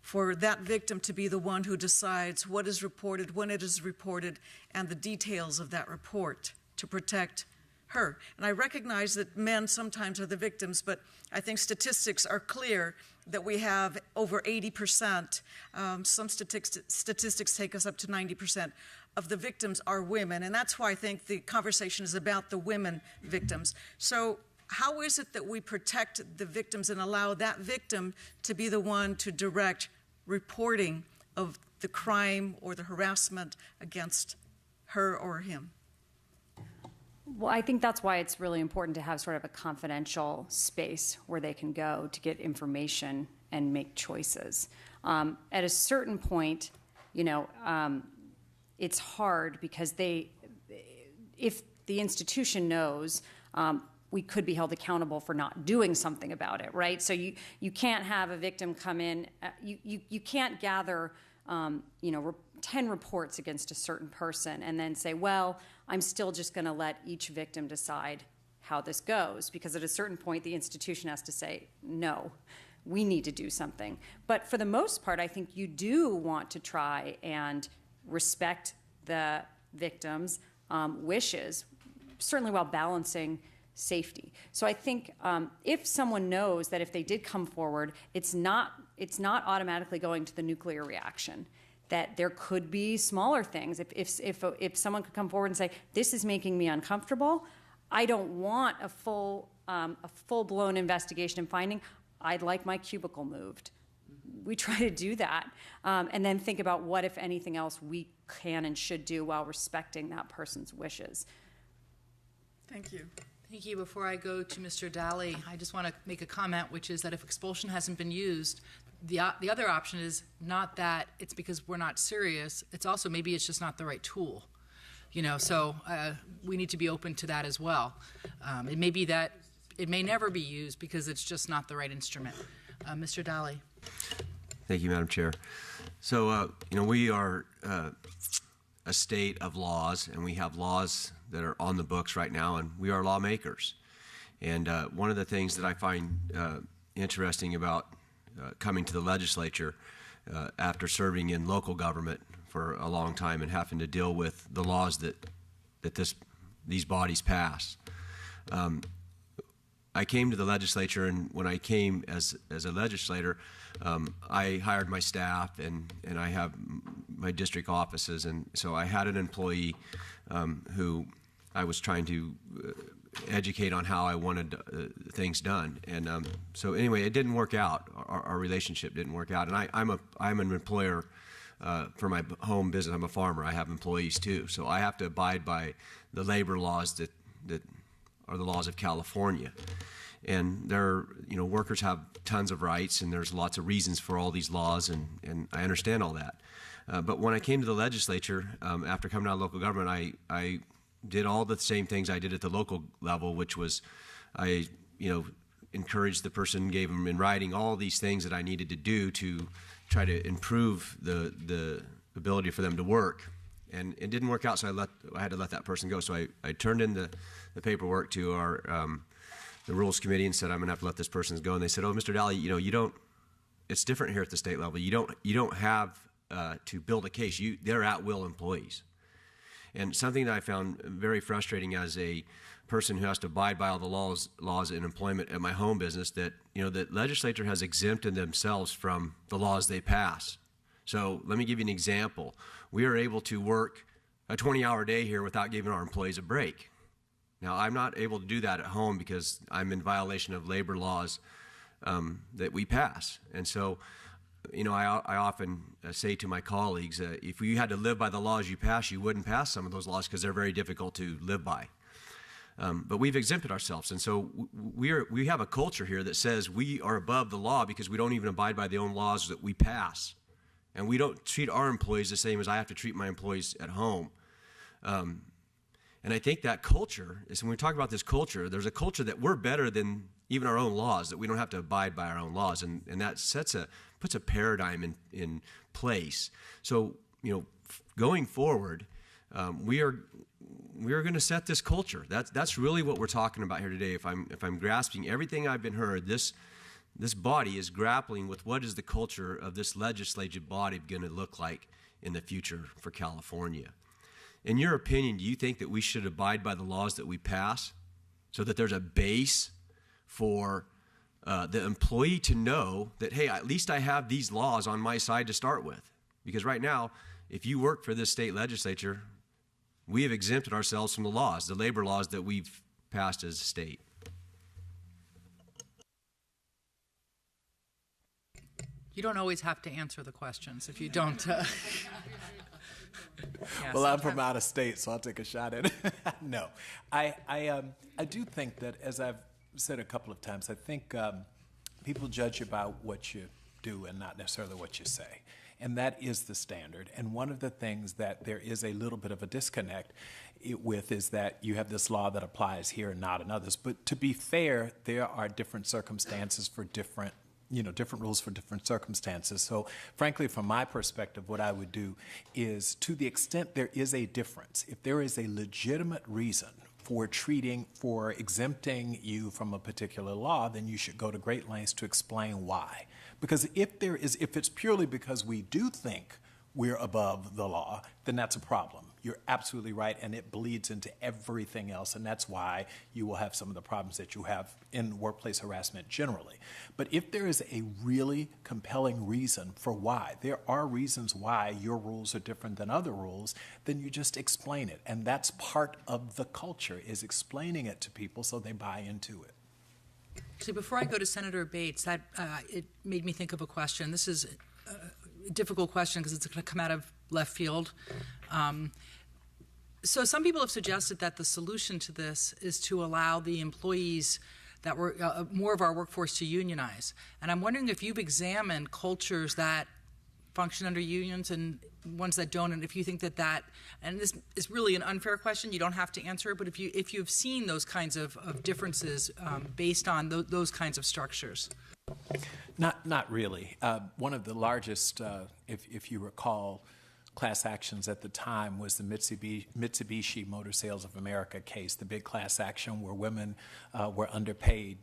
For that victim to be the one who decides what is reported, when it is reported, and the details of that report to protect her. And I recognize that men sometimes are the victims, but I think statistics are clear that we have over 80%, some statistics take us up to 90%, of the victims are women. And that's why I think the conversation is about the women victims. So how is it that we protect the victims and allow that victim to be the one to direct reporting of the crime or the harassment against her or him? Well, I think that's why it's really important to have sort of a confidential space where they can go to get information and make choices. At a certain point, it's hard because if the institution knows, we could be held accountable for not doing something about it, right? So you can't have a victim come in, you can't gather 10 reports against a certain person and then say, well, I'm still just going to let each victim decide how this goes, because at a certain point the institution has to say, no, we need to do something. But for the most part, I think you do want to try and respect the victim's wishes, certainly while balancing safety. So I think if someone knows that if they did come forward, it's not automatically going to the nuclear reaction, that there could be smaller things. If someone could come forward and say, this is making me uncomfortable, I don't want a full-blown investigation and finding, I'd like my cubicle moved. We try to do that, and then think about what, if anything else, we can and should do while respecting that person's wishes. Thank you. Thank you. Before I go to Mr. Daly, I just want to make a comment, which is that if expulsion hasn't been used, the other option is not that it's because we're not serious. It's also maybe it's just not the right tool. So we need to be open to that as well. It may be that it may never be used because it's just not the right instrument. Mr. Daly. Thank you, Madam Chair. So, we are a state of laws, and we have laws that are on the books right now, and we are lawmakers. And one of the things that I find interesting about coming to the legislature after serving in local government for a long time and having to deal with the laws that these bodies pass. I came to the legislature, and when I came as a legislator, I hired my staff, and I have my district offices, and so I had an employee who I was trying to educate on how I wanted things done, and so anyway, it didn't work out. Our relationship didn't work out, and I'm an employer for my home business. I'm a farmer. I have employees too, so I have to abide by the labor laws that are the laws of California. And workers have tons of rights, and there's lots of reasons for all these laws, and I understand all that. But when I came to the legislature, after coming out of local government, I did all the same things I did at the local level, which was I encouraged the person, gave them in writing all these things that I needed to do to try to improve the ability for them to work. And it didn't work out, so I had to let that person go. So I turned in the paperwork to our the Rules Committee and said, I'm going to have to let this person go. And they said, oh, Mr. Daly, you don't, it's different here at the state level. You don't have to build a case. They're at-will employees. And something that I found very frustrating as a person who has to abide by all the laws in employment at my home business, that the legislature has exempted themselves from the laws they pass. So let me give you an example. We are able to work a 20-hour day here without giving our employees a break. Now, I'm not able to do that at home because I'm in violation of labor laws that we pass. And so, I often say to my colleagues, if you had to live by the laws you pass, you wouldn't pass some of those laws because they're very difficult to live by. But we've exempted ourselves, and so we have a culture here that says we are above the law because we don't even abide by the own laws that we pass. And we don't treat our employees the same as I have to treat my employees at home. And I think that culture is, when we talk about this culture, there's a culture that we're better than even our own laws, that we don't have to abide by our own laws. And that puts a paradigm in place. So, going forward, we are going to set this culture. That's really what we're talking about here today. If I'm grasping everything I've been heard, this body is grappling with what is the culture of this legislative body going to look like in the future for California. In your opinion, do you think that we should abide by the laws that we pass so that there's a base for the employee to know that, hey, at least I have these laws on my side to start with? Because right now, if you work for this state legislature, we have exempted ourselves from the laws, the labor laws that we've passed as a state. You don't always have to answer the questions if you don't. Yeah, well, I'm from out of state, so I'll take a shot at it. No, I do think that, as I've said a couple of times, I think people judge you by what you do and not necessarily what you say. And that is the standard. And one of the things that there is a little bit of a disconnect with is that you have this law that applies here and not in others. But to be fair, there are different circumstances for different rules for different circumstances. So frankly, from my perspective, what I would do is, to the extent there is a difference, if there is a legitimate reason for exempting you from a particular law, then you should go to great lengths to explain why. Because if it's purely because we do think we're above the law, then that's a problem. You're absolutely right, and it bleeds into everything else, and that's why you will have some of the problems that you have in workplace harassment generally. But if there is a really compelling reason for why, there are reasons why your rules are different than other rules, then you just explain it. And that's part of the culture, is explaining it to people so they buy into it. So before I go to Senator Bates, it made me think of a question. This is a difficult question because it's going to come out of left field. So some people have suggested that the solution to this is to allow the employees that were more of our workforce to unionize. And I'm wondering if you've examined cultures that function under unions and ones that don't, and if you think that, and this is really an unfair question, you don't have to answer it, but if you've seen those kinds of differences based on those kinds of structures. Not really. One of the largest, if you recall, class actions at the time was the Mitsubishi Motor Sales of America case, the big class action where women were underpaid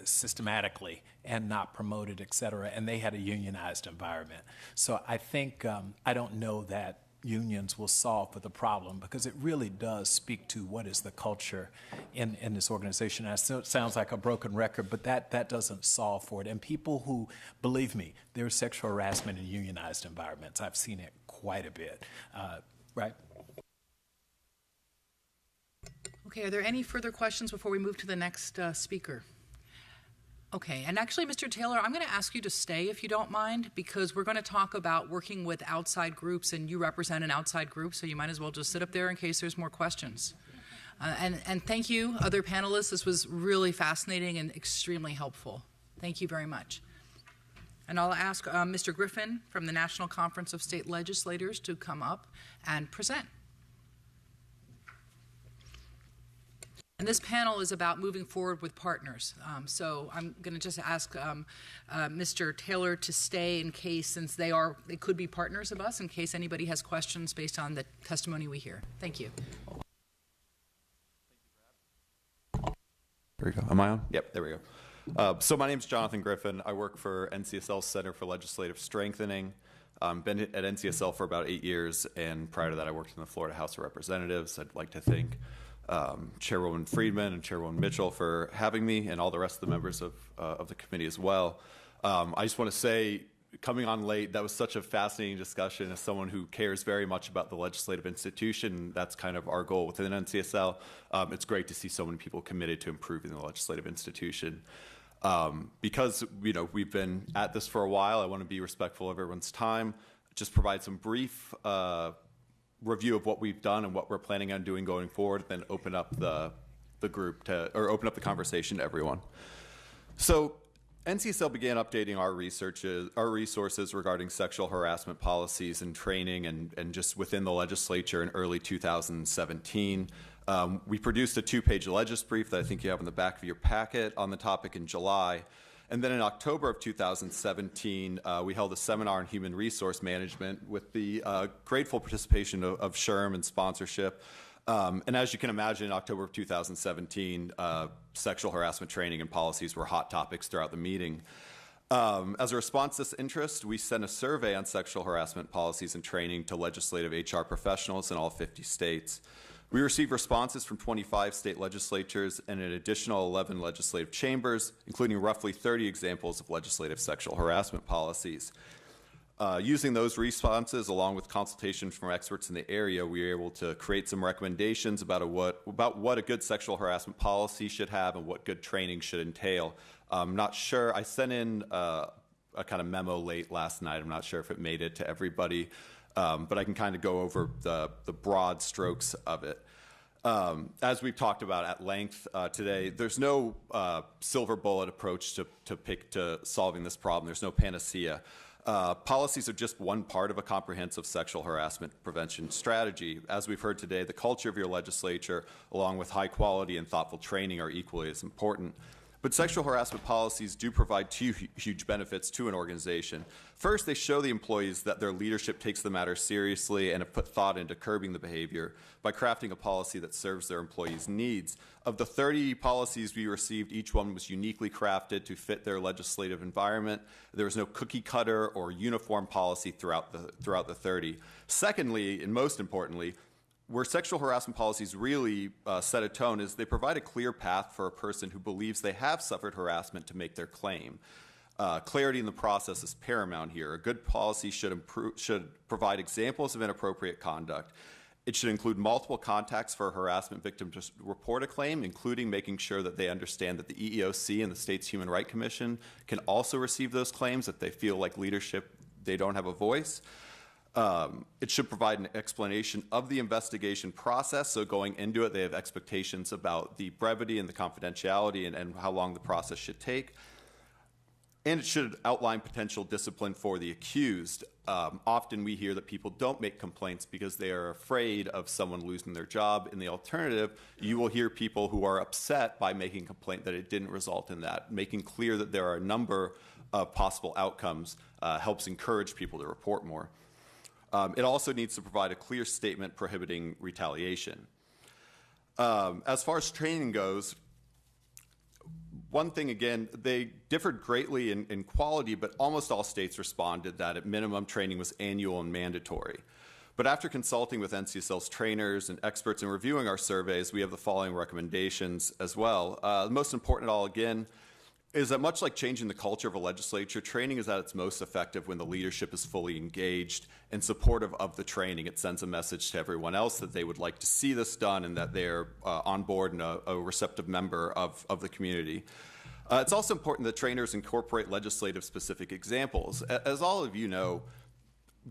systematically and not promoted, et cetera, and they had a unionized environment. So I think, I don't know that unions will solve for the problem, because it really does speak to what is the culture in this organization. And it sounds like a broken record, but that doesn't solve for it. And people who, believe me, there's sexual harassment in unionized environments. I've seen it quite a bit, right? Okay, are there any further questions before we move to the next speaker? Okay, and actually, Mr. Taylor, I'm going to ask you to stay if you don't mind, because we're going to talk about working with outside groups, and you represent an outside group, so you might as well just sit up there in case there's more questions. And thank you, other panelists. This was really fascinating and extremely helpful. Thank you very much. And I'll ask Mr. Griffin from the National Conference of State Legislators to come up and present. And this panel is about moving forward with partners. So I'm going to just ask Mr. Taylor to stay in case, since they could be partners of us, in case anybody has questions based on the testimony we hear. Thank you. There we go. Am I on? Yep, there we go. So my name is Jonathan Griffin. I work for NCSL's Center for Legislative Strengthening. Been at NCSL for about 8 years, and prior to that I worked in the Florida House of Representatives. I'd like to thank Chairwoman Friedman and Chairwoman Mitchell for having me, and all the rest of the members of the committee as well. I just want to say, coming on late, that was such a fascinating discussion. As someone who cares very much about the legislative institution, that's kind of our goal within NCSL. It's great to see so many people committed to improving the legislative institution. Because we've been at this for a while, I want to be respectful of everyone's time. Just provide some brief review of what we've done and what we're planning on doing going forward, then open up the group to, or open up the conversation to everyone. So NCSL began updating our resources regarding sexual harassment policies and training and just within the legislature in early 2017. We produced a 2-page legis brief that I think you have in the back of your packet on the topic in July. And then in October of 2017, we held a seminar on human resource management with the grateful participation of SHRM and sponsorship. And as you can imagine, in October of 2017, sexual harassment training and policies were hot topics throughout the meeting. As a response to this interest, we sent a survey on sexual harassment policies and training to legislative HR professionals in all 50 states. We received responses from 25 state legislatures and an additional 11 legislative chambers, including roughly 30 examples of legislative sexual harassment policies. Using those responses, along with consultation from experts in the area, we were able to create some recommendations about what a good sexual harassment policy should have and what good training should entail. I'm not sure. I sent in a kind of memo late last night. I'm not sure if it made it to everybody. But I can kind of go over the broad strokes of it. As we've talked about at length today, there's no silver bullet approach to pick to solving this problem. There's no panacea. Policies are just one part of a comprehensive sexual harassment prevention strategy. As we've heard today, the culture of your legislature, along with high quality and thoughtful training, are equally as important. But sexual harassment policies do provide two huge benefits to an organization. First, they show the employees that their leadership takes the matter seriously and have put thought into curbing the behavior by crafting a policy that serves their employees' needs. Of the 30 policies we received, each one was uniquely crafted to fit their legislative environment. There was no cookie cutter or uniform policy throughout the 30. Secondly, and most importantly, where sexual harassment policies really set a tone is they provide a clear path for a person who believes they have suffered harassment to make their claim. Clarity in the process is paramount here. A good policy should provide examples of inappropriate conduct. It should include multiple contacts for a harassment victim to report a claim, including making sure that they understand that the EEOC and the state's Human Rights Commission can also receive those claims if they feel like leadership, they don't have a voice. It should provide an explanation of the investigation process, so going into it, they have expectations about the brevity and the confidentiality and how long the process should take. And it should outline potential discipline for the accused. Often we hear that people don't make complaints because they are afraid of someone losing their job. In the alternative, you will hear people who are upset by making a complaint that it didn't result in that. Making clear that there are a number of possible outcomes helps encourage people to report more. It also needs to provide a clear statement prohibiting retaliation. As far as training goes, one thing, again, they differed greatly in quality, but almost all states responded that at minimum training was annual and mandatory. But after consulting with NCSL's trainers and experts and reviewing our surveys, we have the following recommendations as well. The most important of all, again, is that much like changing the culture of a legislature, training is at its most effective when the leadership is fully engaged and supportive of the training. It sends a message to everyone else that they would like to see this done and that they're on board and a receptive member of the community. It's also important that trainers incorporate legislative specific examples. As all of you know,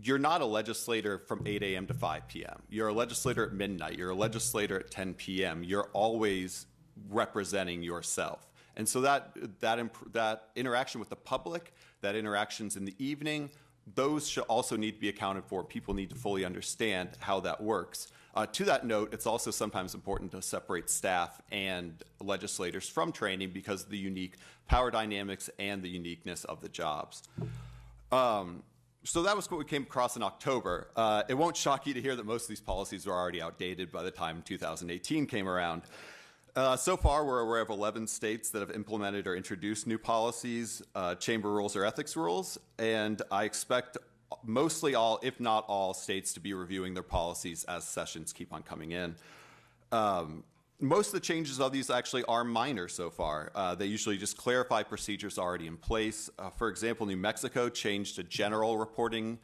you're not a legislator from 8 a.m. to 5 p.m. You're a legislator at midnight. You're a legislator at 10 p.m. You're always representing yourself. And so that interaction with the public, that interactions in the evening, those should also need to be accounted for. People need to fully understand how that works. To that note, it's also sometimes important to separate staff and legislators from training because of the unique power dynamics and the uniqueness of the jobs. So that was what we came across in October. It won't shock you to hear that most of these policies were already outdated by the time 2018 came around. So far, we're aware of 11 states that have implemented or introduced new policies, chamber rules or ethics rules, and I expect mostly all, if not all, states to be reviewing their policies as sessions keep on coming in. Most of the changes of these actually are minor so far. They usually just clarify procedures already in place. For example, New Mexico changed a general reporting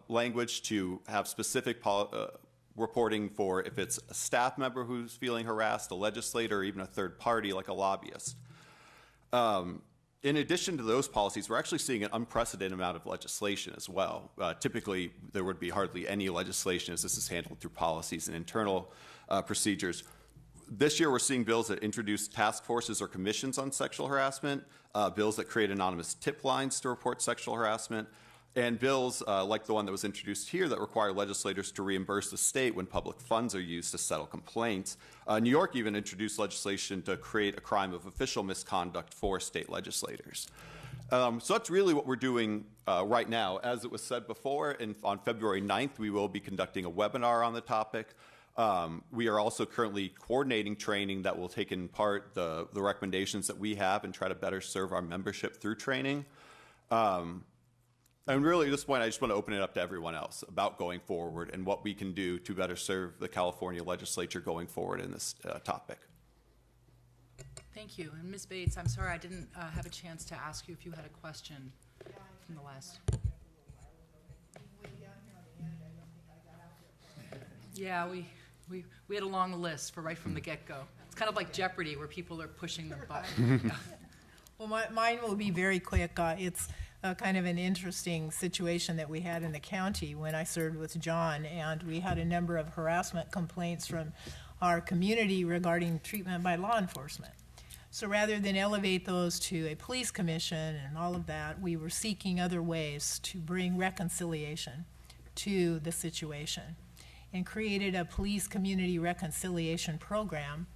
language to have specific reporting for if it's a staff member who's feeling harassed, a legislator, or even a third party like a lobbyist. In addition to those policies, we're actually seeing an unprecedented amount of legislation as well. Typically, there would be hardly any legislation as this is handled through policies and internal procedures. This year, we're seeing bills that introduce task forces or commissions on sexual harassment, bills that create anonymous tip lines to report sexual harassment, and bills like the one that was introduced here that require legislators to reimburse the state when public funds are used to settle complaints. New York even introduced legislation to create a crime of official misconduct for state legislators. So that's really what we're doing right now. As it was said before, on February 9th, we will be conducting a webinar on the topic. We are also currently coordinating training that will take in part the recommendations that we have and try to better serve our membership through training. And really, at this point, I just want to open it up to everyone else about going forward and what we can do to better serve the California legislature going forward in this topic. Thank you. And Ms. Bates, I'm sorry I didn't have a chance to ask you if you had a question from the last. Yeah, we had a long list for right from the get-go. It's kind of like Jeopardy where people are pushing the button. Yeah. Well, mine will be very quick. It's kind of an interesting situation that we had in the county when I served with John, and we had a number of harassment complaints from our community regarding treatment by law enforcement. So rather than elevate those to a police commission and all of that, we were seeking other ways to bring reconciliation to the situation and created a police community reconciliation program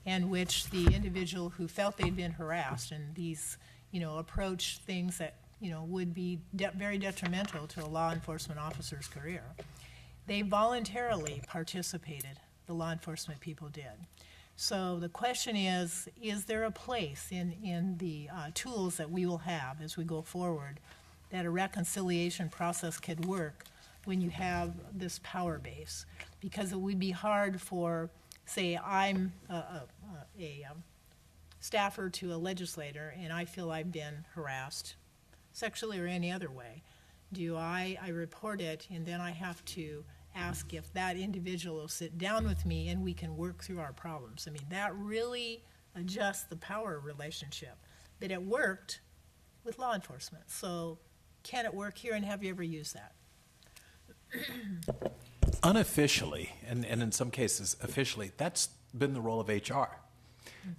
in which the individual who felt they'd been harassed and these, approach things that would be very detrimental to a law enforcement officer's career. They voluntarily participated, the law enforcement people did. So the question is there a place in the tools that we will have as we go forward that a reconciliation process could work when you have this power base? Because it would be hard for, say, I'm a staffer to a legislator and I feel I've been harassed sexually or any other way. I report it, and then I have to ask if that individual will sit down with me and we can work through our problems. I mean, that really adjusts the power relationship. But it worked with law enforcement. So can it work here, and have you ever used that? Unofficially, and in some cases officially, that's been the role of HR.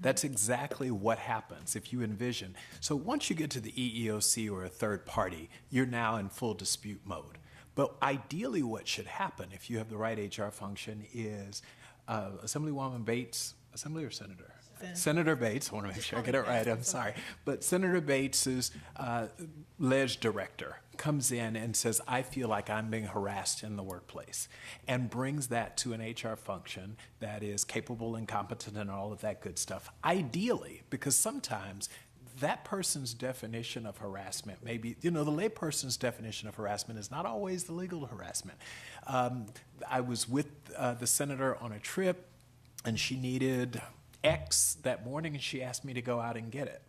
That's exactly what happens if you envision. So once you get to the EEOC or a third party, you're now in full dispute mode. But ideally what should happen if you have the right HR function is Assemblywoman Bates, Assembly or Senator? Senator Bates, I want to make sure I get it right, I'm sorry. But Senator Bates' ledge director comes in and says, I feel like I'm being harassed in the workplace, and brings that to an HR function that is capable and competent and all of that good stuff. Ideally, because sometimes that person's definition of harassment, maybe, the layperson's definition of harassment is not always the legal harassment. I was with the senator on a trip, and she needed X that morning, and she asked me to go out and get it.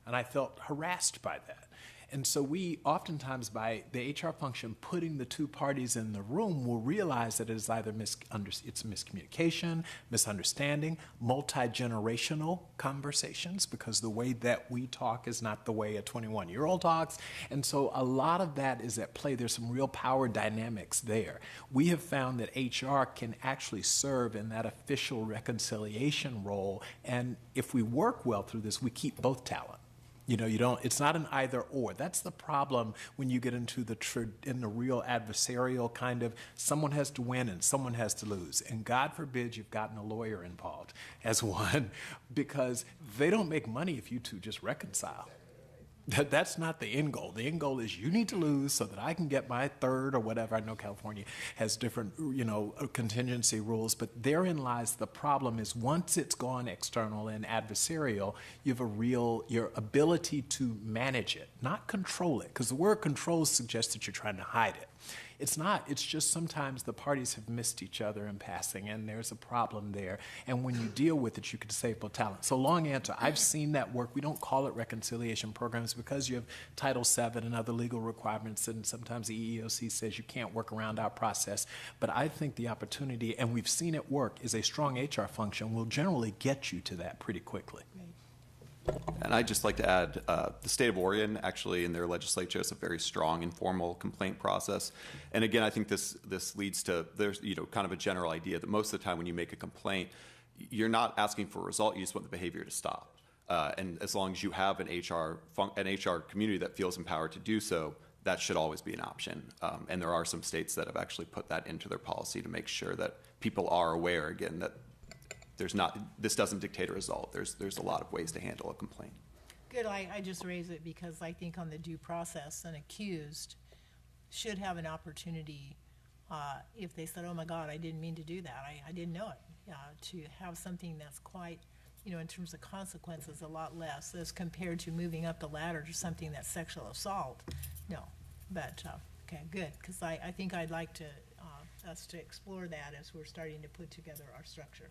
And I felt harassed by that. And so we oftentimes, by the HR function putting the two parties in the room, will realize that it is either it's miscommunication, misunderstanding, multi-generational conversations, because the way that we talk is not the way a 21-year-old talks. And so a lot of that is at play. There's some real power dynamics there. We have found that HR can actually serve in that official reconciliation role. And if we work well through this, we keep both talent. It's not an either or. That's the problem when you get into the real adversarial kind of, someone has to win and someone has to lose. And God forbid you've gotten a lawyer involved as one, because they don't make money if you two just reconcile. That's not the end goal. The end goal is you need to lose so that I can get my third or whatever. I know California has different, contingency rules, but therein lies the problem. Is once it's gone external and adversarial, you have your ability to manage it, not control it, because the word control suggests that you're trying to hide it. It's not. It's just sometimes the parties have missed each other in passing, and there's a problem there. And when you deal with it, you can save both talent. So long answer, I've seen that work. We don't call it reconciliation programs because you have Title VII and other legal requirements, and sometimes the EEOC says you can't work around our process. But I think the opportunity, and we've seen it work, is a strong HR function will generally get you to that pretty quickly. And I'd just like to add, the state of Oregon actually in their legislature has a very strong informal complaint process. And again, I think this leads to, there's kind of a general idea that most of the time when you make a complaint, you're not asking for a result, you just want the behavior to stop. And as long as you have an HR community that feels empowered to do so, that should always be an option. And there are some states that have actually put that into their policy to make sure that people are aware, again, that this doesn't dictate a result. There's a lot of ways to handle a complaint. Good, I just raise it because I think on the due process, an accused should have an opportunity, if they said, oh my God, I didn't mean to do that, I didn't know it, to have something that's quite, in terms of consequences, a lot less as compared to moving up the ladder to something that's sexual assault. No, but, okay, good, because I think I'd like us to explore that as we're starting to put together our structure.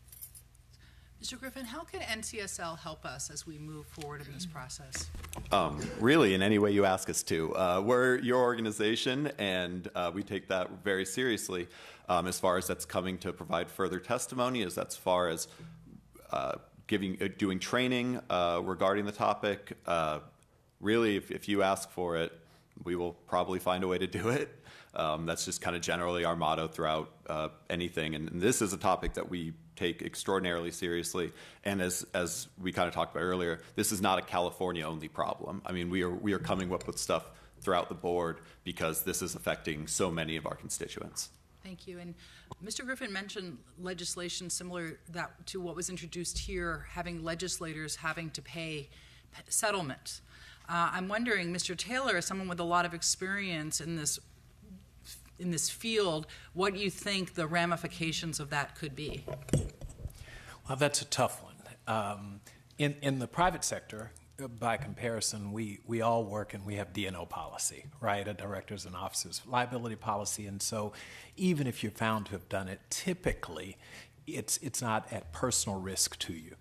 Mr. Griffin, how can NCSL help us as we move forward in this process? Really, in any way you ask us to. We're your organization, and we take that very seriously as far as that's coming to provide further testimony, as far as doing training regarding the topic. Really, if you ask for it, we will probably find a way to do it. That's just kind of generally our motto throughout anything. And this is a topic that we take extraordinarily seriously. And as we kind of talked about earlier, this is not a California-only problem. I mean, we are coming up with stuff throughout the board because this is affecting so many of our constituents. Thank you. And Mr. Griffin mentioned legislation similar to what was introduced here, having legislators having to pay settlement. I'm wondering, Mr. Taylor, as someone with a lot of experience in this field, what you think the ramifications of that could be? Well, that's a tough one. In the private sector, by comparison, we all work and we have D&O policy, right? A directors and officers liability policy. And so even if you're found to have done it, typically it's not at personal risk to you.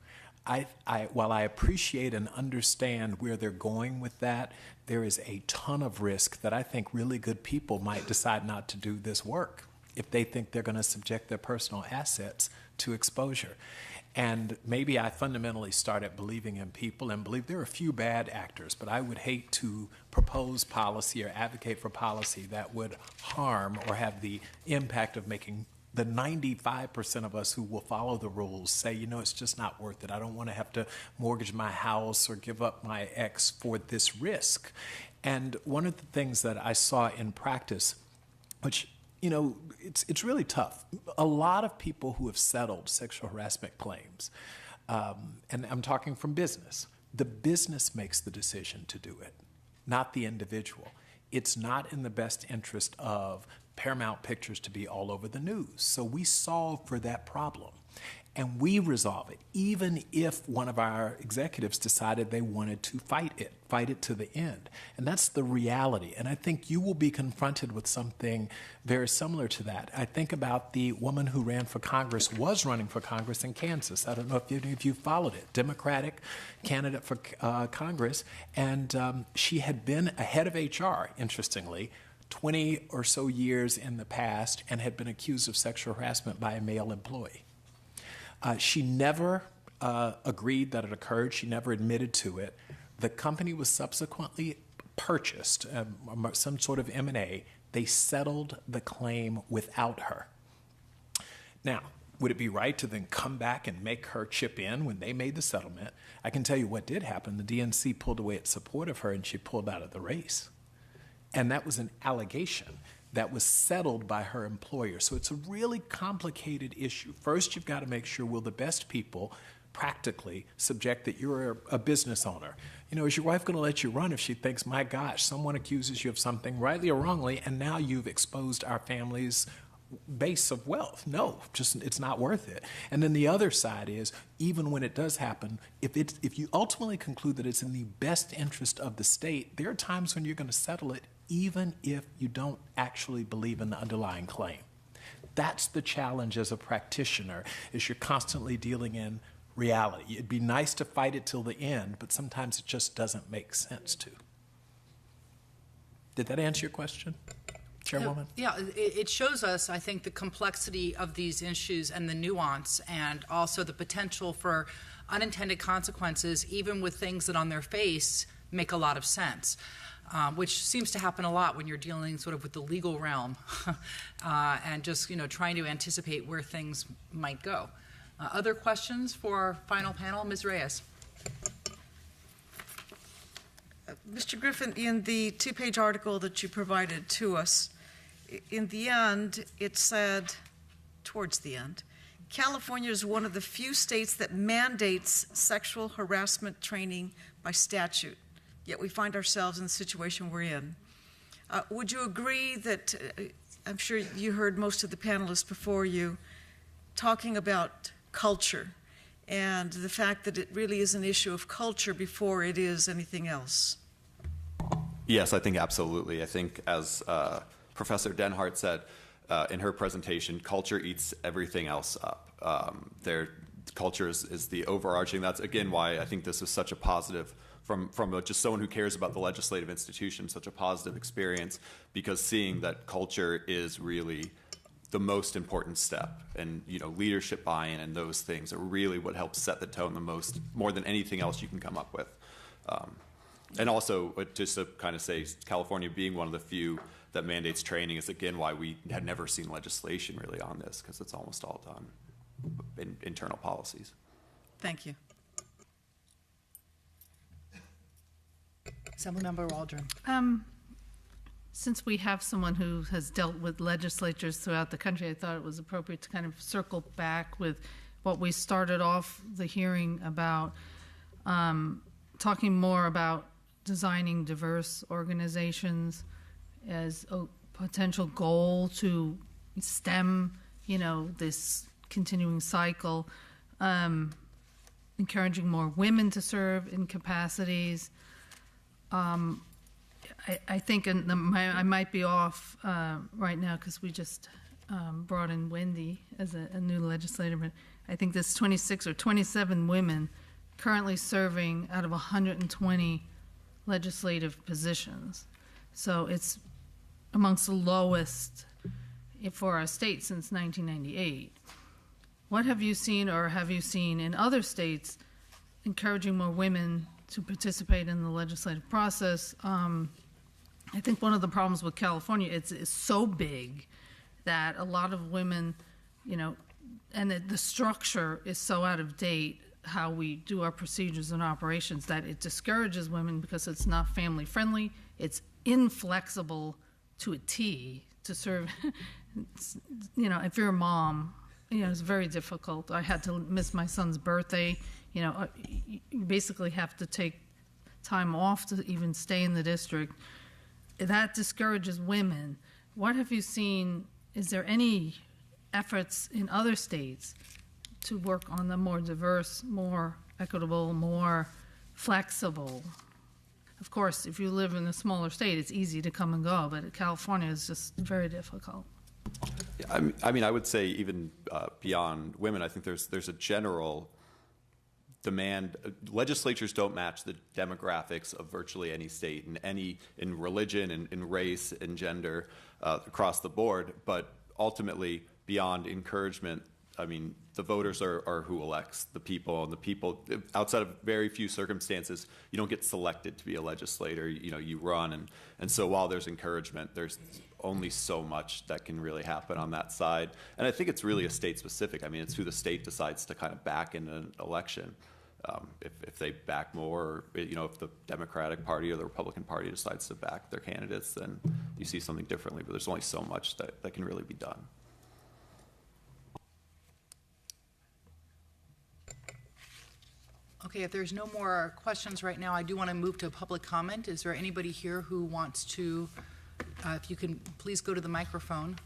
While I appreciate and understand where they're going with that, there is a ton of risk that I think really good people might decide not to do this work if they think they're going to subject their personal assets to exposure. And maybe I fundamentally started believing in people and believe there are a few bad actors, but I would hate to propose policy or advocate for policy that would harm or have the impact of making the 95% of us who will follow the rules say, it's just not worth it. I don't want to have to mortgage my house or give up my ex for this risk. And one of the things that I saw in practice, which, it's really tough. A lot of people who have settled sexual harassment claims, and I'm talking from business, the business makes the decision to do it, not the individual. it's not in the best interest of Paramount Pictures to be all over the news. So we solve for that problem. And we resolve it, even if one of our executives decided they wanted to fight it to the end. And that's the reality. And I think you will be confronted with something very similar to that. I think about the woman who was running for Congress in Kansas. I don't know if you followed it, Democratic candidate for Congress. And she had been a head of HR, interestingly, 20 or so years in the past, and had been accused of sexual harassment by a male employee. She never agreed that it occurred. She never admitted to it. The company was subsequently purchased, some sort of M&A. They settled the claim without her. Now, would it be right to then come back and make her chip in when they made the settlement? I can tell you what did happen. The DNC pulled away its support of her, and she pulled out of the race. And that was an allegation that was settled by her employer. So it's a really complicated issue. First, you've got to make sure, will the best people practically subject that you're a business owner? You know, is your wife going to let you run if she thinks, my gosh, someone accuses you of something, rightly or wrongly, and now you've exposed our family's base of wealth? No, just it's not worth it. And then the other side is, even when it does happen, if you ultimately conclude that it's in the best interest of the state, there are times when you're going to settle it even if you don't actually believe in the underlying claim. That's the challenge as a practitioner, is you're constantly dealing in reality. It'd be nice to fight it till the end, but sometimes it just doesn't make sense to. Did that answer your question, Chairwoman? Yeah, it shows us, I think, the complexity of these issues and the nuance, and also the potential for unintended consequences, even with things that on their face make a lot of sense. Which seems to happen a lot when you're dealing sort of with the legal realm and just, trying to anticipate where things might go. Other questions for our final panel? Ms. Reyes. Mr. Griffin, in the two-page article that you provided to us, in the end, it said, towards the end, California is one of the few states that mandates sexual harassment training by statute. Yet we find ourselves in the situation we're in. Would you agree that, I'm sure you heard most of the panelists before you talking about culture and the fact that it really is an issue of culture before it is anything else? Yes, I think absolutely. I think, as Professor Denhart said in her presentation, culture eats everything else up. Culture is the overarching. That's, again, why I think this is such a positive, from just someone who cares about the legislative institution, such a positive experience, because seeing that culture is really the most important step, and leadership buy-in and those things are really what helps set the tone the most, more than anything else you can come up with. And also, just to kind of say, California being one of the few that mandates training is, again, why we had never seen legislation really on this, because it's almost all done in internal policies. Thank you. Assemblymember Waldron. Since we have someone who has dealt with legislatures throughout the country, I thought it was appropriate to kind of circle back with what we started off the hearing about, talking more about designing diverse organizations as a potential goal to stem, this continuing cycle, encouraging more women to serve in capacities. I think, and I might be off right now because we just brought in Wendy as a new legislator, but I think there's 26 or 27 women currently serving out of 120 legislative positions. So it's amongst the lowest for our state since 1998. What have you seen, or have you seen in other states encouraging more women to participate in the legislative process? I think one of the problems with California is so big that a lot of women, and the structure is so out of date, how we do our procedures and operations, that it discourages women because it's not family friendly, it's inflexible to a T to serve. If you're a mom, it's very difficult. I had to miss my son's birthday. You basically have to take time off to even stay in the district. that discourages women. What have you seen? Is there any efforts in other states to work on the more diverse, more equitable, more flexible? Of course, if you live in a smaller state, it's easy to come and go, but California is just very difficult. I mean, I would say even beyond women, I think there's a general demand. Legislatures don't match the demographics of virtually any state, in religion, in race, in gender, across the board. But ultimately, beyond encouragement, I mean, the voters are who elects the people, and the people, outside of very few circumstances, you don't get selected to be a legislator. You know, you run, and so while there's encouragement, there's only so much that can really happen on that side. And I think it's really a state specific. I mean, it's who the state decides to kind of back in an election. If they back more, or, you know, if the Democratic Party or the Republican Party decides to back their candidates, then you see something differently. But there's only so much that can really be done. Okay, if there's no more questions right now, I do want to move to public comment. Is there anybody here who wants to, if you can please go to the microphone.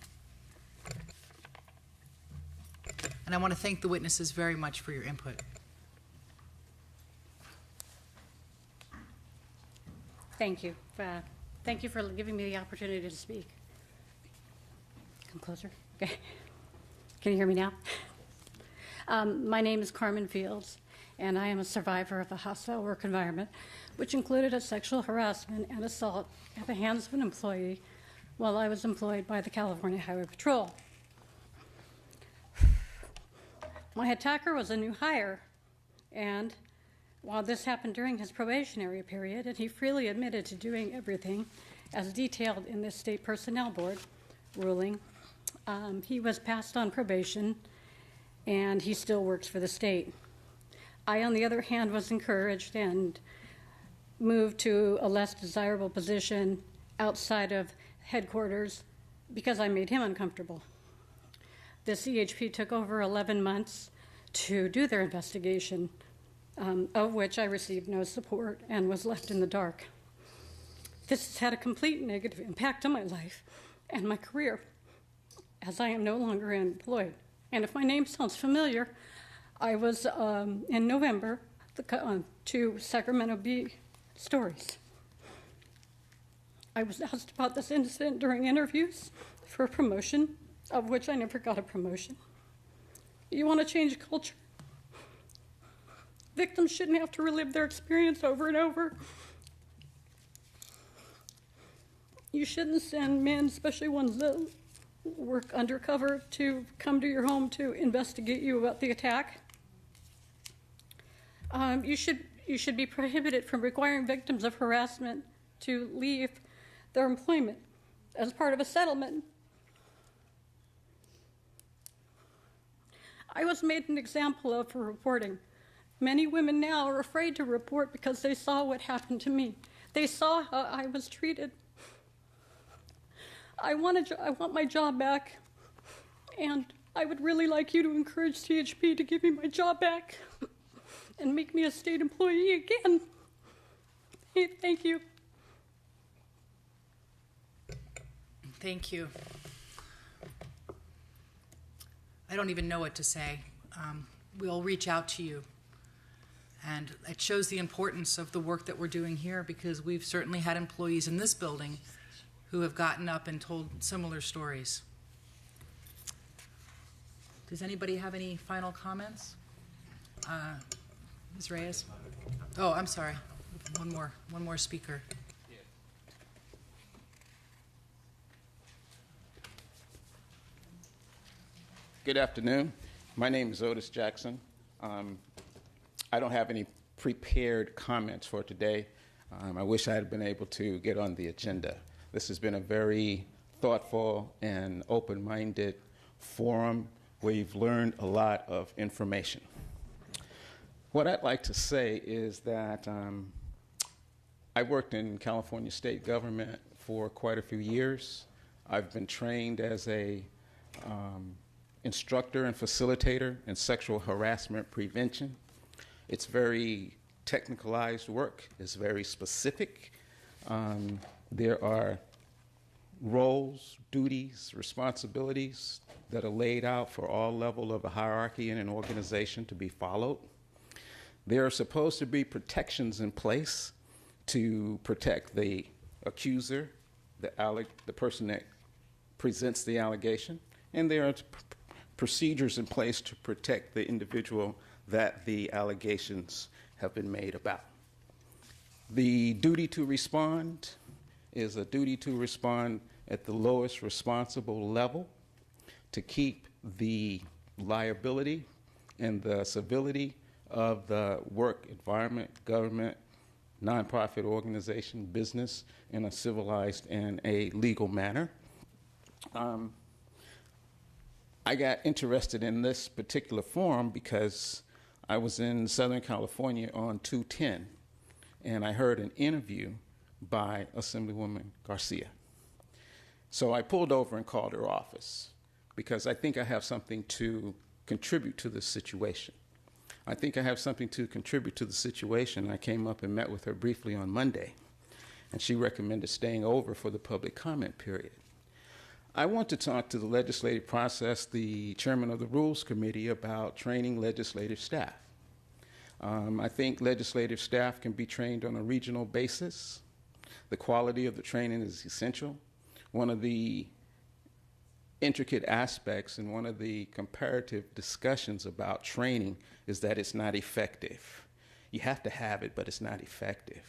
And I want to thank the witnesses very much for your input. Thank you. Thank you for giving me the opportunity to speak. Come closer. Okay. Can you hear me now? My name is Carmen Fields, and I am a survivor of a hostile work environment, which included a sexual harassment and assault at the hands of an employee while I was employed by the California Highway Patrol. My attacker was a new hire, and while this happened during his probationary period, and he freely admitted to doing everything as detailed in this state personnel board ruling, he was passed on probation, and he still works for the state. I, on the other hand, was encouraged and moved to a less desirable position outside of headquarters because I made him uncomfortable. The CHP took over 11 months to do their investigation, of which I received no support and was left in the dark. This has had a complete negative impact on my life and my career, as I am no longer employed. And if my name sounds familiar, I was, in November, to Sacramento Bee Stories. I was asked about this incident during interviews for a promotion, of which I never got a promotion. You want to change culture? Victims shouldn't have to relive their experience over and over. You shouldn't send men, especially ones that work undercover, to come to your home to investigate you about the attack. You should be prohibited from requiring victims of harassment to leave their employment as part of a settlement. I was made an example of for reporting. Many women now are afraid to report because they saw what happened to me. They saw how I was treated. I want my job back, and I would really like you to encourage CHP to give me my job back and make me a state employee again. Hey, thank you. Thank you. I don't even know what to say. We'll reach out to you. And it shows the importance of the work that we're doing here, because we've certainly had employees in this building who have gotten up and told similar stories. Does anybody have any final comments? Ms. Reyes? Oh, I'm sorry. One more speaker. Good afternoon. My name is Otis Jackson. I don't have any prepared comments for today. I wish I had been able to get on the agenda. This has been a very thoughtful and open-minded forum where you've learned a lot of information. What I'd like to say is that I worked in California state government for quite a few years. I've been trained as a instructor and facilitator in sexual harassment prevention. It's very technicalized work. It's very specific. There are roles, duties, responsibilities that are laid out for all level of a hierarchy in an organization to be followed. There are supposed to be protections in place to protect the accuser, the person that presents the allegation, and there are procedures in place to protect the individual that the allegations have been made about. The duty to respond is a duty to respond at the lowest responsible level to keep the liability and the civility of the work environment, government, nonprofit organization, business in a civilized and a legal manner. I got interested in this particular forum because I was in Southern California on 210, and I heard an interview by Assemblywoman Garcia. So I pulled over and called her office because I think I have something to contribute to this situation. I think I have something to contribute to the situation. I came up and met with her briefly on Monday, and she recommended staying over for the public comment period. I want to talk to the legislative process, the chairman of the Rules Committee, about training legislative staff. I think legislative staff can be trained on a regional basis. The quality of the training is essential. One of the intricate aspects and one of the comparative discussions about training is that it's not effective. You have to have it, but it's not effective.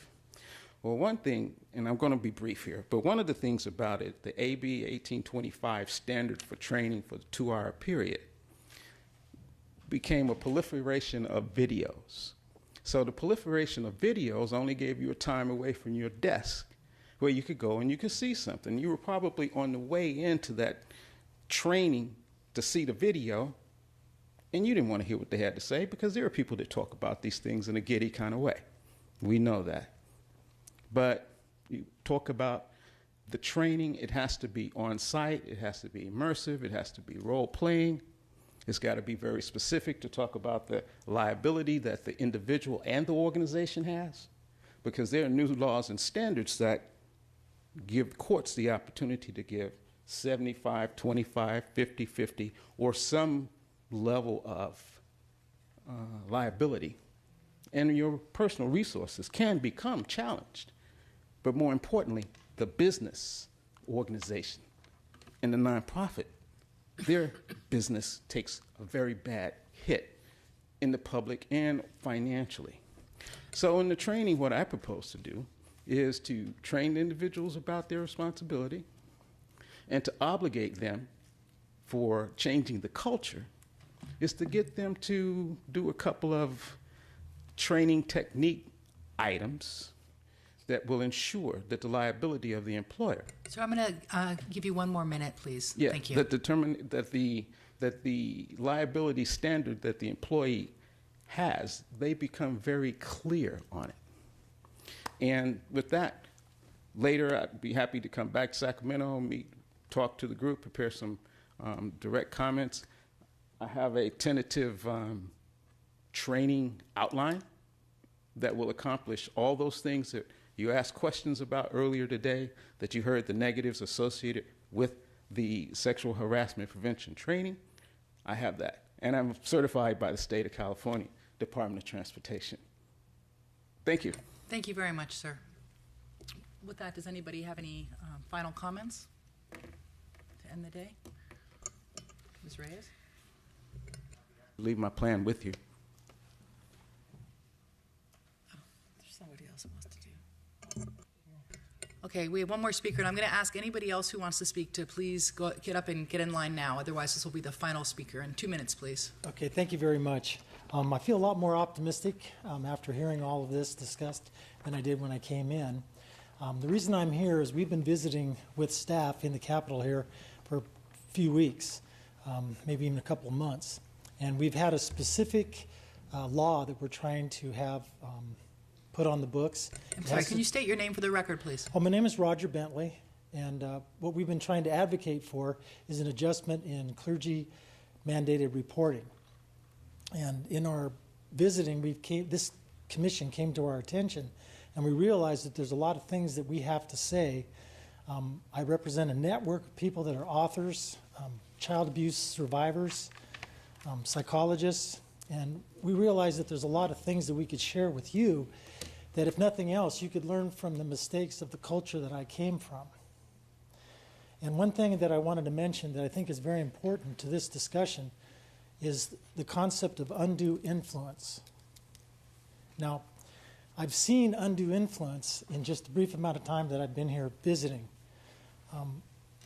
Well, one thing, and I'm going to be brief here, but one of the things about it, the AB 1825 standard for training for the 2-hour period became a proliferation of videos. So the proliferation of videos only gave you a time away from your desk where you could go and you could see something. You were probably on the way into that training to see the video, and you didn't want to hear what they had to say because there are people that talk about these things in a giddy kind of way. We know that. But you talk about the training, it has to be on site, it has to be immersive, it has to be role playing. It's got to be very specific to talk about the liability that the individual and the organization has, because there are new laws and standards that give courts the opportunity to give 75, 25, 50, 50, or some level of liability. And your personal resources can become challenged. But more importantly, the business organization and the nonprofit, their business takes a very bad hit in the public and financially. So in the training, what I propose to do is to train individuals about their responsibility and to obligate them for changing the culture is to get them to do a couple of training technique items that will ensure that the liability of the employer. So I'm going to give you 1 more minute, please. Yeah, Thank you. that determine that the liability standard that the employee has, they become very clear on it. And with that, later I'd be happy to come back to Sacramento, talk to the group, prepare some direct comments. I have a tentative training outline that will accomplish all those things that you asked questions about earlier today, that you heard the negatives associated with the sexual harassment prevention training. I have that. And I'm certified by the state of California Department of Transportation. Thank you. Thank you very much, sir. With that, does anybody have any final comments to end the day? Ms. Reyes? Leave my plan with you. There's somebody else who wants to do. Okay, we have 1 more speaker, and I'm going to ask anybody else who wants to speak to please get up and get in line now. Otherwise, this will be the final speaker. In 2 minutes, please. Okay, thank you very much. I feel a lot more optimistic after hearing all of this discussed than I did when I came in. The reason I'm here is we've been visiting with staff in the Capitol here for a few weeks, maybe even a couple of months. And we've had a specific law that we're trying to have put on the books. I'm sorry, can you state your name for the record, please? My name is Roger Bentley, and what we've been trying to advocate for is an adjustment in clergy-mandated reporting. And in our visiting, this commission came to our attention and we realize that there's a lot of things that we have to say. I represent a network of people that are authors, child abuse survivors, psychologists, and we realize that there's a lot of things that we could share with you that, if nothing else, you could learn from the mistakes of the culture that I came from. And one thing that I wanted to mention that I think is very important to this discussion is the concept of undue influence. Now, I've seen undue influence in just the brief amount of time that I've been here visiting.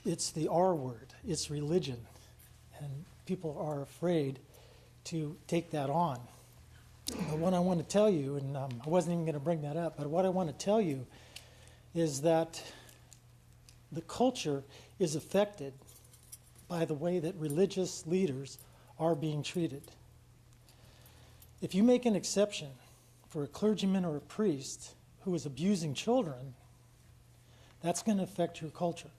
It's the R word, it's religion, and people are afraid to take that on. But what I want to tell you, and I wasn't even going to bring that up, but what I want to tell you is that the culture is affected by the way that religious leaders are being treated. If you make an exception for a clergyman or a priest who is abusing children, that's going to affect your culture.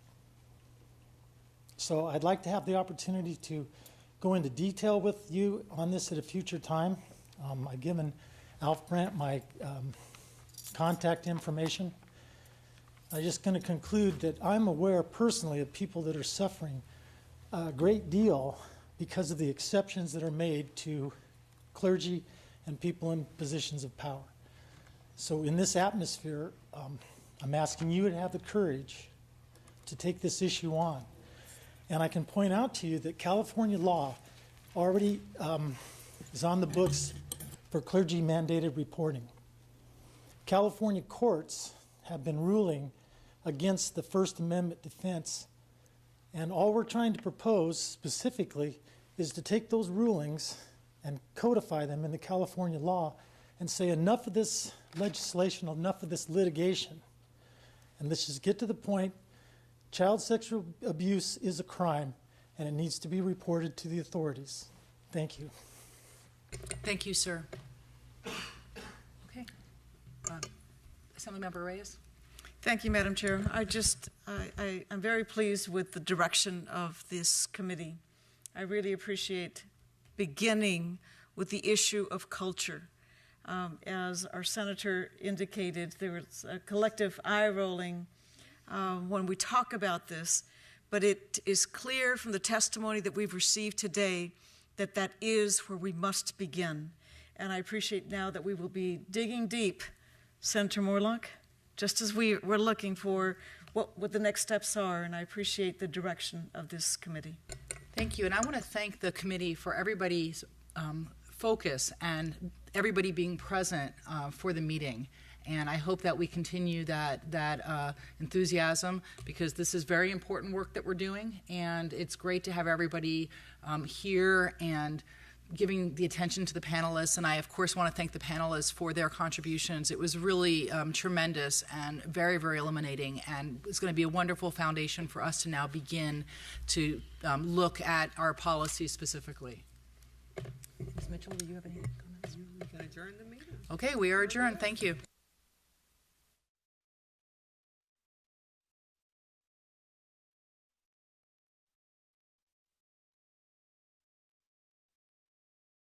So I'd like to have the opportunity to go into detail with you on this at a future time. I've given Alf Brandt my contact information. I'm just going to conclude that I'm aware personally of people that are suffering a great deal because of the exceptions that are made to clergy and people in positions of power. So in this atmosphere, I'm asking you to have the courage to take this issue on. And I can point out to you that California law already is on the books for clergy-mandated reporting. California courts have been ruling against the First Amendment defense, and all we're trying to propose specifically is to take those rulings and codify them in the California law and say enough of this legislation, enough of this litigation, and let's just get to the point. Child sexual abuse is a crime, and it needs to be reported to the authorities. Thank you. Thank you, sir. Okay. Assemblymember Reyes. Thank you, Madam Chair. I'm very pleased with the direction of this committee. I really appreciate beginning with the issue of culture. As our senator indicated, there was a collective eye rolling when we talk about this, but it is clear from the testimony that we've received today that that is where we must begin. And I appreciate now that we will be digging deep, Senator Morlock, just as we're looking for what the next steps are, and I appreciate the direction of this committee. Thank you, and I want to thank the committee for everybody's focus and everybody being present for the meeting. And I hope that we continue that enthusiasm, because this is very important work that we're doing, and it's great to have everybody here and giving the attention to the panelists. And I, of course, want to thank the panelists for their contributions. It was really tremendous and very, very illuminating, and it's going to be a wonderful foundation for us to now begin to look at our policies specifically. Ms. Mitchell, do you have any comments? We can adjourn the meeting. Okay, we are adjourned. Thank you.